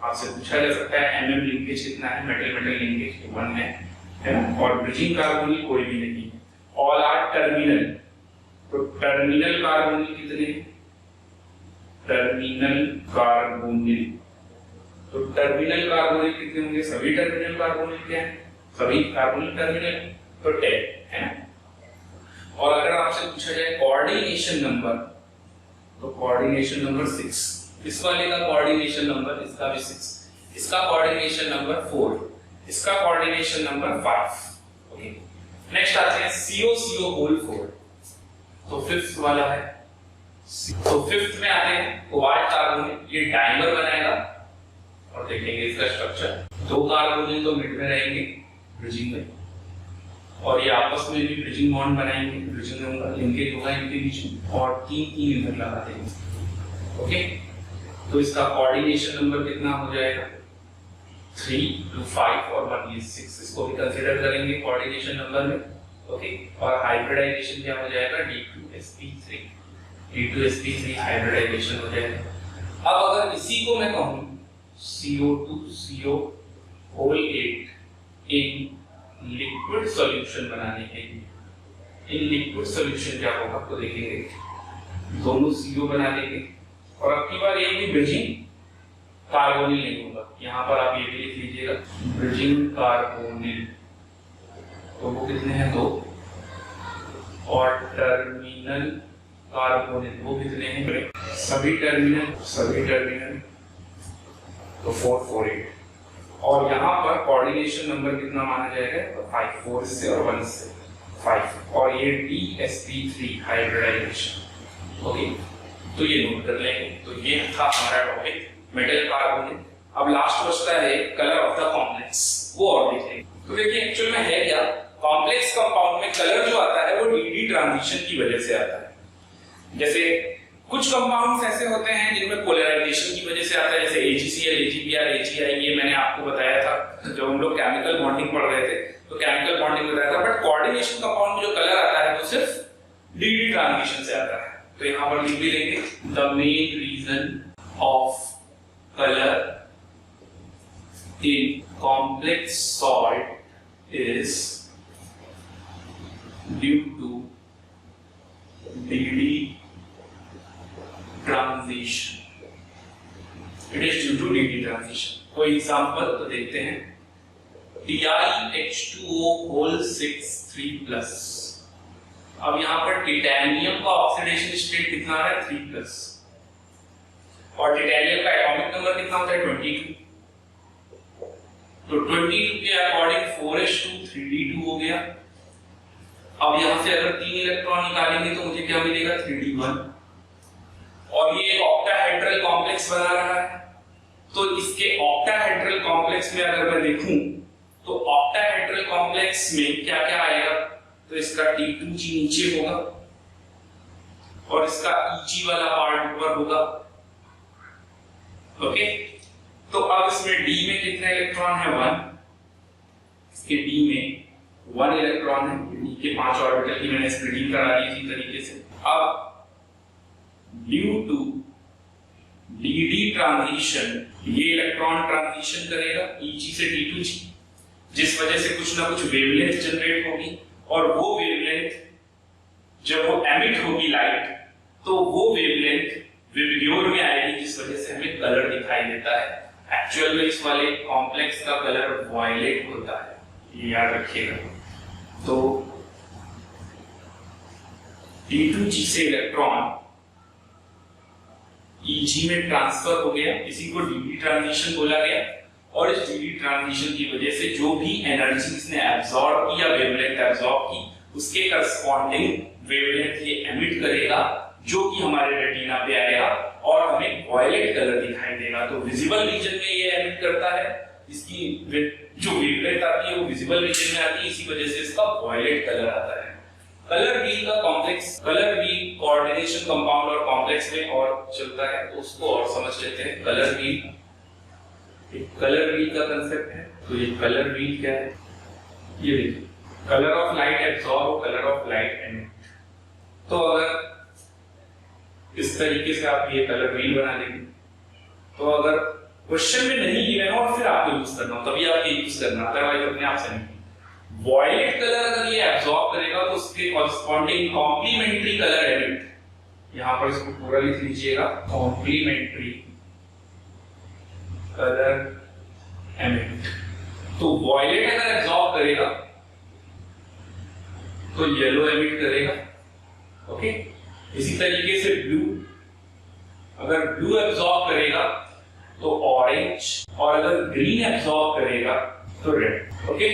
आपसे पूछा जा सकता है MM लिंकेज कितना है, मेटल लिंकेज 1 है ना, और ब्रिजिंग कार्बोनिल कोई भी नहीं है। All are terminal. तो टर्मिनल कार्बोनिल कितने हैं, टर्मिनल कार्बोनिल। तो टर्मिनल कार्बोनिल कितने होंगे, सभी टर्मिनल कार्बोनिल क्या है, सभी कार्बोनिल टर्मिनल, तो 10 है ना। और अगर आपसे पूछा जाए कोऑर्डिनेशन नंबर, तो कोऑर्डिनेशन नंबर 6। इस वाले का कोऑर्डिनेशन नंबर, इसका भी 6, इसका कोऑर्डिनेशन नंबर 4, इसका कोऑर्डिनेशन नंबर 5। ओके, नेक्स्ट आते हैं COCO4। तो फिफ्थ वाला है तो फिफ्थ में आते हैं कोबाल्ट कार्बोनिल, ये डाइमर बनाएगा और देखेंगे इसका स्ट्रक्चर। दो कार्बोनिल तो मिड में रहेंगे ब्रिजिंग में, और ये आपस में भी ब्रिजिंग बॉन्ड बनाएंगे, ब्रिजिंग होगा, लिंकेज होगा इनके बीच में, और तीन इधर लगा देंगे। ओके, तो इसका कोऑर्डिनेशन नंबर कितना हो जाएगा 3 to 5 और 1 is 6, इसको भी कंसीडर करेंगे कोऑर्डिनेशन नंबर में। ओके, और हाइब्रिडाइजेशन क्या हो जाएगा D2sp3, D2sp3 हाइब्रिडाइजेशन हो जाएगा। अब अगर इसी को मैं कहूं CO2CO whole 8 in liquid solution बनाने के लिए, इन लिक्विड सॉल्यूशन क्या होगा तो देखेंगे, दोनों CO बना देंगे, और अब की बार एक भी ब्रिजिंग कार्बोनिल नहीं होगा। यहाँ पर आप ये भी लिख लीजिएगा ब्रिजिंग कार्बोनिल, तो वो कितने हैं 2, और टर्मिनल कार्बोनिल वो कितने हैं, सभी टर्मिनल तो 4 4 8, और यहाँ पर कोऑर्डिनेशन नंबर कितना माना जाएगा तो 5, 4 से और 1 से 5, और ये DsP3 हाइब्रिडाइजेशन। ओके, तो ये नोट कर लेंगे। तो ये था हमारा टॉपिक मेटल कार्बोनिल। अब लास्ट बचता है कलर ऑफ द कॉम्प्लेक्स, वो और देखेंगे। तो देखिए एक्चुअल में है क्या, कॉम्प्लेक्स कंपाउंड में कलर जो आता है वो डी ट्रांजिशन की वजह से आता है। जैसे कुछ कंपाउंड्स ऐसे होते हैं जिनमें पोलराइजेशन की वजह से आता है, जैसे AgCl, AgBr, AgI, ये मैंने आपको बताया था जब हम लोग केमिकल बॉन्डिंग पढ़ रहे थे, तो केमिकल बॉन्डिंग बताया था। बट कोऑर्डिनेशन कंपाउंड में जो कलर आता है वो सिर्फ डी ट्रांजिशन से आता है। तो यहाँ पर लिख भी देंगे the main reason of colour in complex salt is due to DD transition. It is due to DD transition. कोई एग्जांपल तो देखते हैं, TiH2O whole 6 3+। अब यहाँ पर टिटेनियम का ऑक्सीडेशन स्टेट कितना है 3+, और टिटेनियम का एटॉमिक नंबर कितना होता है 22, तो 22 के अकॉर्डिंग 4s2 3d2 हो गया। अब यहां से अगर 3 इलेक्ट्रॉन निकालेंगे तो मुझे क्या मिलेगा 3d1, और ये एक ऑक्टाहेड्रल कॉम्प्लेक्स बना रहा है। तो इसके ऑक्टाहेड्रल कॉम्प्लेक्स में अगर मैं देखूं तो ऑक्टाहेड्रल कॉम्प्लेक्स में क्या क्या आएगा, तो इसका D2G नीचे होगा और इसका EG वाला पार्ट ऊपर होगा। ओके, तो अब इसमें D में कितने इलेक्ट्रॉन है 1, इसके D में 1 इलेक्ट्रॉन है, D के 5 ऑर्बिटल की मैंने स्प्लिटिंग करा दी थी तरीके से। अब ड्यू टू DD ट्रांजिशन ये इलेक्ट्रॉन ट्रांजिशन करेगा EG से D2G, जिस वजह से कुछ ना कुछ वेवलेंथ जनरेट होगी, और वो वेवलेंथ जब वो एमिट होगी लाइट, तो वो वेवलेंथ विब्ग्योर में आएगी, जिस वजह से हमें कलर दिखाई देता है। एक्चुअल में इस वाले कॉम्प्लेक्स का कलर वायलेट होता है, ये याद रखिएगा। तो D2G से इलेक्ट्रॉन EG में ट्रांसफर हो गया, इसी को DD ट्रांजिशन बोला गया, और इस DD ट्रांजिशन की वजह से जो भी एनर्जी इसने एब्जॉर्ब की या वेवलेंथ एब्जॉर्ब की, उसके करस्पॉन्डिंग वेवलेंथ ये एमिट करेगा, जो कि हमारे रेटिना पे आएगा और हमें वायलेट कलर दिखाई देगा। तो विजिबल रीजन में ये एमिट करता है, इसकी जो वेवलेंथ आती है वो विजिबल रीजन में आती है, इसी वजह से इसका वायलेट कलर आता है। कलर व्हील का complex, colour wheel coordination compound और कॉम्प्लेक्स में और चलता है, तो उसको और समझ लेते हैं। कलर व्हील, कलर व्हील का कंसेप्ट है। तो ये कलर व्हील क्या है, ये देखिए, colour of light absorb, colour of light emit. तो अगर इस तरीके से आप ये कलर व्हील बना देंगे, तो अगर क्वेश्चन में नहीं गिवन हो और फिर आपको यूज करना हो तभी आप ये यूज करना, अदरवाइज अपने आप से नहीं। वॉयलेट कलर अगर ये एब्सॉर्ब करेगा तो उसके कॉरस्पॉन्डिंग कॉम्प्लीमेंट्री कलर एमिट, यहां पर इसको पूरा लिख लीजिएगा, कॉम्प्लीमेंट्री कलर एमिट। तो वॉयलेट अगर एब्सॉर्ब करेगा तो येलो एमिट करेगा। ओके, इसी तरीके से ब्लू, अगर ब्लू एब्सॉर्ब करेगा तो ऑरेंज, और अगर ग्रीन एब्सॉर्ब करेगा तो रेड। ओके,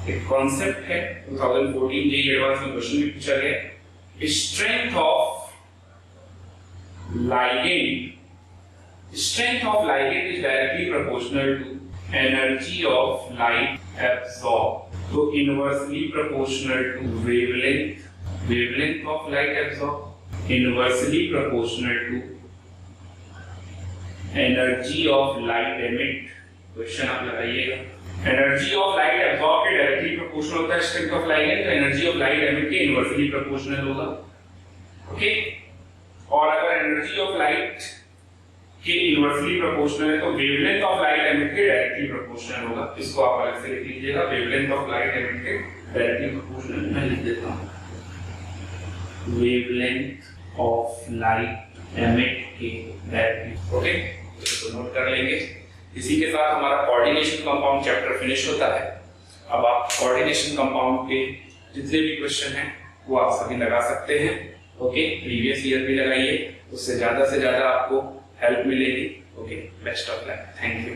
एक कॉन्सेप्ट है 2014 जेईई एडवांस में क्वेश्चन भी पूछा गया, strength of ligand, strength of ligand is directly proportional to energy of light absorbed. So inversely proportional to wavelength of light absorbed, inversely proportional to energy of light emit. Question आप लगाइएगा, energy of light absorb के directly proportional होता है strength of ligand, तो energy of light emit के inversely proportional होगा। Okay, और अगर एनर्जी ऑफ लाइट के इनवर्सली प्रोपोर्शनल है तो वेवलेंथ ऑफ लाइट एमिट के डायरेक्टली प्रोपोर्शनल होगा। इसको आप अलग से लिख लीजिएगा, वेवलेंथ ऑफ लाइट एमिट के डायरेक्टली प्रोपोर्शनल। मैं लिख देता हूं, वेवलेंथ ऑफ लाइट एमिट के डायरेक्टली। ओके, इसको नोट कर लेंगे। इसी के साथ हमारा कोऑर्डिनेशन कंपाउंड चैप्टर फिनिश होता है। अब आप कोऑर्डिनेशन कंपाउंड के जितने भी क्वेश्चन हैं वो आप सभी लगा सकते हैं। ओके, प्रीवियस ईयर भी लगाइए, उससे ज्यादा से ज्यादा आपको हेल्प मिलेगी। Okay, best of luck, thank you.